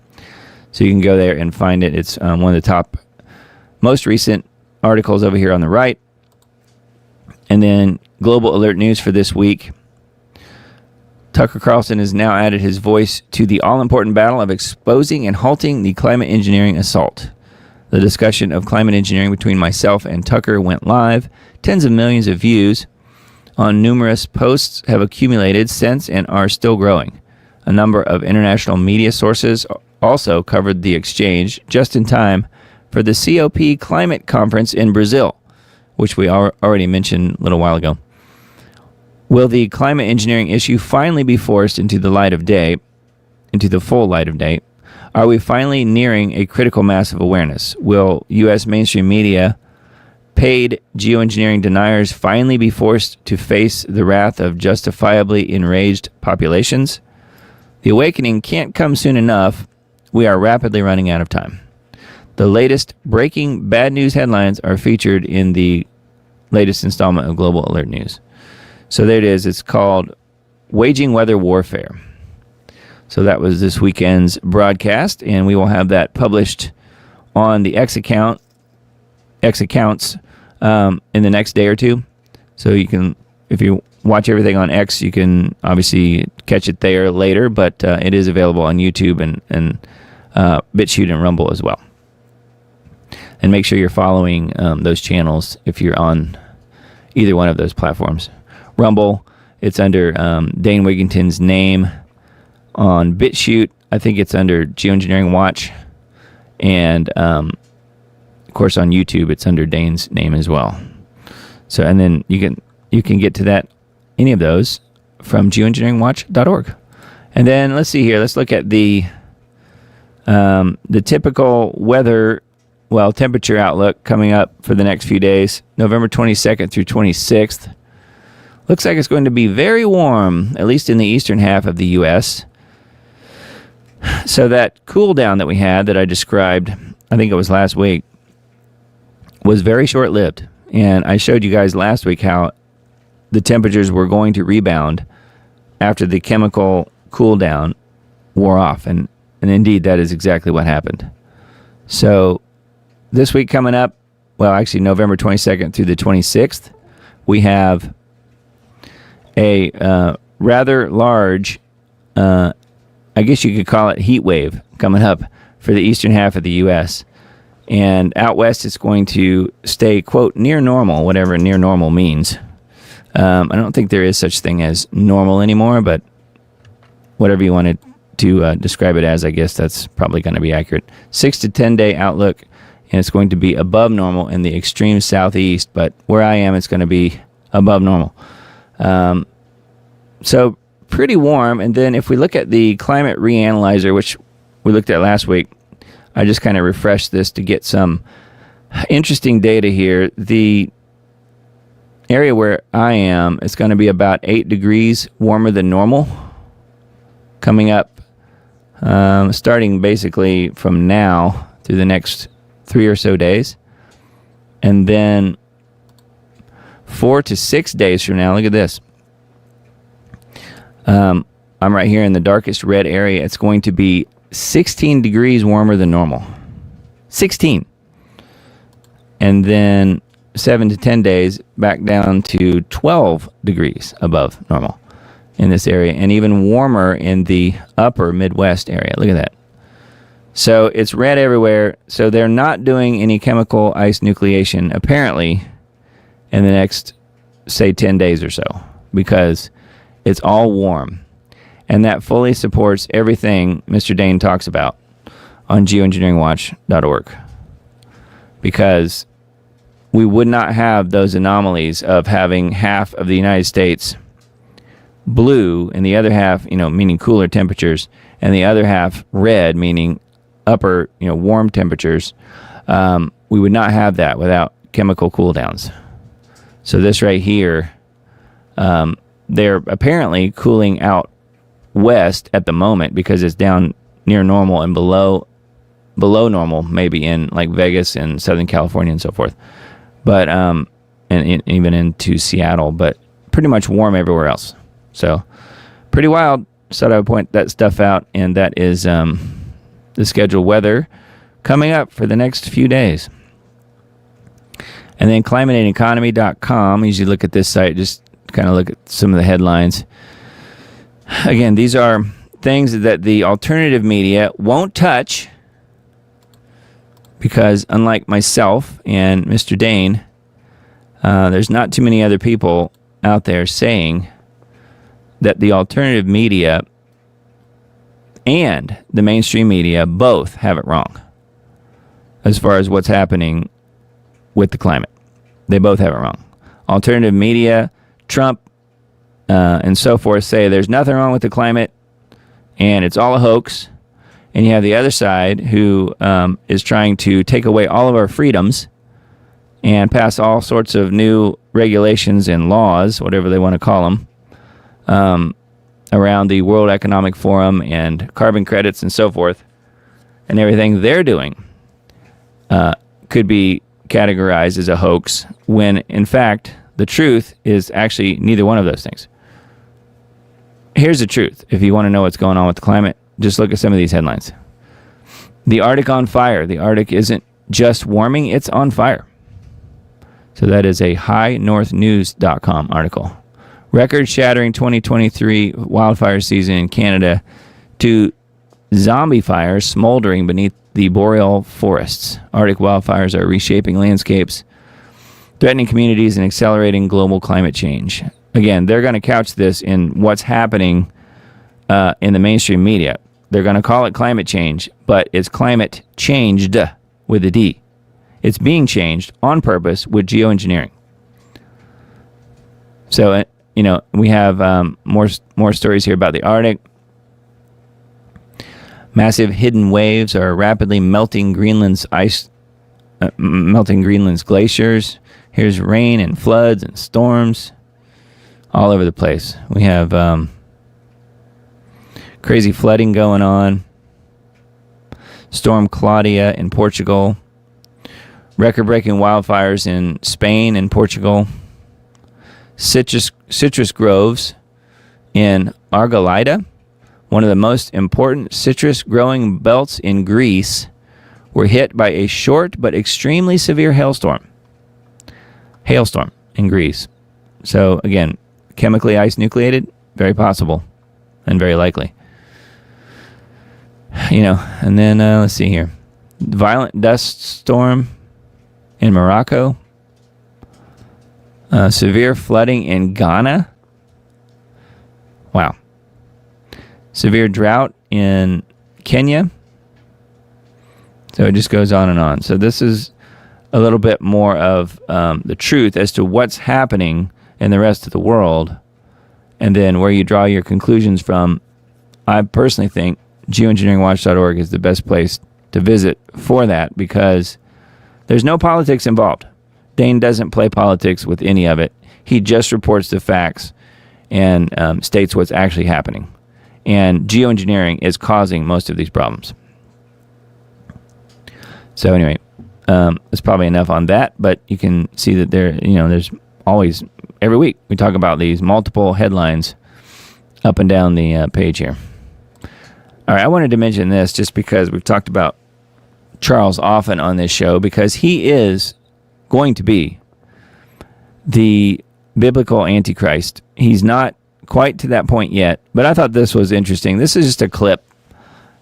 So you can go there and find it. It's one of the top, most recent articles over here on the right. And then global alert news for this week. Tucker Carlson has now added his voice to the all-important battle of exposing and halting the climate engineering assault. The discussion of climate engineering between myself and Tucker went live. Tens of millions of views on numerous posts have accumulated since and are still growing. A number of international media sources also covered the exchange just in time for the COP Climate Conference in Brazil, which we already mentioned a little while ago. Will the climate engineering issue finally be forced into the light of day, into the full light of day? Are we finally nearing a critical mass of awareness? Will U.S. mainstream media, paid geoengineering deniers, finally be forced to face the wrath of justifiably enraged populations? The awakening can't come soon enough. We are rapidly running out of time. The latest breaking bad news headlines are featured in the latest installment of Global Alert News. So there it is. It's called Waging Weather Warfare. So that was this weekend's broadcast, and we will have that published on the X accounts in the next day or two. So you can, if you watch everything on X, you can obviously catch it there later, but it is available on YouTube and BitChute and Rumble as well. And make sure you're following those channels if you're on either one of those platforms. Rumble, it's under Dane Wigington's name. On BitChute, I think it's under Geoengineering Watch. And, of course, on YouTube, it's under Dane's name as well. So, and then you can get to that, any of those, from geoengineeringwatch.org. And then let's see here. Let's look at the typical weather, temperature outlook coming up for the next few days, November 22nd through 26th. Looks like it's going to be very warm, at least in the eastern half of the U.S. So that cool down that we had that I described, I think it was last week, was very short-lived. And I showed you guys last week how the temperatures were going to rebound after the chemical cool down wore off. And indeed, that is exactly what happened. So this week coming up, actually November 22nd through the 26th, we have a rather large, I guess you could call it heat wave coming up for the eastern half of the U.S. And out west, it's going to stay, quote, near normal, whatever near normal means. I don't think there is such thing as normal anymore, but whatever you wanted to describe it as, I guess that's probably going to be accurate. 6 to 10 day outlook, and it's going to be above normal in the extreme southeast, but where I am, it's going to be above normal. So pretty warm. And then if we look at the climate reanalyzer, which we looked at last week, I just kind of refreshed this to get some interesting data here. The area where I am is going to be about 8 degrees warmer than normal coming up, starting basically from now through the next 3 or so days. And then 4 to 6 days from now, look at this. I'm right here in the darkest red area. It's going to be 16 degrees warmer than normal. 16. And then 7 to 10 days back down to 12 degrees above normal in this area, and even warmer in the upper Midwest area. Look at that. So it's red everywhere. So they're not doing any chemical ice nucleation, apparently, in the next, say, 10 days or so, because it's all warm. And that fully supports everything Mr. Dane talks about on geoengineeringwatch.org. Because we would not have those anomalies of having half of the United States blue and the other half, meaning cooler temperatures, and the other half red, meaning upper, warm temperatures. We would not have that without chemical cool downs. So this right here, they're apparently cooling out west at the moment because it's down near normal and below normal, maybe in like Vegas and Southern California and so forth. But and even into Seattle, but pretty much warm everywhere else. So pretty wild. So I would point that stuff out, and that is the scheduled weather coming up for the next few days. And then climateandeconomy.com, usually look at this site, just kind of look at some of the headlines. Again, these are things that the alternative media won't touch because, unlike myself and Mr. Dane, there's not too many other people out there saying that the alternative media and the mainstream media both have it wrong as far as what's happening with the climate. They both have it wrong. Alternative media, Trump, and so forth say there's nothing wrong with the climate and it's all a hoax. And you have the other side who is trying to take away all of our freedoms and pass all sorts of new regulations and laws, whatever they want to call them, around the World Economic Forum and carbon credits and so forth. And everything they're doing could be categorized as a hoax when, in fact, the truth is actually neither one of those things. Here's the truth. If you want to know what's going on with the climate, just look at some of these headlines. The Arctic on fire. The Arctic isn't just warming, it's on fire. So that is a highnorthnews.com article. record-shattering 2023 wildfire season in Canada to zombie fires smoldering beneath the boreal forests. Arctic wildfires are reshaping landscapes, threatening communities, and accelerating global climate change. Again, they're going to couch this in what's happening in the mainstream media. They're going to call it climate change, but it's climate changed with a D. It's being changed on purpose with geoengineering. So, we have more stories here about the Arctic. Massive hidden waves are rapidly melting Greenland's glaciers. Here's rain and floods and storms all over the place. We have crazy flooding going on. Storm Claudia in Portugal. Record-breaking wildfires in Spain and Portugal. Citrus groves in Argolida, one of the most important citrus growing belts in Greece, were hit by a short but extremely severe hailstorm in Greece. So again, chemically ice nucleated, very possible and very likely. And then let's see here. Violent dust storm in Morocco. Severe flooding in Ghana. Wow. Severe drought in Kenya. So it just goes on and on. So this is a little bit more of the truth as to what's happening in the rest of the world, and then where you draw your conclusions from. I personally think geoengineeringwatch.org is the best place to visit for that, because there's no politics involved. Dane doesn't play politics with any of it. He just reports the facts and states what's actually happening. And geoengineering is causing most of these problems. So anyway, that's probably enough on that, but you can see that there's always, every week, we talk about these multiple headlines up and down the page here. All right, I wanted to mention this just because we've talked about Charles often on this show, because he is going to be the biblical Antichrist. He's not quite to that point yet, but I thought this was interesting. This is just a clip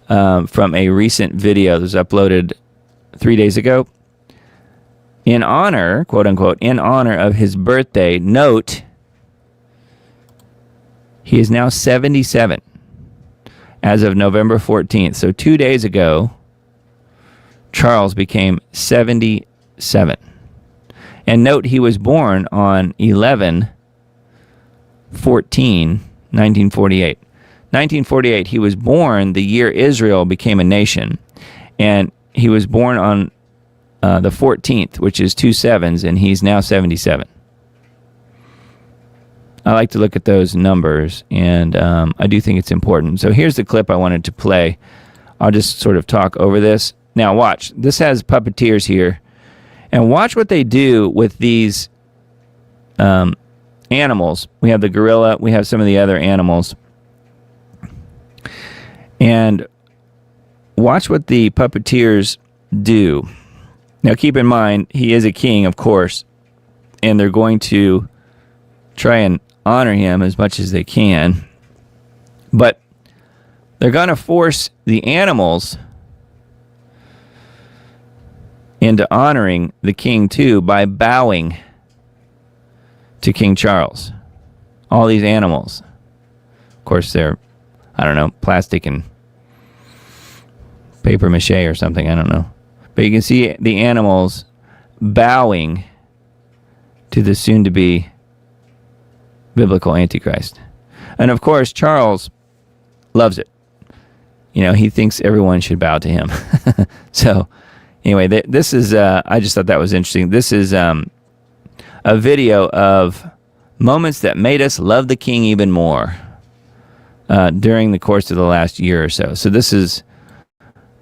from a recent video that was uploaded 3 days ago. In honor, quote unquote, in honor of his birthday, note, he is now 77 as of November 14th. So 2 days ago, Charles became 77. And note, he was born on 11/14/1948. 1948, he was born the year Israel became a nation. And he was born on the 14th, which is 2 sevens, and he's now 77. I like to look at those numbers, and I do think it's important. So here's the clip I wanted to play. I'll just sort of talk over this. Now watch. This has puppeteers here. And watch what they do with these animals. We have the gorilla. We have some of the other animals. And watch what the puppeteers do. Now keep in mind, he is a king, of course, and they're going to try and honor him as much as they can. But they're going to force the animals into honoring the king too by bowing to King Charles. All these animals. Of course, they're, plastic and paper mache or something, I don't know. But you can see the animals bowing to the soon-to-be biblical Antichrist. And of course, Charles loves it. He thinks everyone should bow to him. So, anyway, this is, I just thought that was interesting. This is a video of moments that made us love the king even more during the course of the last year or so. So this is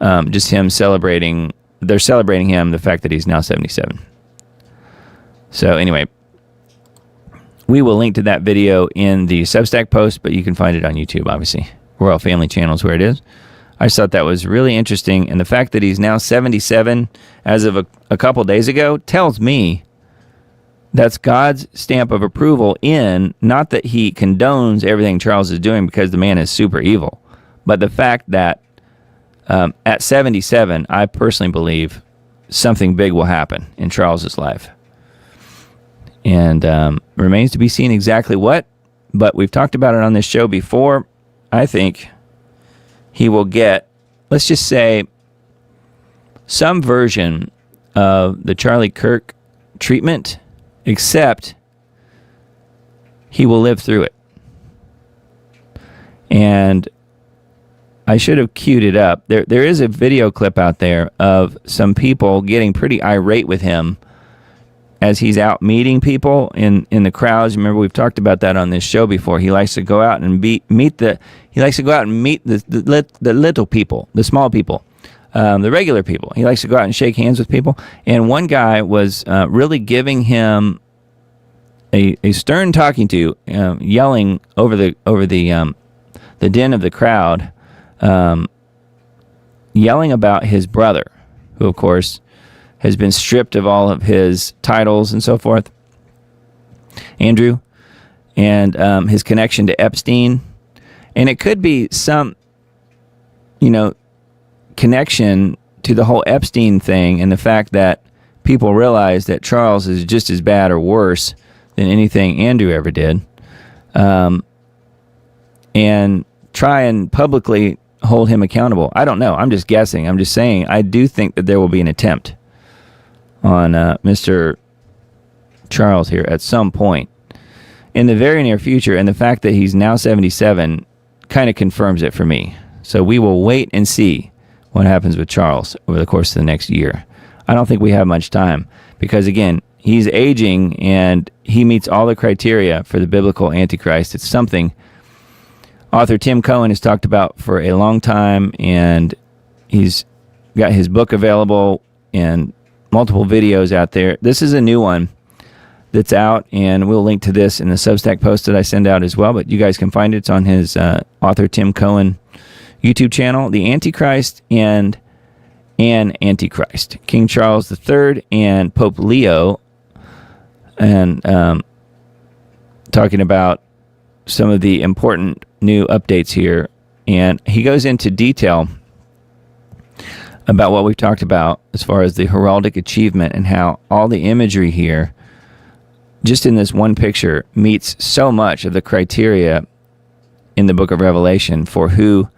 just him celebrating. They're celebrating him, the fact that he's now 77. So anyway, we will link to that video in the Substack post, but you can find it on YouTube, obviously. Royal Family Channel is where it is. I just thought that was really interesting. And the fact that he's now 77 as of a couple days ago tells me That's God's stamp of approval in, not that he condones everything Charles is doing because the man is super evil, but the fact that at 77, I personally believe something big will happen in Charles's life. And remains to be seen exactly what, but we've talked about it on this show before. I think he will get, let's just say, some version of the Charlie Kirk treatment, except he will live through it. And I should have queued it up. There is a video clip out there of some people getting pretty irate with him as he's out meeting people in the crowds. Remember, we've talked about that on this show before. He likes to go out and meet the little people, the small people, the regular people. He likes to go out and shake hands with people. And one guy was really giving him a stern talking to, yelling over the din of the crowd, yelling about his brother, who of course has been stripped of all of his titles and so forth, Andrew, and his connection to Epstein. And it could be some, connection to the whole Epstein thing and the fact that people realize that Charles is just as bad or worse than anything Andrew ever did, and try and publicly hold him accountable. I don't know. I'm just guessing. I'm just saying I do think that there will be an attempt on Mr. Charles here at some point in the very near future, and the fact that he's now 77 kind of confirms it for me. So we will wait and see what happens with Charles over the course of the next year. I don't think we have much time because, again, he's aging and he meets all the criteria for the biblical Antichrist. It's something author Tim Cohen has talked about for a long time, and he's got his book available and multiple videos out there. This is a new one that's out, and we'll link to this in the Substack post that I send out as well, but you guys can find it. It's on his author Tim Cohen YouTube channel, The Antichrist and an Antichrist, King Charles III and Pope Leo, and talking about some of the important new updates here. And he goes into detail about what we've talked about as far as the heraldic achievement and how all the imagery here, just in this one picture, meets so much of the criteria in the book of Revelation for who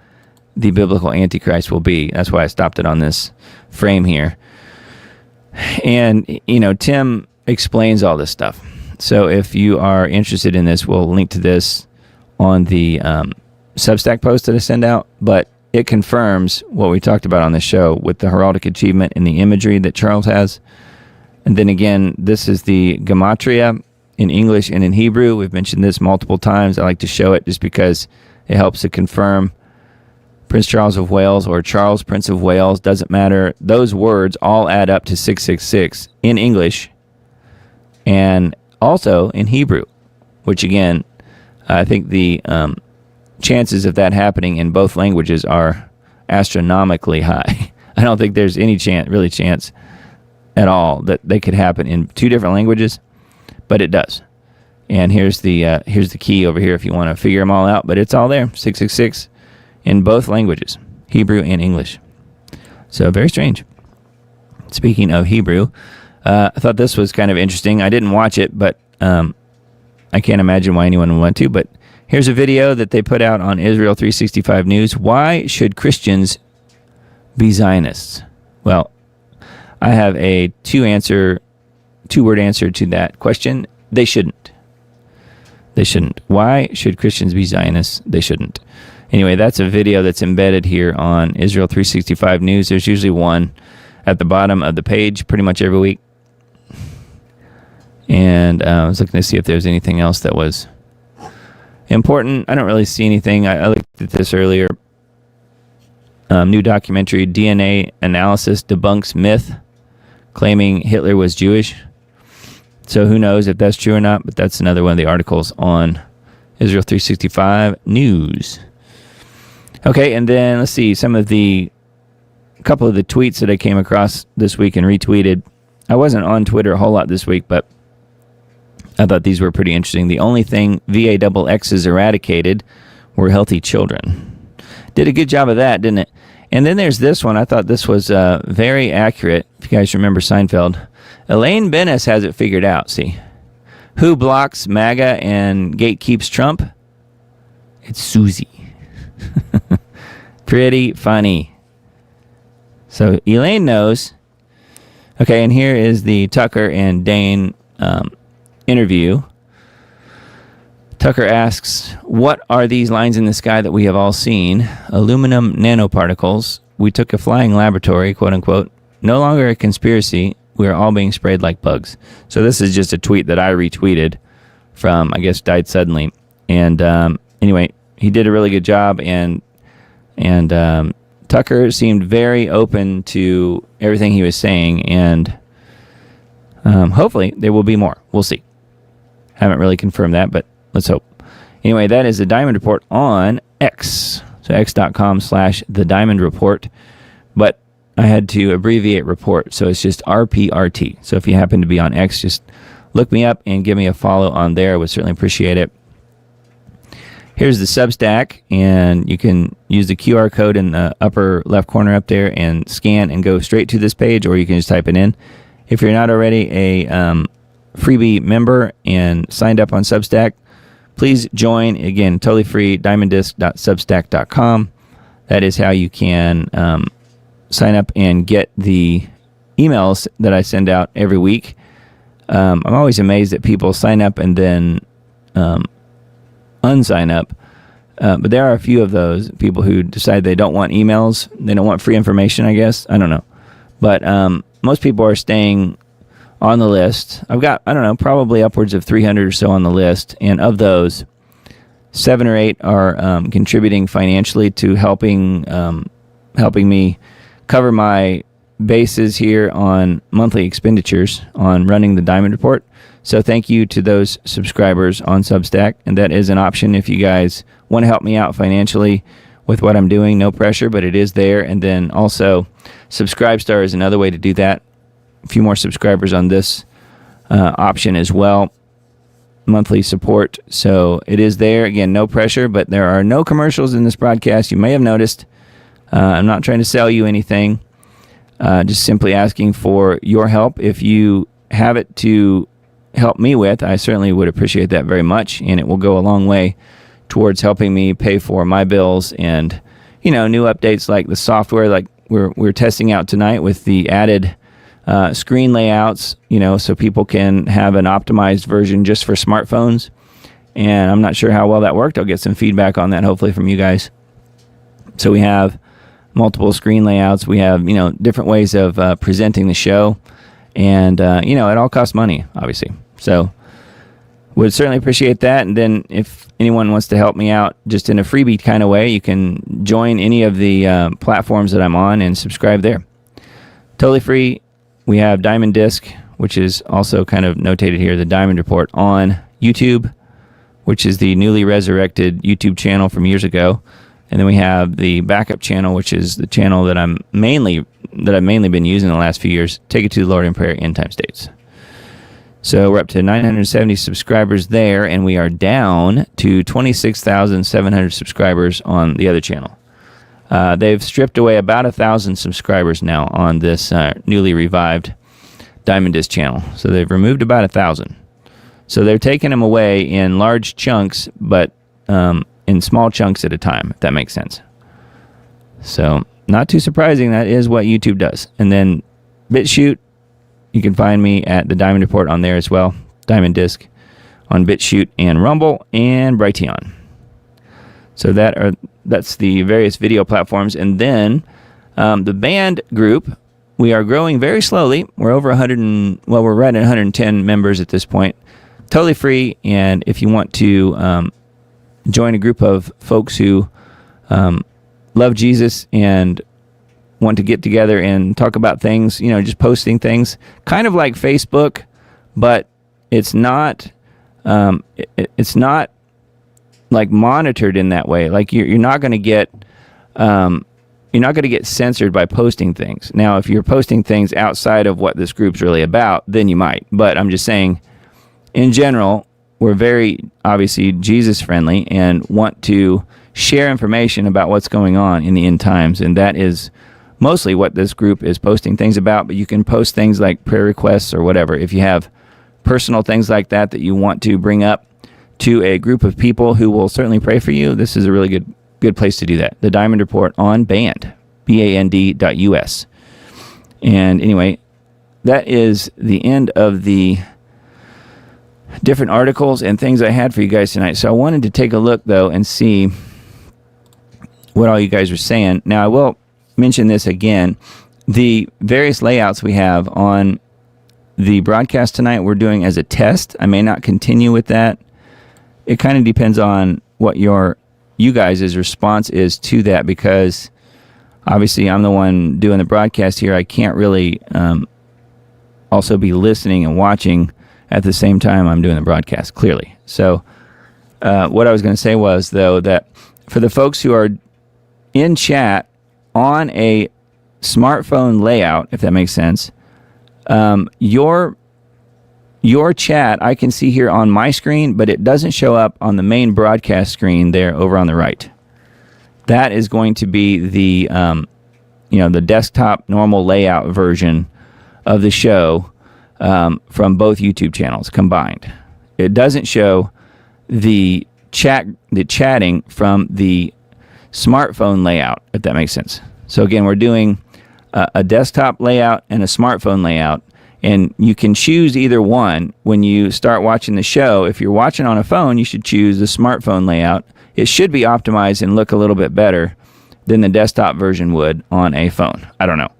the biblical Antichrist will be. That's why I stopped it on this frame here. And, Tim explains all this stuff. So if you are interested in this, we'll link to this on the Substack post that I send out. But it confirms what we talked about on the show with the heraldic achievement and the imagery that Charles has. And then again, this is the gematria in English and in Hebrew. We've mentioned this multiple times. I like to show it just because it helps to confirm Prince Charles of Wales or Charles, Prince of Wales, doesn't matter. Those words all add up to 666 in English and also in Hebrew, which again, I think the chances of that happening in both languages are astronomically high. I don't think there's any chance at all that they could happen in two different languages, but it does. And here's the key over here if you want to figure them all out, but it's all there, 666 in both languages, Hebrew and English. So very strange. Speaking of Hebrew, I thought this was kind of interesting. I didn't watch it, but I can't imagine why anyone would want to, but here's a video that they put out on Israel 365 News. Why should Christians be Zionists? Well, I have a two-word answer to that question. They shouldn't. They shouldn't. Why should Christians be Zionists? They shouldn't. Anyway, that's a video that's embedded here on Israel 365 News. There's usually one at the bottom of the page pretty much every week. And I was looking to see if there was anything else that was important. I don't really see anything. I looked at this earlier. New documentary, DNA analysis debunks myth claiming Hitler was Jewish. So who knows if that's true or not, but that's another one of the articles on Israel 365 News. Okay, and then let's see a couple of the tweets that I came across this week and retweeted. I wasn't on Twitter a whole lot this week, but I thought these were pretty interesting. The only thing VAXX's eradicated were healthy children. Did a good job of that, didn't it? And then there's this one. I thought this was very accurate. If you guys remember Seinfeld, Elaine Bennis has it figured out. See, who blocks MAGA and gatekeeps Trump? It's Susie. Pretty funny. So Elaine knows. Okay, and here is the Tucker and Dane interview. Tucker asks, what are these lines in the sky that we have all seen? Aluminum nanoparticles. We took a flying laboratory, quote unquote. No longer a conspiracy. We are all being sprayed like bugs. So this is just a tweet that I retweeted from, I guess, Died Suddenly. And anyway, he did a really good job, and Tucker seemed very open to everything he was saying, and hopefully there will be more. We'll see. Haven't really confirmed that, but let's hope. Anyway, that is the Diamond Report on X. So x.com/the Diamond Report. But I had to abbreviate report, so it's just RPRT. So if you happen to be on X, just look me up and give me a follow on there. I would certainly appreciate it. Here's the Substack, and you can use the QR code in the upper left corner up there and scan and go straight to this page, or you can just type it in. If you're not already a freebie member and signed up on Substack, please join. Again, totally free, diamonddisc.substack.com. That is how you can sign up and get the emails that I send out every week. I'm always amazed that people sign up and then unsign up. But there are a few of those people who decide they don't want emails. They don't want free information, I guess. I don't know. But most people are staying on the list. I've got, I don't know, probably upwards of 300 or so on the list. And of those, 7 or 8 are contributing financially to helping me cover my bases here on monthly expenditures on running the Diamond Report. So thank you to those subscribers on Substack. And that is an option if you guys want to help me out financially with what I'm doing. No pressure, but it is there. And then also Subscribestar is another way to do that. A few more subscribers on this option as well. Monthly support. So it is there. Again, no pressure, but there are no commercials in this broadcast. You may have noticed. I'm not trying to sell you anything. Just simply asking for your help. If you have it to help me with, I certainly would appreciate that very much. And it will go a long way towards helping me pay for my bills and, new updates like the software, like we're testing out tonight with the added screen layouts, so people can have an optimized version just for smartphones. And I'm not sure how well that worked. I'll get some feedback on that, hopefully, from you guys. So we have multiple screen layouts. We have, different ways of presenting the show. And, it all costs money, obviously. So would certainly appreciate that. And then if anyone wants to help me out just in a freebie kind of way, you can join any of the platforms that I'm on and subscribe there. Totally free. We have Diamond Disc, which is also kind of notated here, the Diamond Report on YouTube, which is the newly resurrected YouTube channel from years ago. And then we have the backup channel, which is the channel that I've mainly been using the last few years. Take It to the Lord in Prayer, End Time States. So we're up to 970 subscribers there, and we are down to 26,700 subscribers on the other channel. They've stripped away about 1,000 subscribers now on this newly revived Diamond Disc channel. So they've removed about 1,000. So they're taking them away in large chunks, but in small chunks at a time, if that makes sense. So not too surprising, that is what YouTube does. And then BitChute, you can find me at the Diamond Report on there as well. Diamond Disc on BitChute and Rumble and Brighteon. So that's the various video platforms. And then the band group, we are growing very slowly. We're over 100 we're right at 110 members at this point. Totally free. And if you want to join a group of folks who love Jesus and want to get together and talk about things, just posting things, kind of like Facebook, but it's not it's not like monitored in that way. Like you're not going to get censored by posting things. Now, if you're posting things outside of what this group's really about, then you might. But I'm just saying, in general, we're very obviously Jesus friendly and want to share information about what's going on in the end times, and that is mostly what this group is posting things about. But you can post things like prayer requests or whatever. If you have personal things like that you want to bring up to a group of people who will certainly pray for you, this is a really good place to do that. The Diamond Report on Band, BAND.us. And anyway, that is the end of the different articles and things I had for you guys tonight. So I wanted to take a look, though, and see what all you guys are saying. Now, I will mention this again. The various layouts we have on the broadcast tonight, we're doing as a test. I may not continue with that. It kind of depends on what you guys' response is to that, because obviously I'm the one doing the broadcast here. I can't really also be listening and watching at the same time I'm doing the broadcast, clearly. So what I was going to say was, though, that for the folks who are in chat on a smartphone layout, if that makes sense, your chat I can see here on my screen, but it doesn't show up on the main broadcast screen there over on the right. That is going to be the the desktop normal layout version of the show from both YouTube channels combined. It doesn't show the chatting from the smartphone layout, if that makes sense. So again, we're doing a desktop layout and a smartphone layout, and you can choose either one when you start watching the show. If you're watching on a phone, you should choose the smartphone layout. It should be optimized and look a little bit better than the desktop version would on a phone. I don't know.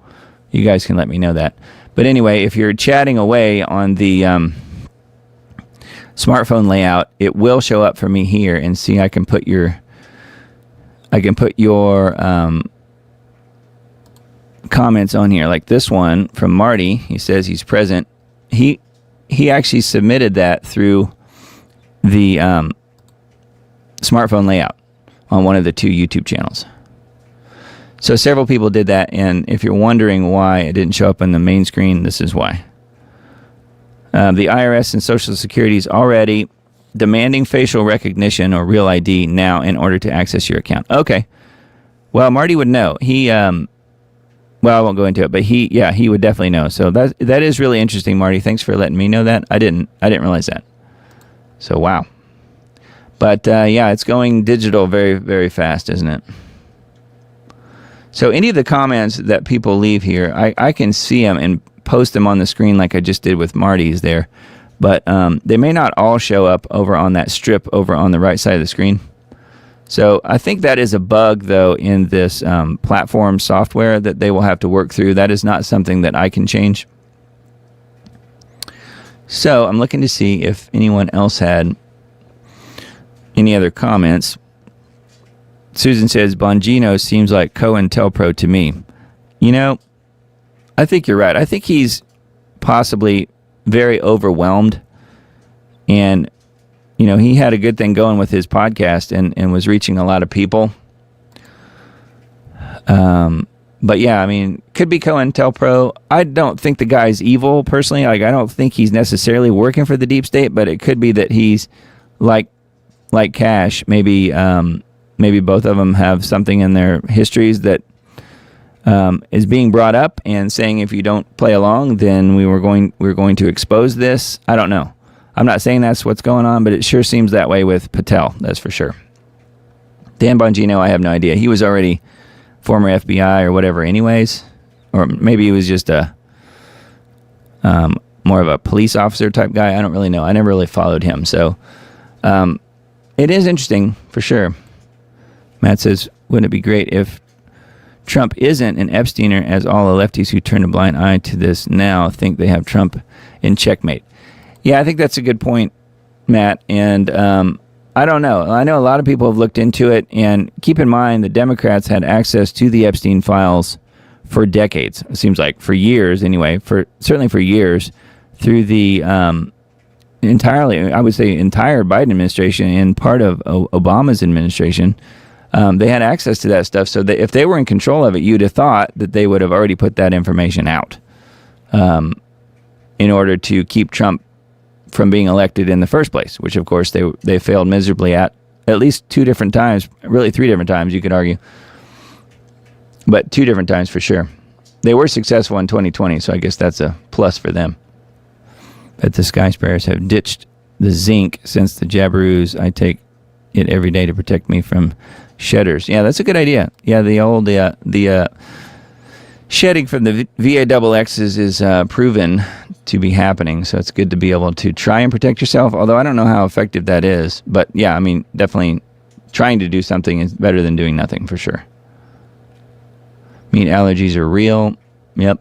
You guys can let me know that. But anyway, if you're chatting away on the smartphone layout, it will show up for me here, and see, I can put your comments on here, like this one from Marty. He says he's present. He actually submitted that through the smartphone layout on one of the two YouTube channels. So several people did that, and if you're wondering why it didn't show up on the main screen, this is why. The IRS and Social Security is already demanding facial recognition or real ID now in order to access your account. Okay. Well, Marty would know. Well, I won't go into it, but he would definitely know. So that is really interesting, Marty. Thanks for letting me know that. I didn't realize that. So wow. But it's going digital very, very fast, isn't it? So any of the comments that people leave here, I can see them and post them on the screen like I just did with Marty's there. But they may not all show up over on that strip over on the right side of the screen. So I think that is a bug, though, in this platform software that they will have to work through. That is not something that I can change. So I'm looking to see if anyone else had any other comments. Susan says, Bongino seems like COINTELPRO to me. I think you're right. I think he's possibly very overwhelmed. And, he had a good thing going with his podcast and was reaching a lot of people. But yeah, could be COINTELPRO. I don't think the guy's evil, personally. I don't think he's necessarily working for the deep state, but it could be that he's like Cash. Maybe both of them have something in their histories that is being brought up and saying, if you don't play along, then we're going to expose this. I don't know. I'm not saying that's what's going on, but it sure seems that way with Patel. That's for sure. Dan Bongino, I have no idea. He was already former FBI or whatever anyways, or maybe he was just a more of a police officer type guy. I don't really know. I never really followed him. So it is interesting for sure. Matt says, wouldn't it be great if Trump isn't an Epsteiner, as all the lefties who turn a blind eye to this now think they have Trump in checkmate? Yeah, I think that's a good point, Matt. And I don't know. I know a lot of people have looked into it. And keep in mind, the Democrats had access to the Epstein files for decades. It seems like for years anyway, certainly for years, through the entire Biden administration and part of Obama's administration. They had access to that stuff, so that if they were in control of it, you'd have thought that they would have already put that information out in order to keep Trump from being elected in the first place, which of course they failed miserably at least 2 different times, really 3 different times you could argue, but 2 different times for sure. They were successful in 2020, so I guess that's a plus for them. But the Sky Sprayers have ditched the zinc since the Jabberoos. I take it every day to protect me from shedders. Yeah, that's a good idea. Yeah, the shedding from the VAXXs is proven to be happening, so it's good to be able to try and protect yourself, although I don't know how effective that is. But yeah, I mean, definitely trying to do something is better than doing nothing, for sure. Meat allergies are real. Yep.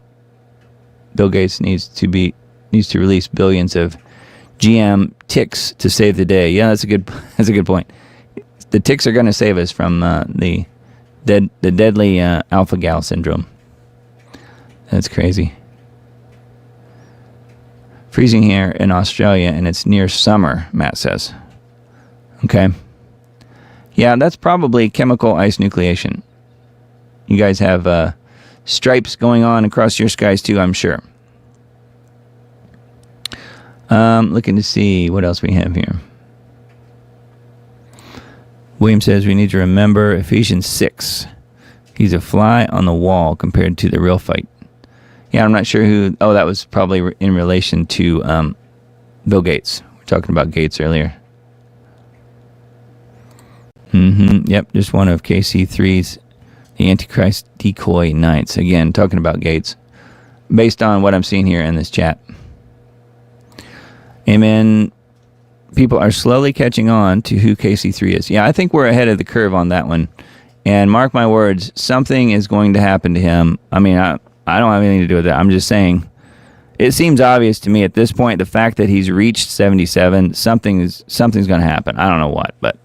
Bill Gates needs to release billions of GM ticks to save the day. Yeah, that's a good point. The ticks are going to save us from the deadly alpha-gal syndrome. That's crazy. Freezing here in Australia, and it's near summer, Matt says. Okay. Yeah, that's probably chemical ice nucleation. You guys have stripes going on across your skies too, I'm sure. Looking to see what else we have here. William says we need to remember Ephesians 6. He's a fly on the wall compared to the real fight. Yeah, I'm not sure who... Oh, that was probably in relation to Bill Gates. We were talking about Gates earlier. Yep, just one of KC3's The Antichrist Decoy Knights. Again, talking about Gates. Based on what I'm seeing here in this chat. Amen. People are slowly catching on to who KC3 is. Yeah, I think we're ahead of the curve on that one. And mark my words, something is going to happen to him. I mean, I don't have anything to do with that. I'm just saying, it seems obvious to me at this point, the fact that he's reached 77, something's going to happen. I don't know what, but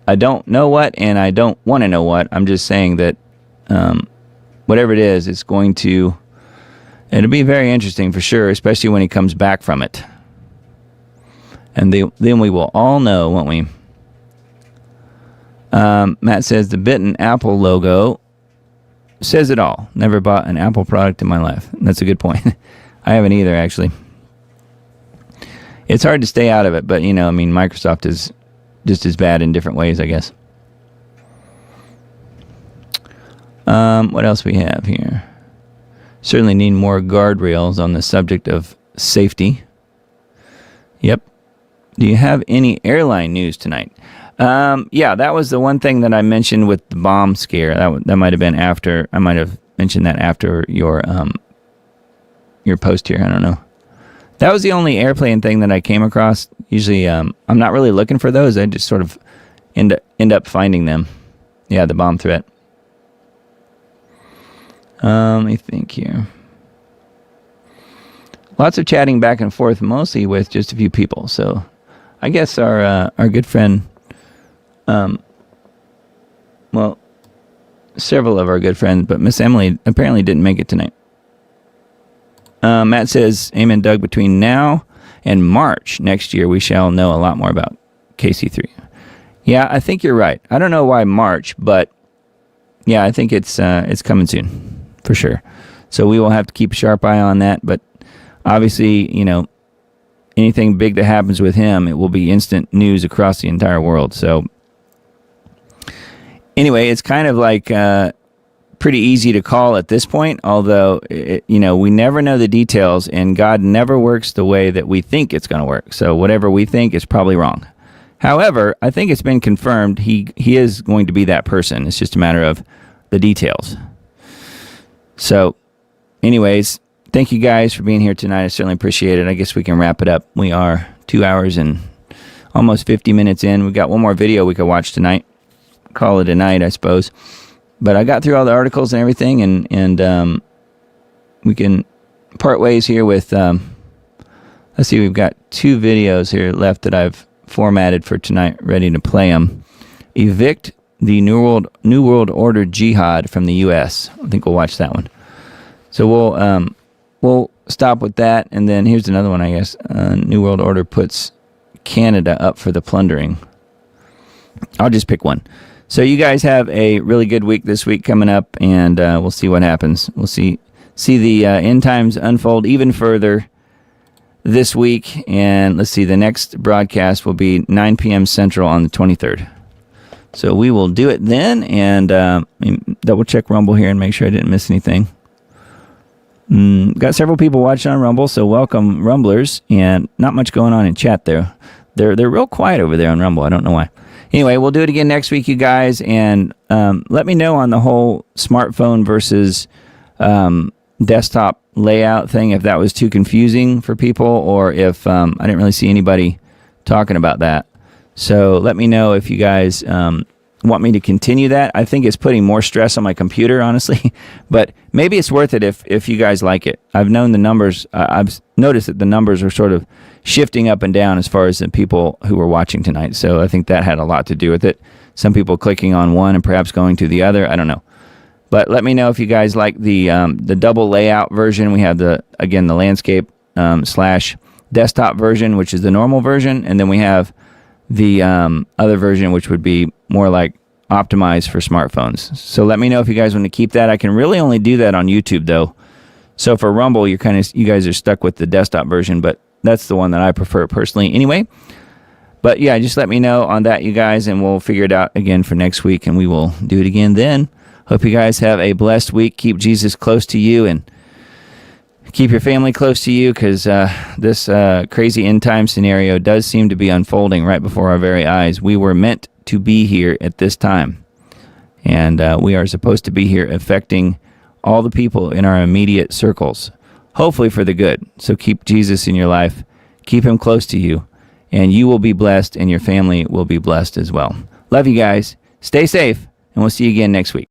I don't know what, and I don't want to know what. I'm just saying that whatever it is, it'll be very interesting for sure, especially when he comes back from it. And then we will all know, won't we? Matt says the bitten Apple logo says it all. Never bought an Apple product in my life. That's a good point. I haven't either, actually. It's hard to stay out of it, but, Microsoft is just as bad in different ways, I guess. What else we have here? Certainly need more guardrails on the subject of safety. Yep. Do you have any airline news tonight? Yeah, that was the one thing that I mentioned with the bomb scare. That might have been after. I might have mentioned that after your post here. I don't know. That was the only airplane thing that I came across. Usually, I'm not really looking for those. I just sort of end up finding them. Yeah, the bomb threat. Let me think here. Lots of chatting back and forth, mostly with just a few people. So, I guess our good friend, several of our good friends, but Miss Emily apparently didn't make it tonight. Matt says, amen, Doug, between now and March next year, we shall know a lot more about KC3. Yeah, I think you're right. I don't know why March, but yeah, I think it's coming soon, for sure. So we will have to keep a sharp eye on that, but obviously, anything big that happens with him, it will be instant news across the entire world. So anyway, it's kind of like pretty easy to call at this point, although, we never know the details, and God never works the way that we think it's going to work. So whatever we think is probably wrong. However, I think it's been confirmed he is going to be that person. It's just a matter of the details. So anyways, thank you guys for being here tonight. I certainly appreciate it. I guess we can wrap it up. We are 2 hours and almost 50 minutes in. We've got one more video we could watch tonight. Call it a night, I suppose. But I got through all the articles and everything, and we can part ways here with, let's see, we've got 2 videos here left that I've formatted for tonight, ready to play them. Evict the New World Order Jihad from the U.S. I think we'll watch that one. So we'll stop with that, and then here's another one, I guess. New World Order puts Canada up for the plundering. I'll just pick one. So you guys have a really good week this week coming up, and we'll see what happens. We'll see the end times unfold even further this week. And let's see, the next broadcast will be 9 p.m. Central on the 23rd. So we will do it then, and double check Rumble here and make sure I didn't miss anything. Got several people watching on Rumble, so welcome, Rumblers, and not much going on in chat there. They're real quiet over there on Rumble. I don't know why. Anyway, we'll do it again next week, you guys, and let me know on the whole smartphone versus desktop layout thing, if that was too confusing for people, or if I didn't really see anybody talking about that. So let me know if you guys want me to continue that. I think it's putting more stress on my computer, honestly, but maybe it's worth it if you guys like it. I've known the numbers. I've noticed that the numbers are sort of shifting up and down as far as the people who were watching tonight. So I think that had a lot to do with it. Some people clicking on one and perhaps going to the other. I don't know. But let me know if you guys like the double layout version. We have the landscape / desktop version, which is the normal version, and then we have the other version, which would be more like optimized for smartphones. So let me know if you guys want to keep that. I can really only do that on YouTube though. So for Rumble, you guys are stuck with the desktop version, but that's the one that I prefer personally anyway. But yeah, just let me know on that, you guys, and we'll figure it out again for next week, and we will do it again then. Hope you guys have a blessed week. Keep Jesus close to you and keep your family close to you, because this crazy end time scenario does seem to be unfolding right before our very eyes. We were meant to be here at this time, and we are supposed to be here affecting all the people in our immediate circles, hopefully for the good. So keep Jesus in your life, keep him close to you, and you will be blessed, and your family will be blessed as well. Love you guys. Stay safe, and we'll see you again next week.